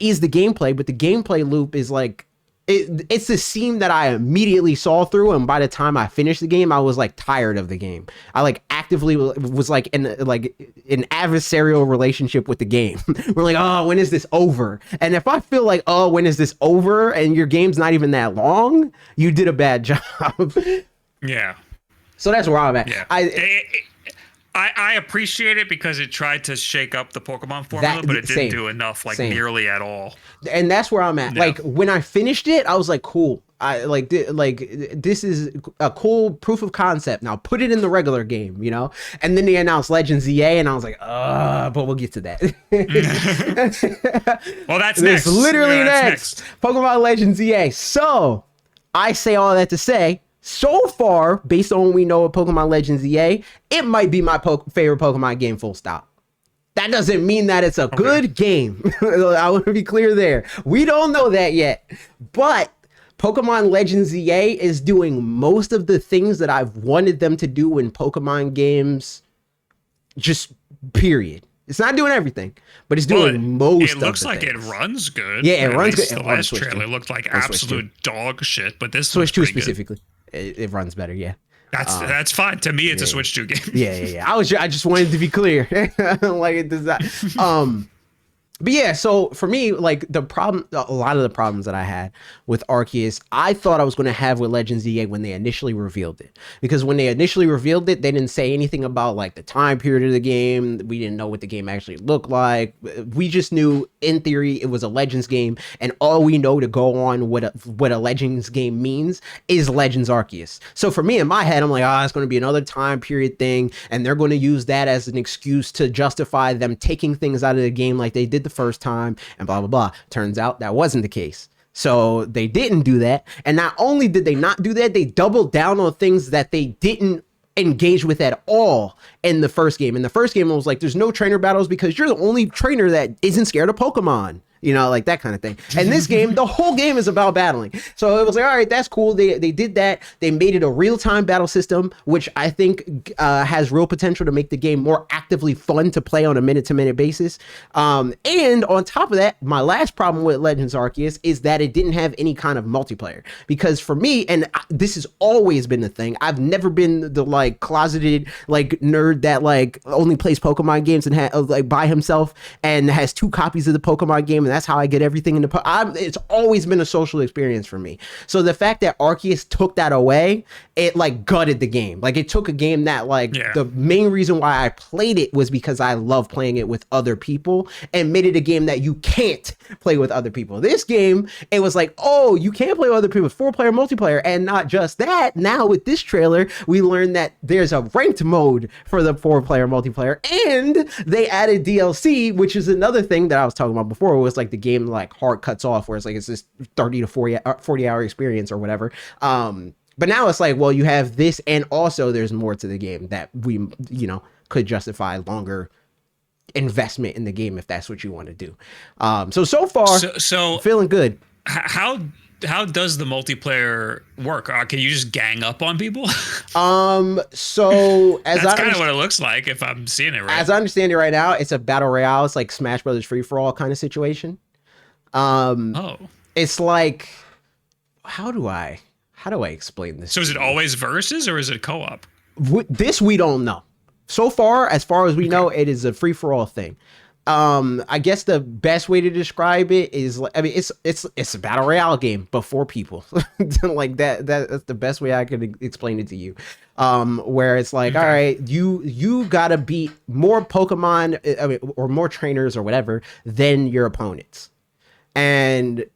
is the gameplay. But the gameplay loop is like, it's the scene that I immediately saw through, and by the time I finished the game, I was like tired of the game. I like actively was like in an adversarial relationship with the game. We're like, oh, when is this over? And if I feel like, oh, when is this over? And your game's not even that long, you did a bad job. Yeah. So that's where I'm at. Yeah. I appreciate it because it tried to shake up the Pokemon formula, but it didn't do enough, like nearly at all. And that's where I'm at. Yeah. Like when I finished it, I was like, cool. I like this is a cool proof of concept. Now put it in the regular game, you know? And then they announced Legends EA, and I was like, but we'll get to that. Well, that's next. Literally next. Pokemon Legends EA. So I say all that to say, so far, based on what we know of Pokemon Legends EA, it might be my favorite Pokemon game, full stop. That doesn't mean that it's a good game. I want to be clear there. We don't know that yet. But Pokemon Legends EA is doing most of the things that I've wanted them to do in Pokemon games, just period. It's not doing everything, but it's doing most of it. It looks like it runs good. Yeah, it runs good. The last trailer looked like absolute dog shit, but this Switch 2 specifically. It runs better, yeah. That's fine. To me, it's a Switch 2 game. Yeah. I just wanted to be clear. Like it does that. But yeah, so for me, like a lot of the problems that I had with Arceus, I thought I was going to have with Legends EA when they initially revealed it. Because when they initially revealed it, they didn't say anything about like the time period of the game. We didn't know what the game actually looked like. We just knew, in theory, it was a Legends game. And all we know to go on what a Legends game means is Legends Arceus. So for me, in my head, I'm like, it's going to be another time period thing. And they're going to use that as an excuse to justify them taking things out of the game like they did the first time and blah, blah, blah. Turns out that wasn't the case. So they didn't do that. And not only did they not do that, they doubled down on things that they didn't engage with at all in the first game. In the first game, it was like, there's no trainer battles because you're the only trainer that isn't scared of Pokemon. you know, like that kind of thing. And this game, the whole game is about battling. So it was like, all right, that's cool. They did that. They made it a real-time battle system, which I think has real potential to make the game more actively fun to play on a minute-to-minute basis. And on top of that, my last problem with Legends Arceus is that it didn't have any kind of multiplayer. Because for me, and this has always been the thing, I've never been the like closeted like nerd that like only plays Pokemon games and like by himself and has 2 copies of the Pokemon game, and that's how I get everything in the it's always been a social experience for me. So the fact that Arceus took that away, it like gutted the game. Like it took a game that like the main reason why I played it was because I love playing it with other people, and made it a game that you can't play with other people. This game, it was like, oh, you can't play with other people with 4-player multiplayer. And not just that, now with this trailer, we learned that there's a ranked mode for the 4-player multiplayer, and they added DLC, which is another thing that I was talking about before. It was like the game like hard cuts off, where it's like it's this 30 to 40 hour experience or whatever. But now it's like, well, you have this, and also there's more to the game that we, you know, could justify longer investment in the game if that's what you want to do. So far, so feeling good. How does the multiplayer work? Can you just gang up on people? So as that's kind of what it looks like if I'm seeing it right. As I understand it right now, it's a battle royale. It's like Smash Brothers free for all kind of situation. It's like, how do I explain this? So is it always versus or is it co-op? This we don't know. So far as we know, it is a free for all thing. I guess the best way to describe it is, I mean, it's a battle royale game, but for people. Like that's the best way I could explain it to you. Where it's like, all right, you gotta beat more Pokemon, I mean, or more trainers or whatever than your opponents. And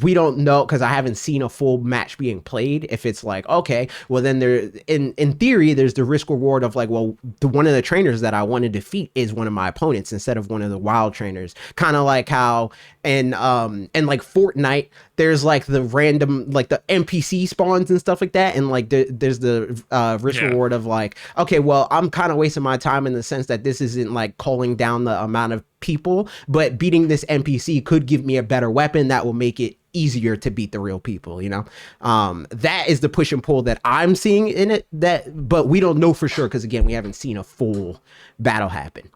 we don't know, because I haven't seen a full match being played, if it's like, okay, well then there in theory there's the risk reward of like, well, one of the trainers that I want to defeat is one of my opponents instead of one of the wild trainers, kind of like how in like Fortnite there's like the random like the NPC spawns and stuff like that, and like there's the risk reward of like, okay, well, I'm kind of wasting my time in the sense that this isn't like calling down the amount of people, but beating this NPC could give me a better weapon that will make it easier to beat the real people, you know. That is the push and pull that I'm seeing in it, but we don't know for sure, because again, we haven't seen a full battle happen.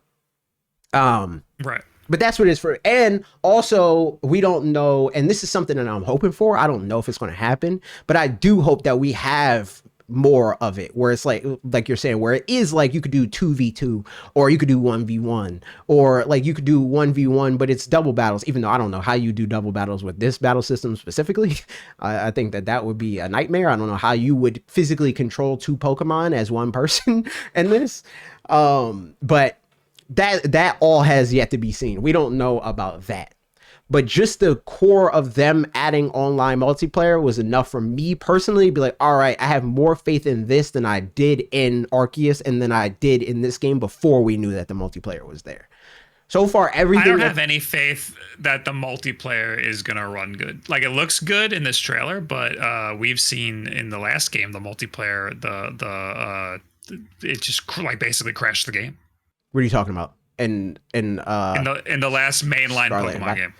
Right. But that's what it is for. And also, we don't know, and this is something that I'm hoping for. I don't know if it's going to happen, but I do hope that we have more of it, where it's like you're saying, where it is like you could do 2v2, or you could do 1v1, or like you could do 1v1, but it's double battles, even though I don't know how you do double battles with this battle system specifically. I think that would be a nightmare. I don't know how you would physically control 2 Pokemon as one person in this. But that all has yet to be seen. We don't know about that. But just the core of them adding online multiplayer was enough for me personally to be like, all right, I have more faith in this than I did in Arceus and than I did in this game before we knew that the multiplayer was there. So far, everything. I don't have any faith that the multiplayer is going to run good. Like, it looks good in this trailer, but we've seen in the last game, the multiplayer, it just like basically crashed the game. What are you talking about? In the last mainline Pokemon game.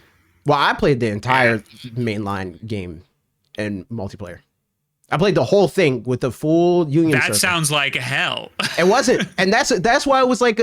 Well, I played the entire mainline game in multiplayer. I played the whole thing with the full Union Circle. That sounds like hell. It wasn't. And that's why it was like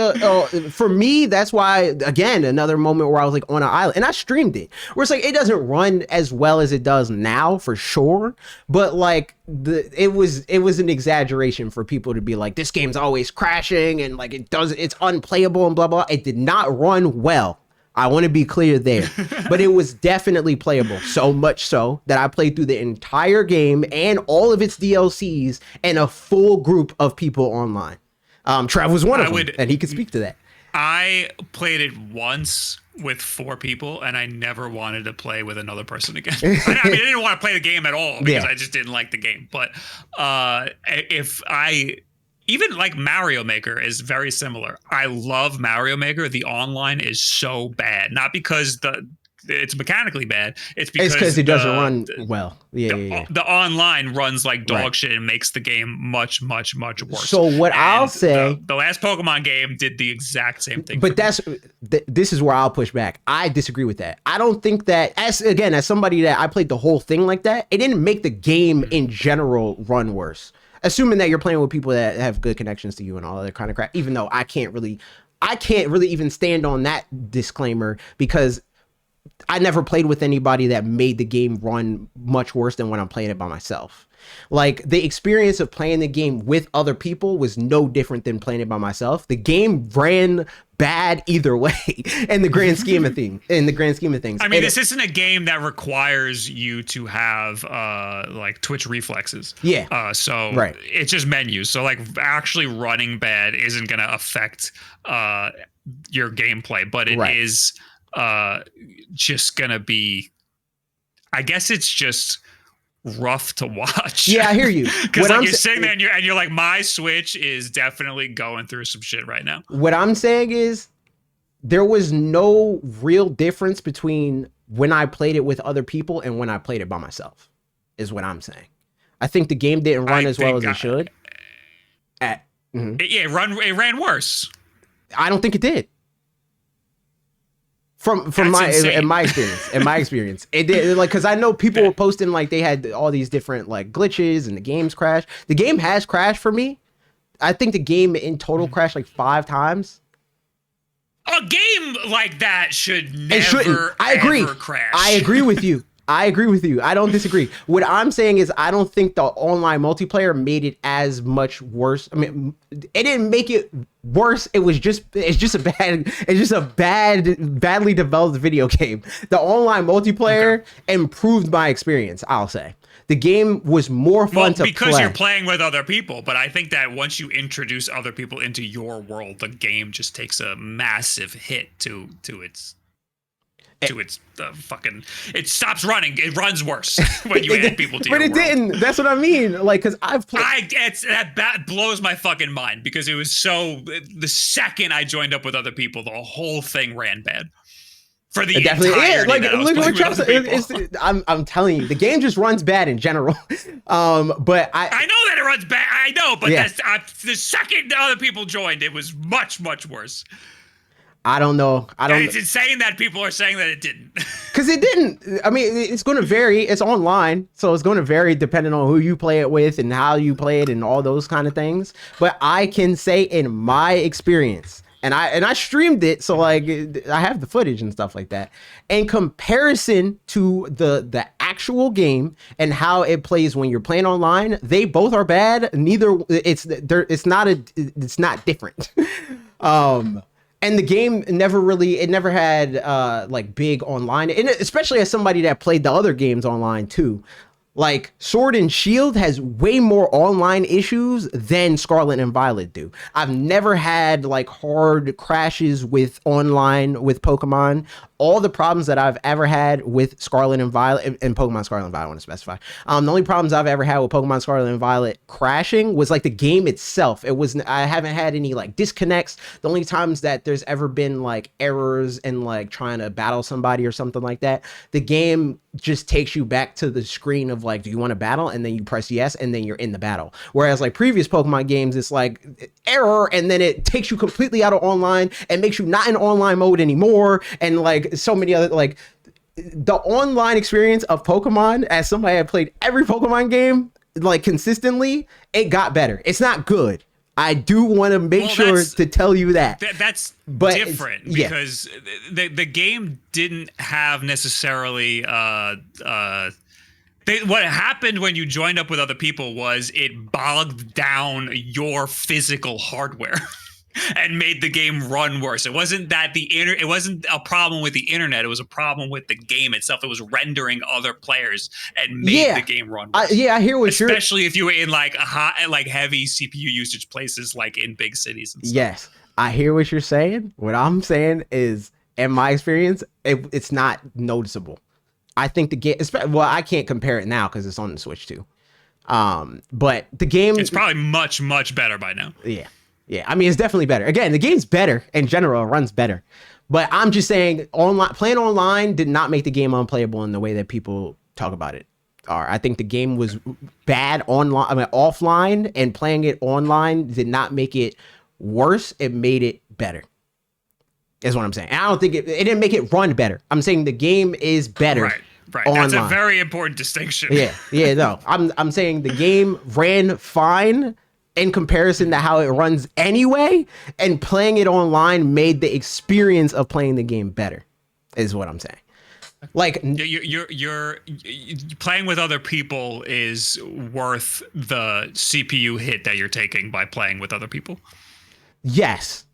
for me, that's why, again, another moment where I was like on an island, and I streamed it, where it's like, it doesn't run as well as it does now for sure. But like it was an exaggeration for people to be like, this game's always crashing and like it's unplayable and blah, blah. It did not run well. I want to be clear there, but it was definitely playable, so much so that I played through the entire game and all of its DLCs and a full group of people online. Trav was one of them, and he could speak to that. I played it once with 4 people, and I never wanted to play with another person again. I mean, I didn't want to play the game at all because I just didn't like the game. But even like Mario Maker is very similar. I love Mario Maker. The online is so bad, not because it's mechanically bad. It's because it doesn't run well. The online runs like dog Right. shit and makes the game much worse. So what I'll say, the last Pokemon game did the exact same thing. but this is where I'll push back. I disagree with that. I don't think that, as somebody that I played the whole thing like that, it didn't make the game in general run worse. Assuming that you're playing with people that have good connections to you and all other kind of crap. Even though I can't really even stand on that disclaimer because I never played with anybody that made the game run much worse than when I'm playing it by myself. Like, the experience of playing the game with other people was no different than playing it by myself. The game ran bad either way in the grand scheme of things. I mean, this isn't a game that requires you to have like Twitch reflexes. Yeah. So right. It's just menus. So like actually running bad isn't going to affect your gameplay, but it is just going to be, I guess it's just rough to watch. Yeah, I hear you. Because like, you're sitting there and you're like, my Switch is definitely going through some shit right now. What I'm saying is there was no real difference between when I played it with other people and when I played it by myself, is what I'm saying. I think the game didn't run as well as it should. It ran worse. I don't think it did. From my experience, it did, like, because I know people were posting like they had all these different like glitches and the game's crashed. The game has crashed for me. I think the game in total crashed like 5 times. A game like that should never ever crash. I agree with you. I don't disagree. What I'm saying is I don't think the online multiplayer made it as much worse. I mean, it didn't make it worse. It's just a badly developed video game. The online multiplayer improved my experience, I'll say. The game was more fun to play. Because you're playing with other people, but I think that once you introduce other people into your world, the game just takes a massive hit to its fucking, it stops running. It runs worse when you add people to your world. But it didn't. That's what I mean. Like, because I've played. That blows my fucking mind because it was so. The second I joined up with other people, the whole thing ran bad. For the entirety like, that I was playing with other people. I'm telling you, the game just runs bad in general. But I know that it runs bad. I know, but the second the other people joined, it was much worse. I don't know. It's insane that people are saying that it didn't. Because it didn't. I mean, it's going to vary. It's online, so it's going to vary depending on who you play it with and how you play it and all those kind of things. But I can say in my experience, and I streamed it, so like I have the footage and stuff like that. In comparison to the actual game and how it plays when you're playing online, they both are bad. It's not different. And the game never had like big online, and especially as somebody that played the other games online too. Like Sword and Shield has way more online issues than Scarlet and Violet do. I've never had like hard crashes with online with Pokemon. All the problems that I've ever had with Scarlet and Violet and Pokemon Scarlet and Violet, I want to specify. The only problems I've ever had with Pokemon Scarlet and Violet crashing was like the game itself. I haven't had any like disconnects. The only times that there's ever been like errors and like trying to battle somebody or something like that, the game just takes you back to the screen of like, do you want to battle? And then you press yes, and then you're in the battle. Whereas like previous Pokemon games, it's like error, and then it takes you completely out of online and makes you not in online mode anymore. And like so many other, like the online experience of Pokemon, as somebody that played every Pokemon game like consistently, it got better. It's not good. I do want to make sure to tell you that. That's different because the game didn't have necessarily what happened when you joined up with other people was it bogged down your physical hardware and made the game run worse. It wasn't that it wasn't a problem with the internet. It was a problem with the game itself. It was rendering other players and made the game run worse. I hear what especially if you were in like heavy CPU usage places like in big cities and stuff. Yes, I hear what you're saying. What I'm saying is, in my experience, it's not noticeable. I think the game, well, I can't compare it now because it's on the Switch too. But the game, it's probably much better by now. Yeah. I mean, it's definitely better. Again, the game's better in general. It runs better, But I'm just saying, playing online did not make the game unplayable in the way that people talk about it. I think the game was bad online, I mean, offline, and playing it online did not make it worse. It made it better. Is what I'm saying. And I don't think it didn't make it run better. I'm saying the game is better. Right. Online. That's a very important distinction. Yeah. No, I'm saying the game ran fine in comparison to how it runs anyway, and playing it online made the experience of playing the game better, is what I'm saying. Like you're playing with other people is worth the CPU hit that you're taking by playing with other people. Yes.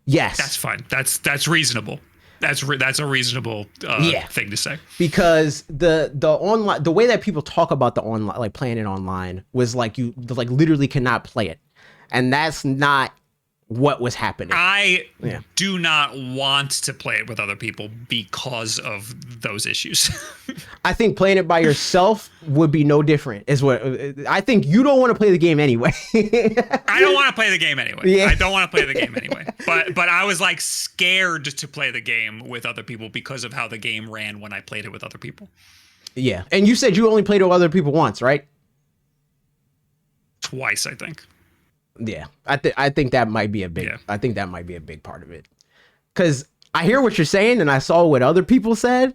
That's fine. That's reasonable. That's a reasonable thing to say. Because the online, the way that people talk about the online, like playing it online, was like you like literally cannot play it, and that's not what was happening. I do not want to play it with other people because of those issues. I think playing it by yourself would be no different. Is what I think. You don't want to play the game anyway. I don't want to play the game anyway. Yeah. I don't want to play the game anyway. But I was like scared to play the game with other people because of how the game ran when I played it with other people. Yeah, and you said you only played it with other people once, right? Twice, I think. Yeah, I think that might be a big. Yeah. I think that might be a big part of it, because I hear what you're saying, and I saw what other people said.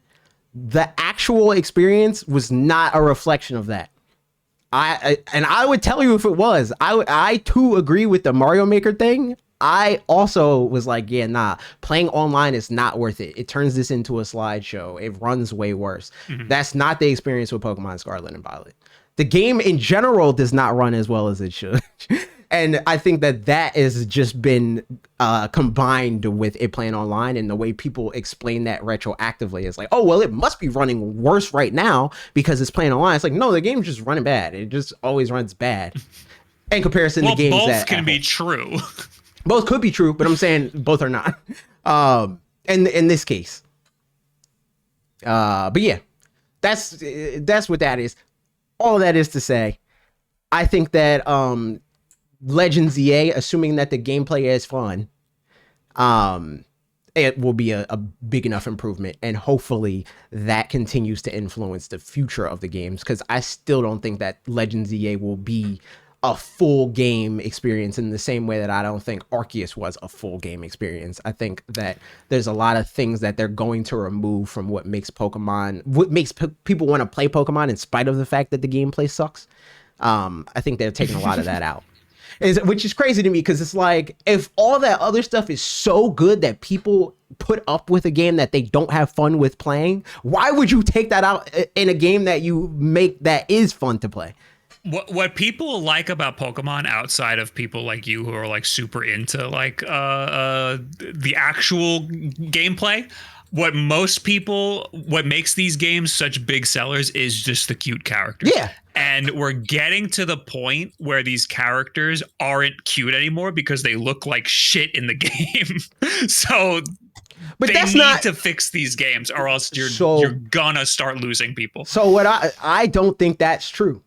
The actual experience was not a reflection of that. I would tell you if it was. I too agree with the Mario Maker thing. I also was like, yeah, nah, playing online is not worth it. It turns this into a slideshow. It runs way worse. Mm-hmm. That's not the experience with Pokemon Scarlet and Violet. The game in general does not run as well as it should. And I think that has just been combined with it playing online, and the way people explain that retroactively is like, oh, well, it must be running worse right now because it's playing online. It's like, no, the game's just running bad. It just always runs bad in comparison to games both that can be true. Both could be true, but I'm saying both are not. In this case. But yeah, that's what that is. All that is to say, I think that Legends EA, assuming that the gameplay is fun, it will be a big enough improvement, and hopefully that continues to influence the future of the games, because I still don't think that Legends EA will be a full game experience in the same way that I don't think Arceus was a full game experience. I think that there's a lot of things that they're going to remove from what makes people want to play Pokemon in spite of the fact that the gameplay sucks. I think they're taking a lot of that out. Which is crazy to me, because it's like, if all that other stuff is so good that people put up with a game that they don't have fun with playing, why would you take that out in a game that you make that is fun to play? What people like about Pokemon, outside of people like you who are like super into like the actual gameplay, what makes these games such big sellers is just the cute characters. Yeah. And we're getting to the point where these characters aren't cute anymore because they look like shit in the game. So but they that's need not to fix these games, or else you're gonna start losing people. So what I don't think that's true.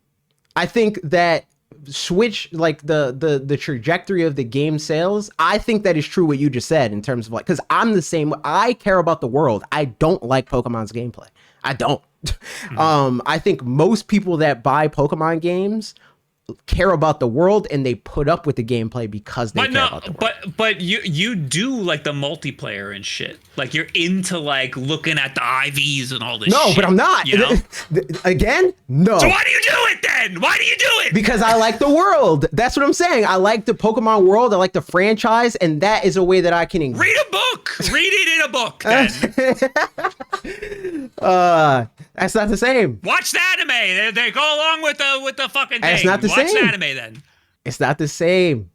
I think that Switch, like the trajectory of the game sales, I think that is true what you just said in terms of like, because I'm the same. I care about the world. I don't like Pokemon's gameplay. I don't. Mm-hmm. I think most people that buy Pokemon games care about the world, and they put up with the gameplay because they care about the world. But you do like the multiplayer and shit. Like, you're into like looking at the IVs and all this shit. No, but I'm not. You know? Again, no. So why do you do it then? Why do you do it? Because I like the world. That's what I'm saying. I like the Pokemon world. I like the franchise, and that is a way that I can read a book. Read it in a book then. That's not the same. Watch the anime. They go along with the fucking thing. It's not the same. Watch the anime then. It's not the same.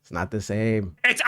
It's not the same. It's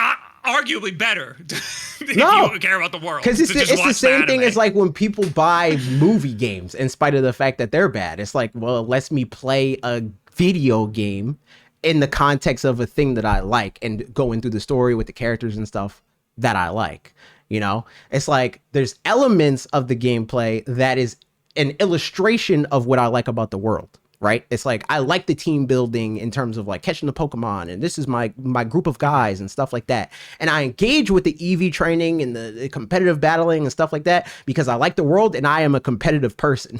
arguably better if no, you care about the world. Because it's the same thing as like when people buy movie games in spite of the fact that they're bad. It's like, well, it lets me play a video game in the context of a thing that I like and going through the story with the characters and stuff that I like. You know, it's like there's elements of the gameplay that is an illustration of what I like about the world. right? It's like I like the team building in terms of like catching the Pokemon, and this is my group of guys and stuff like that. And I engage with the EV training and the competitive battling and stuff like that because I like the world and I am a competitive person.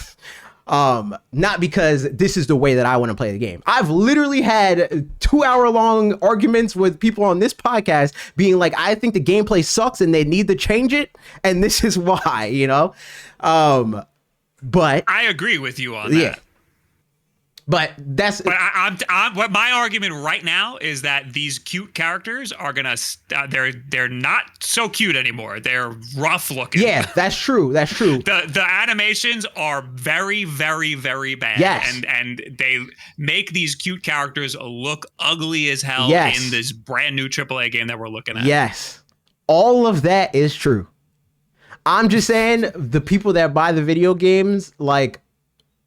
Not because this is the way that I want to play the game. I've literally had 2-hour-long arguments with people on this podcast being like, I think the gameplay sucks and they need to change it, and this is why, you know? But I agree with you on that. Yeah. But that's. But I'm what my argument right now is that these cute characters are gonna they're not so cute anymore. They're rough looking. Yeah, that's true. That's true. The animations are very, very, very bad. Yes. And they make these cute characters look ugly as hell Yes. in this brand new AAA game that we're looking at. Yes. All of that is true. I'm just saying the people that buy the video games, like,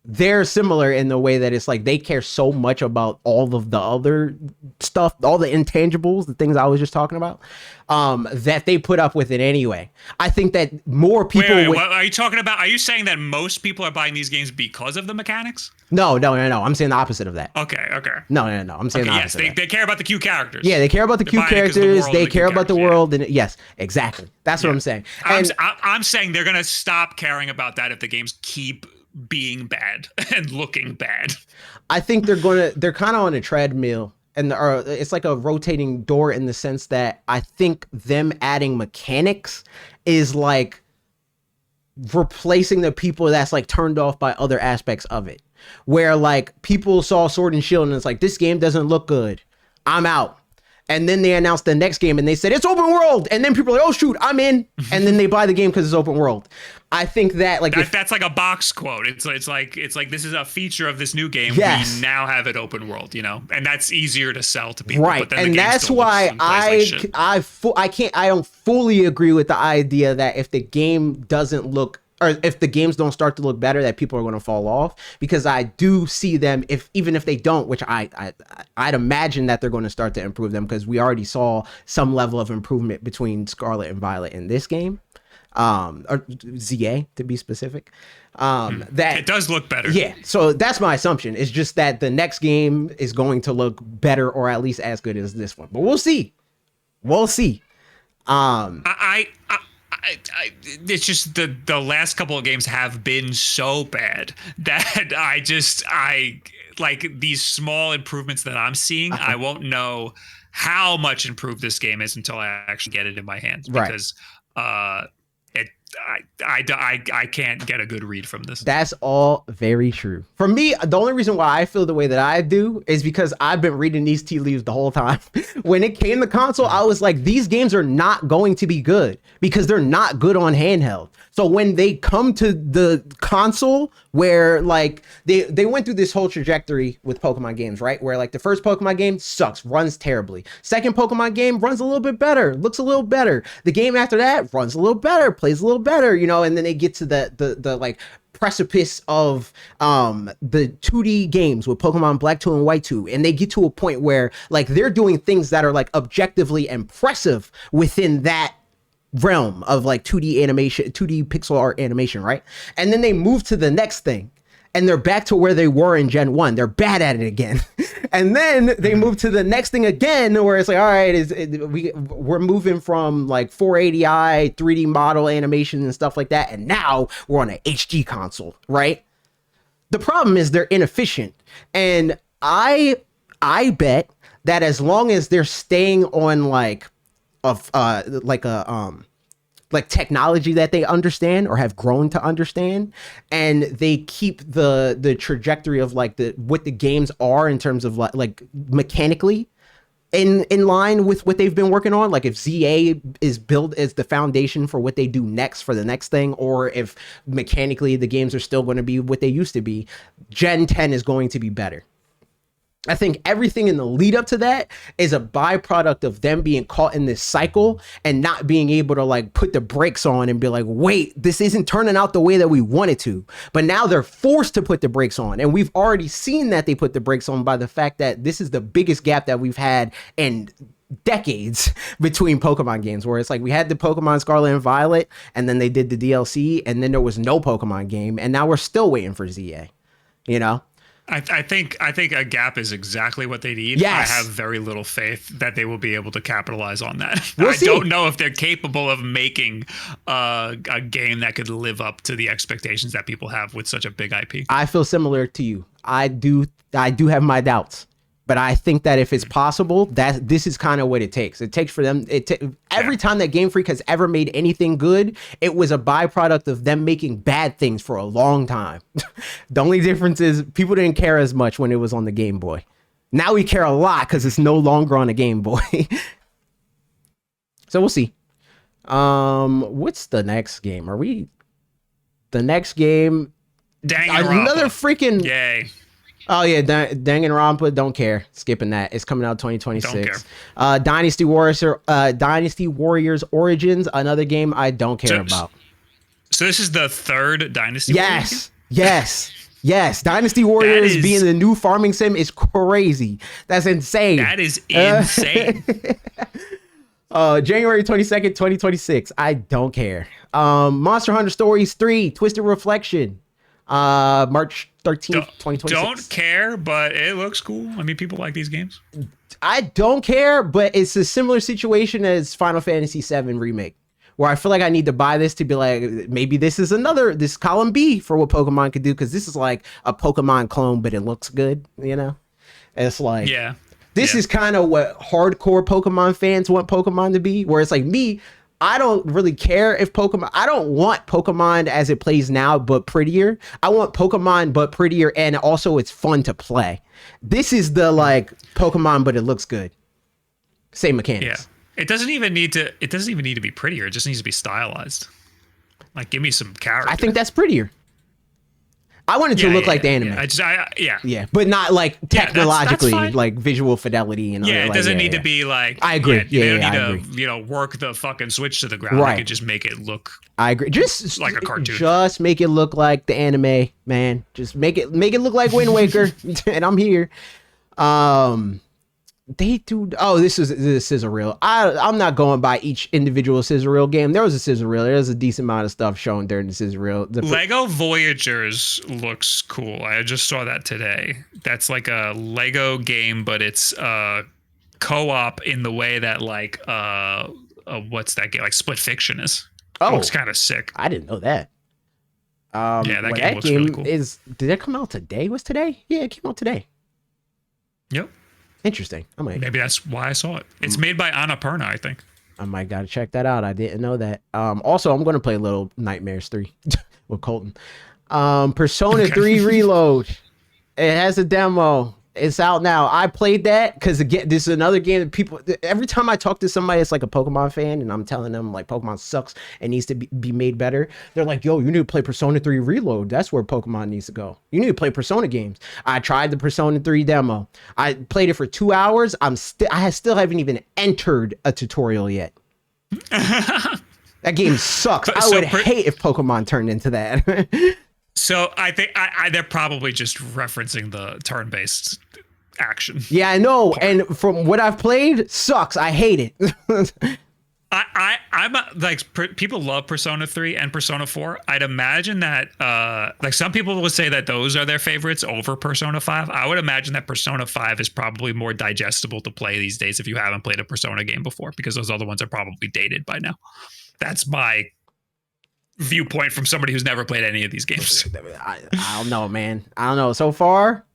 they're similar in the way that it's like they care so much about all of the other stuff, all the intangibles, the things I was just talking about, that they put up with it anyway. I think that more people. Wait, what are you talking about? Are you saying that most people are buying these games because of the mechanics? No. I'm saying the opposite of that. Okay. No. I'm saying the opposite. Yes, they care about the cute characters. Yeah, they care about the cute characters. They care about the world, and yes, exactly. That's what I'm saying. And I'm saying they're gonna stop caring about that if the games keep being bad and looking bad. I think they're kind of on a treadmill, and it's like a rotating door in the sense that I think them adding mechanics is like replacing the people that's like turned off by other aspects of it, where like people saw Sword and Shield and it's like, this game doesn't look good, I'm out. And then they announced the next game and they said it's open world, and then people are like, oh shoot, I'm in, and then they buy the game because it's open world. I think that like that's like a box quote. It's like this is a feature of this new game. Yes. We now have it open world, you know, and that's easier to sell to people. Right, but then and that's why I don't fully agree with the idea that if the game doesn't look, or if the games don't start to look better, that people are going to fall off, because I do see them, even if they don't, which I'd imagine that they're going to start to improve them, because we already saw some level of improvement between Scarlet and Violet in this game, or ZA to be specific. That it does look better. Yeah, so that's my assumption. It's just that the next game is going to look better, or at least as good as this one. But we'll see. It's just the last couple of games have been so bad that I like these small improvements that I'm seeing. I won't know how much improved this game is until I actually get it in my hands, because I can't get a good read from this. That's all very true. For me, the only reason why I feel the way that I do is because I've been reading these tea leaves the whole time. When it came to console, I was like, these games are not going to be good because they're not good on handheld. So when they come to the console, where like they went through this whole trajectory with Pokemon games, right? Where like the first Pokemon game sucks, runs terribly. Second Pokemon game runs a little bit better, looks a little better. The game after that runs a little better, plays a little better, you know, and then they get to the like precipice of the 2D games with Pokemon Black 2 and White 2, and they get to a point where like they're doing things that are like objectively impressive within that realm of like 2D animation, 2D pixel art animation, right? And then they move to the next thing and they're back to where they were in Gen 1. They're bad at it again. And then they move to the next thing again, where it's like, all right, we're moving from like 480i 3D model animation and stuff like that, and now we're on an HD console, right? The problem is they're inefficient. And I bet that as long as they're staying on like technology that they understand or have grown to understand, and they keep the trajectory of like what the games are in terms of like mechanically in line with what they've been working on. Like if ZA is built as the foundation for what they do next for the next thing, or if mechanically the games are still going to be what they used to be, Gen 10 is going to be better. I think everything in the lead up to that is a byproduct of them being caught in this cycle and not being able to like put the brakes on and be like, wait, this isn't turning out the way that we want it to. But now they're forced to put the brakes on. And we've already seen that they put the brakes on by the fact that this is the biggest gap that we've had in decades between Pokemon games, where it's like we had the Pokemon Scarlet and Violet, and then they did the DLC, and then there was no Pokemon game, and now we're still waiting for ZA, you know? I think a gap is exactly what they need. Yes. I have very little faith that they will be able to capitalize on that. We'll I see. don't know if they're capable of making a game that could live up to the expectations that people have with such a big IP. I feel similar to you. I do have my doubts, but I think that if it's possible, that this is kind of what it takes. It takes for them. Every time that Game Freak has ever made anything good, it was a byproduct of them making bad things for a long time. The only difference is people didn't care as much when it was on the Game Boy. Now we care a lot because it's no longer on a Game Boy. So we'll see. What's the next game? The next game? Another freaking yay. Oh yeah, Danganronpa, don't care. Skipping that. It's coming out 2026. Don't care. Dynasty Warriors Origins, another game I don't care about. So this is the third Dynasty Warriors? Yes. Dynasty Warriors being the new farming sim is crazy. That's insane. That is insane. January 22nd, 2026. I don't care. Monster Hunter Stories 3, Twisted Reflection. March 13th, 2026. Don't care, but it looks cool. I mean, people like these games. I don't care, but it's a similar situation as Final Fantasy VII Remake, where I feel like I need to buy this to be like, maybe this is this column B for what Pokemon could do, because this is like a Pokemon clone, but it looks good, you know? It's like, this is kind of what hardcore Pokemon fans want Pokemon to be, where it's like me, I don't really care if I don't want Pokemon as it plays now, but prettier. I want Pokemon, but prettier, and also it's fun to play. This is the like Pokemon, but it looks good. Same mechanics. Yeah. It doesn't even need to be prettier. It just needs to be stylized. Like, give me some character. I think that's prettier. I want it to look like the anime. Yeah, but not like technologically, that's like visual fidelity and it like, doesn't need to be like. I agree. You don't I need to work the fucking switch to the ground. Right. You could just make it look. I agree. Just like a cartoon. Just make it look like the anime, man. Just make it look like Wind Waker, and I'm here. They do. Oh, this is Scissor Reel. I'm not going by each individual Scissor Reel game. There was a Scissor Reel. There's a decent amount of stuff shown during the Scissor Reel. Lego Voyagers looks cool. I just saw that today. That's like a Lego game, but it's co-op in the way that like what's that game? Like Split Fiction is. Oh, looks kind of sick. I didn't know that. That game looks really cool. Did that come out today? Was today? Yeah, it came out today. Yep. Interesting. Maybe that's why I saw it. It's made by Annapurna, I think. I might gotta check that out. I didn't know that. Also, I'm gonna play Little Nightmares 3 with Colton. Persona 3 Reload. It has a demo. It's out now. I played that because again, this is another game that people. Every time I talk to somebody that's like a Pokemon fan, and I'm telling them like Pokemon sucks and needs to be made better, they're like, "Yo, you need to play Persona 3 Reload. That's where Pokemon needs to go. You need to play Persona games." I tried the Persona 3 demo. I played it for 2 hours. I still haven't even entered a tutorial yet. That game sucks. I would hate if Pokemon turned into that. So I think they're probably just referencing the turn-based action. Yeah, I know. Part. And from what I've played, sucks. I hate it. I'm like people love Persona 3 and Persona 4. I'd imagine that like some people would say that those are their favorites over Persona 5. I would imagine that Persona 5 is probably more digestible to play these days if you haven't played a Persona game before, because those other ones are probably dated by now. That's my viewpoint from somebody who's never played any of these games. I don't know, man. I don't know. So far,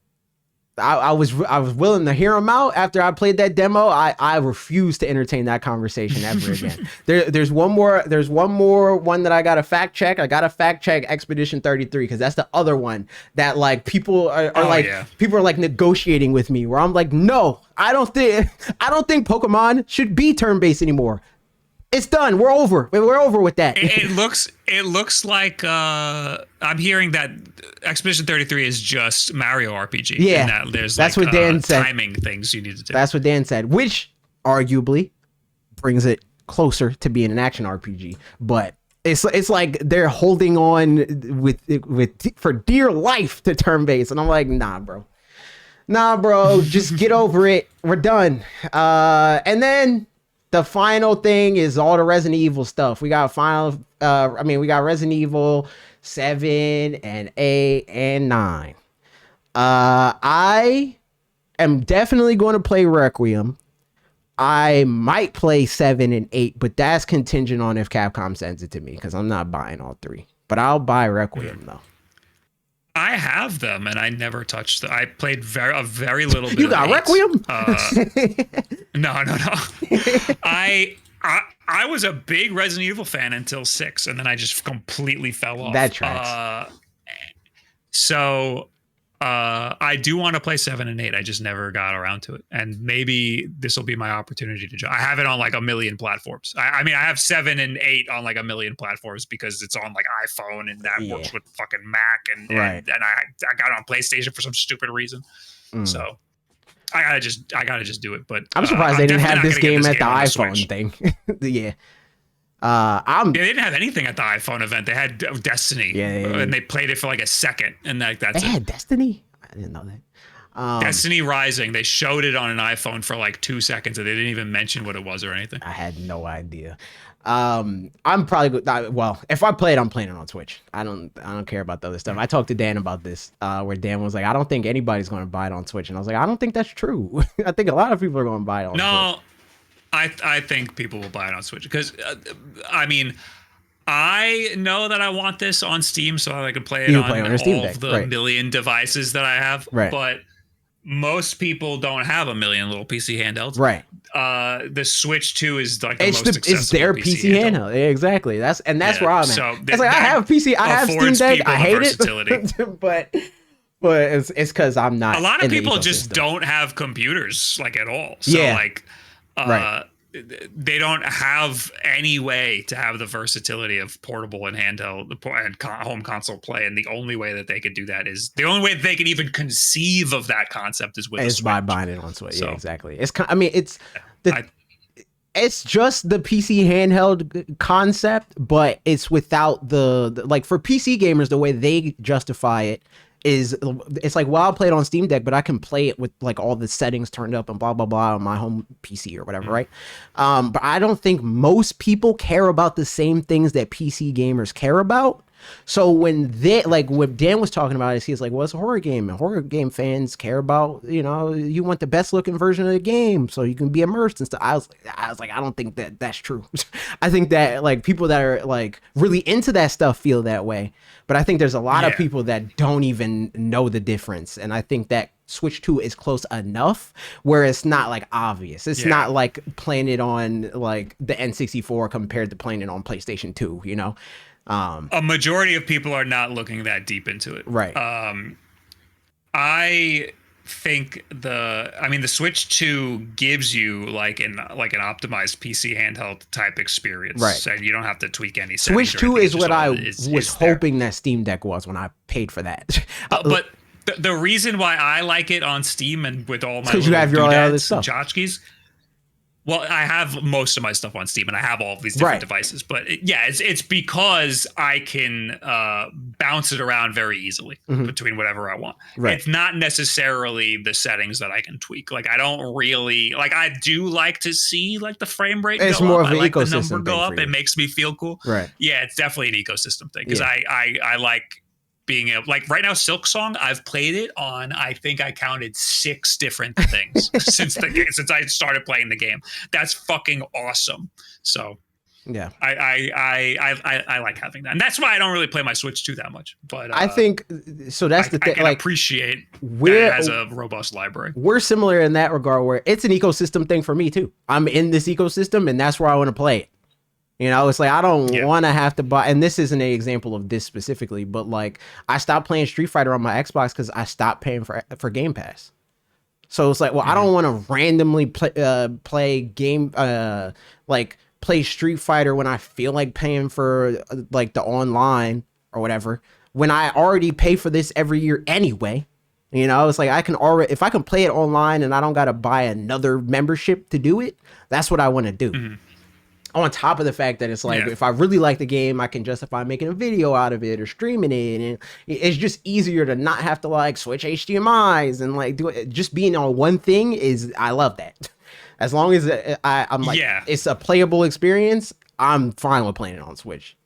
I was willing to hear them out after I played that demo. I refuse to entertain that conversation ever again. There's one more that I gotta fact check. I gotta fact check Expedition 33 because that's the other one that like people are people are like negotiating with me where I'm like, no, I don't think Pokemon should be turn-based anymore. It's done. We're over. We're over with that. It looks like I'm hearing that Expedition 33 is just Mario RPG. Yeah, and that there's that's like, what Dan said. Timing things you need to do. That's what Dan said, which arguably brings it closer to being an action RPG. But it's like they're holding on with for dear life to turn-based, and I'm like, nah, bro, just get over it. We're done. And then. The final thing is all the Resident Evil stuff. We got we got Resident Evil 7 and 8 and 9. I am definitely going to play Requiem. I might play 7 and 8, but that's contingent on if Capcom sends it to me because I'm not buying all 3. But I'll buy Requiem though. I have them and I never touched them. I played a very little bit. You got Requiem? No. I was a big Resident Evil fan until 6, and then I just completely fell off. That tracks. I do want to play 7 and 8. I just never got around to it. And maybe this will be my opportunity to join. I have it on like a million platforms. I mean, I have 7 and 8 on like a million platforms because it's on like iPhone and that works with fucking Mac. And I got it on PlayStation for some stupid reason. So I gotta just do it. But I'm surprised they didn't have this game at the iPhone thing. Yeah. They didn't have anything at the iPhone event. They had Destiny, and they played it for like a second, and that's it. They had Destiny? I didn't know that. Destiny Rising. They showed it on an iPhone for like 2 seconds, and they didn't even mention what it was or anything. I had no idea. I'm probably well. If I play it, I'm playing it on Twitch. I don't care about the other stuff. I talked to Dan about this, where Dan was like, "I don't think anybody's going to buy it on Twitch," and I was like, "I don't think that's true. I think a lot of people are going to buy it on Twitch." No. I think people will buy it on Switch because, I mean, I know that I want this on Steam so I can play it on all of the million devices that I have. Right. But most people don't have a million little PC handhelds. Right. The Switch 2 is like the most accessible it's their PC handheld. Yeah, exactly. That's where I'm at. So it's like I have PC, I have Steam Deck. I hate it, but it's because I'm not. A lot of people just don't have computers like at all. So like. They don't have any way to have the versatility of portable and handheld and home console play, and the only way that they could do that is the only way that they can even conceive of that concept is with a Switch. By buying it on Switch. So, yeah, exactly. It's just the PC handheld concept, but it's without the like for PC gamers, the way they justify it is it's like, well, I'll play it on Steam Deck, but I can play it with like all the settings turned up and blah blah blah on my home PC or whatever, right? But I don't think most people care about the same things that PC gamers care about. So when what Dan was talking about is he's like, well, it's a horror game, and horror game fans care about, you want the best looking version of the game so you can be immersed and stuff. I was like, I don't think that that's true. I think that like people that are like really into that stuff feel that way, but I think there's a lot of people that don't even know the difference, and I think that Switch 2 is close enough where it's not like obvious. It's not like playing it on like the N64 compared to playing it on PlayStation 2, a majority of people are not looking that deep into it. Right. I think the Switch 2 gives you like an optimized PC handheld type experience. Right. So you don't have to tweak any settings. Switch 2 is what I was hoping that Steam Deck was when I paid for that. But the reason why I like it on Steam and with all my because you have your other stuff. Tchotchkes. Well, I have most of my stuff on Steam, and I have all of these different devices. But it's because I can bounce it around very easily between whatever I want. Right. It's not necessarily the settings that I can tweak. Like I don't really like. I do like to see like the frame rate. It's go more up. of an I like ecosystem the number go up. You. It makes me feel cool. Right. Yeah, it's definitely an ecosystem thing because I like being able, like right now, Silksong, I've played it on, I think I counted 6 different things since I started playing the game. That's fucking awesome. So yeah, I like having that, and that's why I don't really play my Switch 2 that much. But I think so. That's the thing. I can appreciate that it has a robust library. We're similar in that regard, where it's an ecosystem thing for me too. I'm in this ecosystem, and that's where I want to play it. It's like I don't want to have to buy, and this isn't an example of this specifically, but like I stopped playing Street Fighter on my Xbox because I stopped paying for Game Pass. So it's like, well, I don't want to randomly play game play Street Fighter when I feel like paying for like the online or whatever, when I already pay for this every year anyway. It's like if I can play it online and I don't got to buy another membership to do it, that's what I want to do. Mm-hmm. On top of the fact that it's like, if I really like the game, I can justify making a video out of it or streaming it. And it's just easier to not have to like switch HDMIs and like do it. Just being on one thing I love that. As long as I'm like, it's a playable experience, I'm fine with playing it on Switch.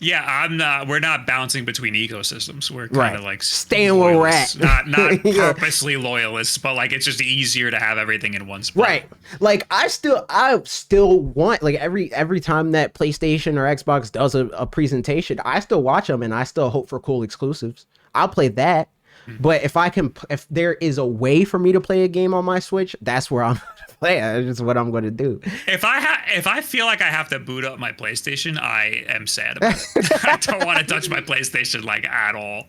Yeah, I'm not. We're not bouncing between ecosystems. We're kind Right. of like Staying where we're at. loyalists. Not Yeah. purposely loyalists, but like it's just easier to have everything in one spot. Right. Like I still want, like, every time that PlayStation or Xbox does a presentation, I still watch them and I still hope for cool exclusives. I'll play that. But if there is a way for me to play a game on my Switch, that's where I'm gonna play it. That's just what I'm gonna do. If I feel like I have to boot up my PlayStation, I am sad about it. I don't want to touch my PlayStation like at all.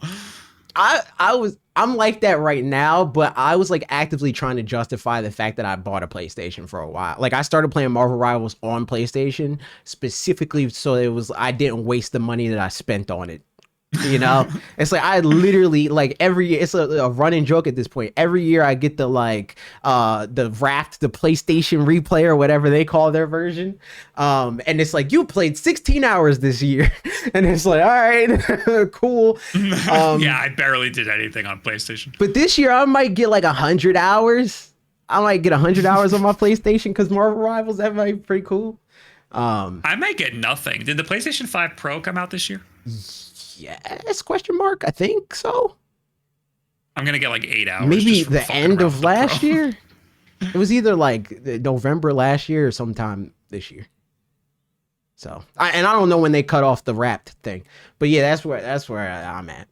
I'm like that right now, but I was like actively trying to justify the fact that I bought a PlayStation for a while. Like I started playing Marvel Rivals on PlayStation specifically so I didn't waste the money that I spent on it. You know, it's like I literally, like, every year, it's a running joke at this point. Every year I get the the PlayStation replay or whatever they call their version. And it's like, you played 16 hours this year. And it's like, all right, cool. Yeah, I barely did anything on PlayStation. But this year I might get like 100 hours. I might get 100 hours on my PlayStation because Marvel Rivals, that might be pretty cool. I might get nothing. Did the PlayStation 5 Pro come out this year? Yes, question mark. I think so. I'm gonna get like 8 hours. Maybe just from the fucking end around of with the last Pro. year. It was either like November last year or sometime this year. So, I don't know when they cut off the Wrapped thing, but yeah, that's where I'm at.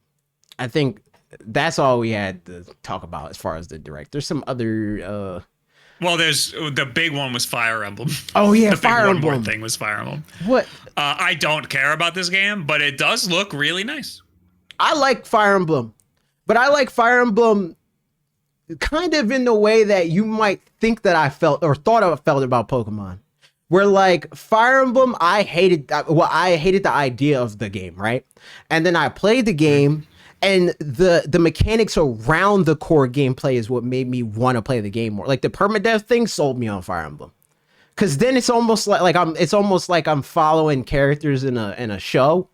I think that's all we had to talk about as far as the direct. There's some other. Well, there's the big one was Fire Emblem. Oh yeah, The Fire big one Emblem. more thing was Fire Emblem. What? I don't care about this game, but it does look really nice. I like Fire Emblem, but I like Fire Emblem kind of in the way that you might think that I felt or thought I felt about Pokemon. Where like Fire Emblem, I hated the idea of the game, right? And then I played the game, and the mechanics around the core gameplay is what made me want to play the game more. Like the permadeath thing sold me on Fire Emblem. Cause then it's almost like I'm following characters in a show.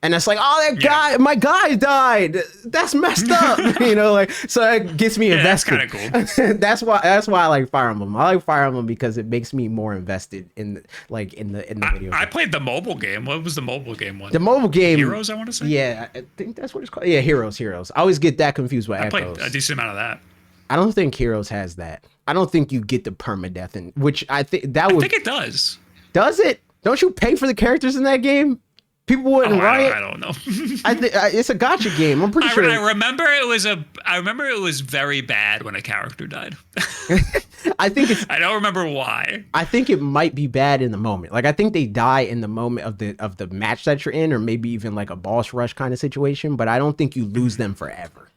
And it's like, oh, that guy, my guy died. That's messed up, you know. Like, so it gets me invested. That's kind of cool. That's why I like Fire Emblem. I like Fire Emblem because it makes me more invested in the video. I played the mobile game. What was the mobile game one? The mobile game, Heroes, I want to say. Yeah, I think that's what it's called. Yeah, Heroes. I always get that confused with I played Echoes. a decent amount of that. I don't think Heroes has that. I don't think you get the permadeath, and which I think that I would. think it does. Does it? Don't you pay for the characters in that game? People wouldn't riot. I don't know. I think it's a gotcha game. I'm pretty sure. I remember it was very bad when a character died. I think it's. I don't remember why. I think it might be bad in the moment. Like I think they die in the moment of the match that you're in, or maybe even like a boss rush kind of situation. But I don't think you lose them forever.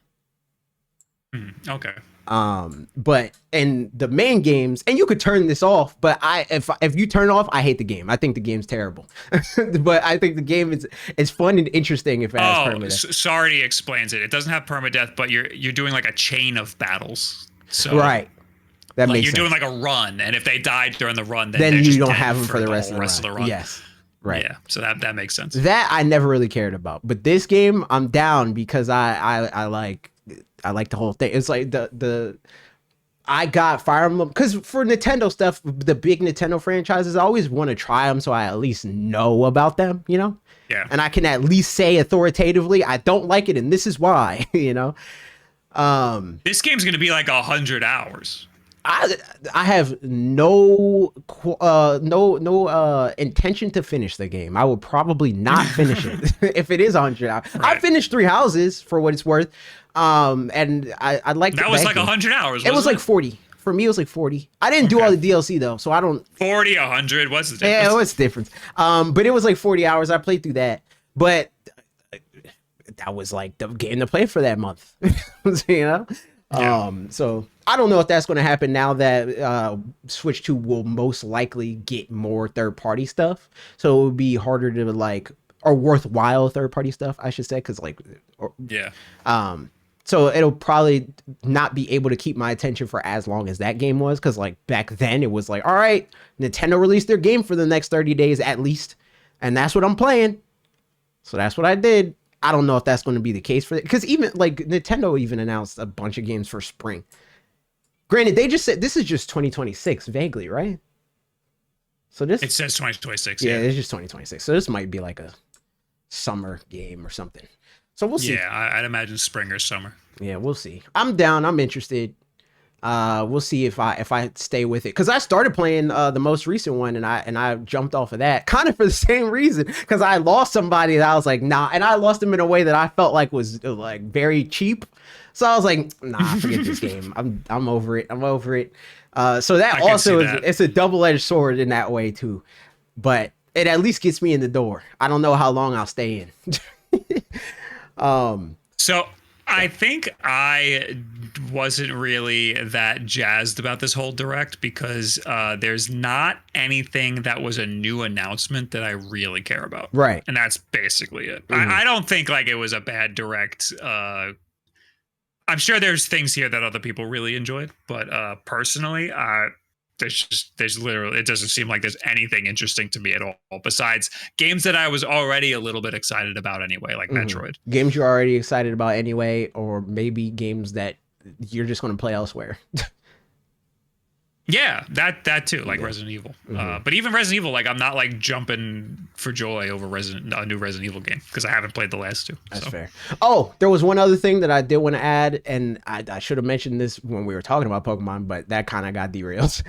Okay. But in the main games, and you could turn this off, but if you turn it off, I hate the game. I think the game's terrible. But I think the game is fun and interesting if it has permadeath. Sardi explains it. It doesn't have permadeath, but you're doing like a chain of battles. So Right. That like makes you're sense. doing like a run, and if they die during the run, Then they're you just don't dead have them for the rest whole of the run. Yes. Right. Yeah. So that makes sense. That I never really cared about. But this game, I'm down because I like the whole thing. It's like I got Fire Emblem because for Nintendo stuff, the big Nintendo franchises, I always want to try them so I at least know about them, you know? Yeah. And I can at least say authoritatively, I don't like it, and this is why, you know? This game's gonna be like 100 hours. I have no intention to finish the game. I will probably not finish it if it is 100 hours. Right. I finished 3 houses for what it's worth. And I like That was like 100 hours. It was like 40. For me, it was like 40. I didn't do all the DLC though, so I don't. 40, 100. What's the difference? Yeah, what's the difference? But it was like 40 hours. I played through that, but that was like the game to play for that month. You know. Yeah. So I don't know if that's going to happen now that Switch 2 will most likely get more third-party stuff. So it would be harder to like, or worthwhile third-party stuff, I should say, because like, Yeah. so it'll probably not be able to keep my attention for as long as that game was, because like back then it was like, all right, Nintendo released their game for the next 30 days at least, and that's what I'm playing. So that's what I did. I don't know if that's going to be the case for it, because even like Nintendo even announced a bunch of games for spring. Granted, they just said this is just 2026 vaguely, right? So this It says 2026. yeah, it's just 2026. So this might be like a summer game or something. So we'll see. Yeah, I'd imagine spring or summer. Yeah, we'll see. I'm down. I'm interested. We'll see if I stay with it, because I started playing the most recent one, and I jumped off of that kind of for the same reason, because I lost somebody that I was like, nah, and I lost him in a way that I felt like was like very cheap. So I was like, nah, forget this game. I'm over it. I'm over it. So that also is it's a double-edged sword in that way too, but it at least gets me in the door. I don't know how long I'll stay in. So I think I wasn't really that jazzed about this whole direct because there's not anything that was a new announcement that I really care about. Right. And that's basically it. Mhm. I don't think like it was a bad direct. I'm sure there's things here that other people really enjoyed, but personally, there's literally, it doesn't seem like there's anything interesting to me at all besides games that I was already a little bit excited about anyway, like Metroid. Games you're already excited about anyway, or maybe games that you're just going to play elsewhere. Yeah, that too, like Resident Evil. But even Resident Evil, like I'm not like jumping for joy over a new Resident Evil game because I haven't played the last two. That's fair. Oh, there was one other thing that I did want to add, and I should have mentioned this when we were talking about Pokemon, but that kind of got derailed.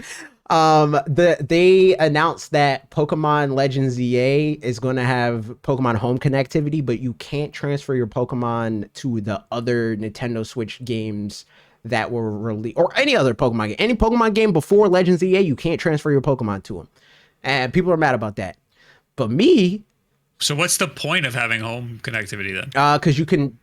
They announced that Pokemon Legends EA is going to have Pokemon Home connectivity, but you can't transfer your Pokemon to the other Nintendo Switch games that were released, or any other Pokemon game. Any Pokemon game before Legends EA, you can't transfer your Pokemon to them. And people are mad about that. But me... So what's the point of having home connectivity then? Because you can,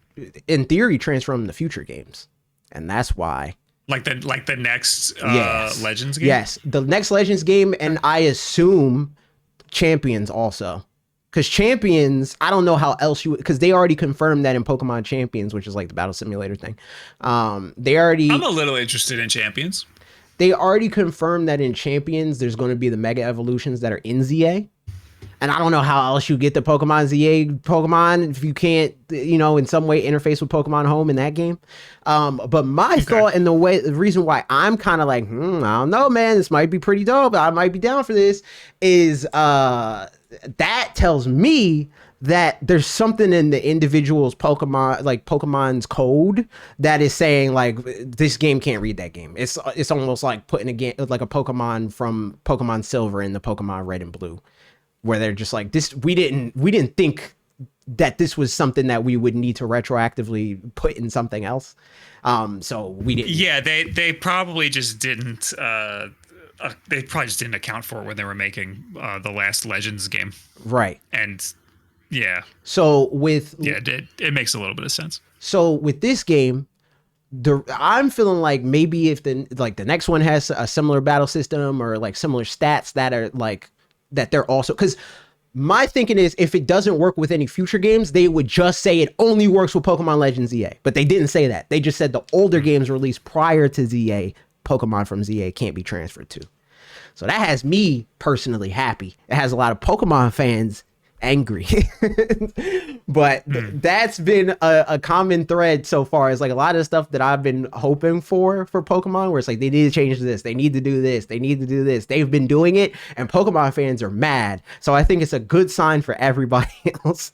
in theory, transfer them to future games. And that's why... Like the next yes. Legends game? Yes, the next Legends game, and I assume Champions also. Because Champions, I don't know how else you... Because they already confirmed that in Pokemon Champions, which is like the battle simulator thing. They already... I'm a little interested in Champions. They already confirmed that in Champions, there's going to be the Mega Evolutions that are in ZA. And I don't know how else you get the Pokemon ZA Pokemon if you can't, in some way interface with Pokemon Home in that game. But my thought and the reason why I'm kind of like, I don't know, man, this might be pretty dope. I might be down for this is that tells me that there's something in the individual's Pokemon, like Pokemon's code, that is saying like this game can't read that game. It's almost like putting a game like a Pokemon from Pokemon Silver in the Pokemon Red and Blue, where they're just like this. We didn't think that this was something that we would need to retroactively put in something else. So we didn't. Yeah, they probably just didn't. They probably just didn't account for it when they were making the last Legends game. Right. And yeah. So with it makes a little bit of sense. So with this game, I'm feeling like maybe if the next one has a similar battle system or like similar stats that are like that they're also, because my thinking is if it doesn't work with any future games, they would just say it only works with Pokemon Legends ZA. But they didn't say that. They just said the older games released prior to ZA, Pokemon from ZA can't be transferred to. So that has me personally happy. It has a lot of Pokemon fans angry. But that's been a common thread so far. Is like a lot of stuff that I've been hoping for Pokemon, where it's like they need to change this, they need to do this, they need to do this. They've been doing it, and Pokemon fans are mad. So I think it's a good sign for everybody else.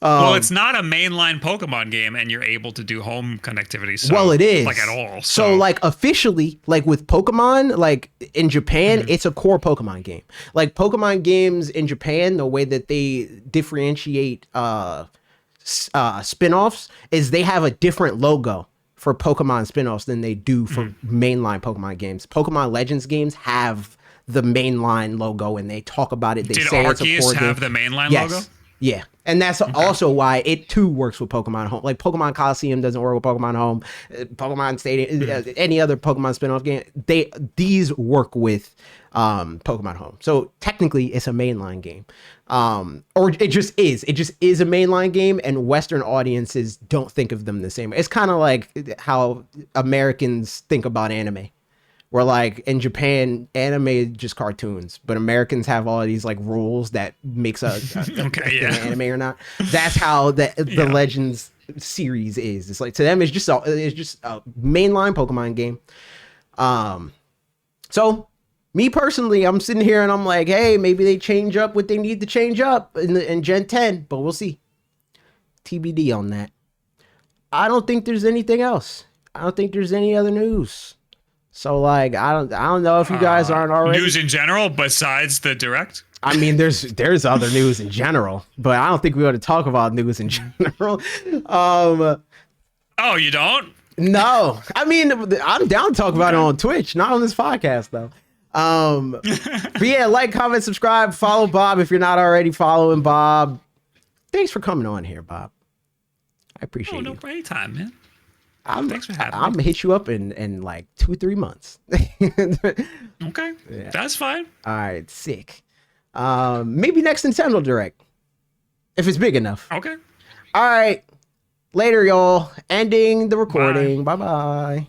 Well, it's not a mainline Pokemon game, and you're able to do home connectivity. So, well, it is like at all. So like officially, like with Pokemon, like in Japan, it's a core Pokemon game. Like Pokemon games in Japan, the way that they differentiate spin-offs is they have a different logo for Pokemon spin-offs than they do for mainline Pokemon games. Pokemon Legends games have the mainline logo, and they talk about it. They say it's a core Arceus have the mainline logo? Yeah. And that's also why it too works with Pokemon Home. Like Pokemon Coliseum doesn't work with Pokemon Home. Pokemon Stadium, any other Pokemon spin-off game, these work with Pokemon Home. So technically it's a mainline game. Or it just is. It just is a mainline game, and Western audiences don't think of them the same way. It's kind of like how Americans think about anime. Where like in Japan, anime is just cartoons, but Americans have all of these like rules that makes a anime or not. That's how the Legends series is. It's like to them, it's just a mainline Pokemon game. So me personally, I'm sitting here and I'm like, hey, maybe they change up what they need to change up in Gen 10, but we'll see. TBD on that. I don't think there's anything else. I don't think there's any other news. So like I don't know if you guys aren't already news in general besides the direct. I mean, there's other news in general, but I don't think we ought to talk about news in general. Oh, you don't? No, I mean, I'm down to talk about it on Twitch, not on this podcast though. But yeah, like, comment, subscribe, follow Bob if you're not already following Bob. Thanks for coming on here, Bob. I appreciate you. No, anytime, man. Thanks for having me. I'm gonna hit you up in like 2-3 months. Okay, yeah. That's fine. All right, sick. Maybe next Nintendo Direct, if it's big enough. Okay. All right. Later, y'all. Ending the recording. Bye bye.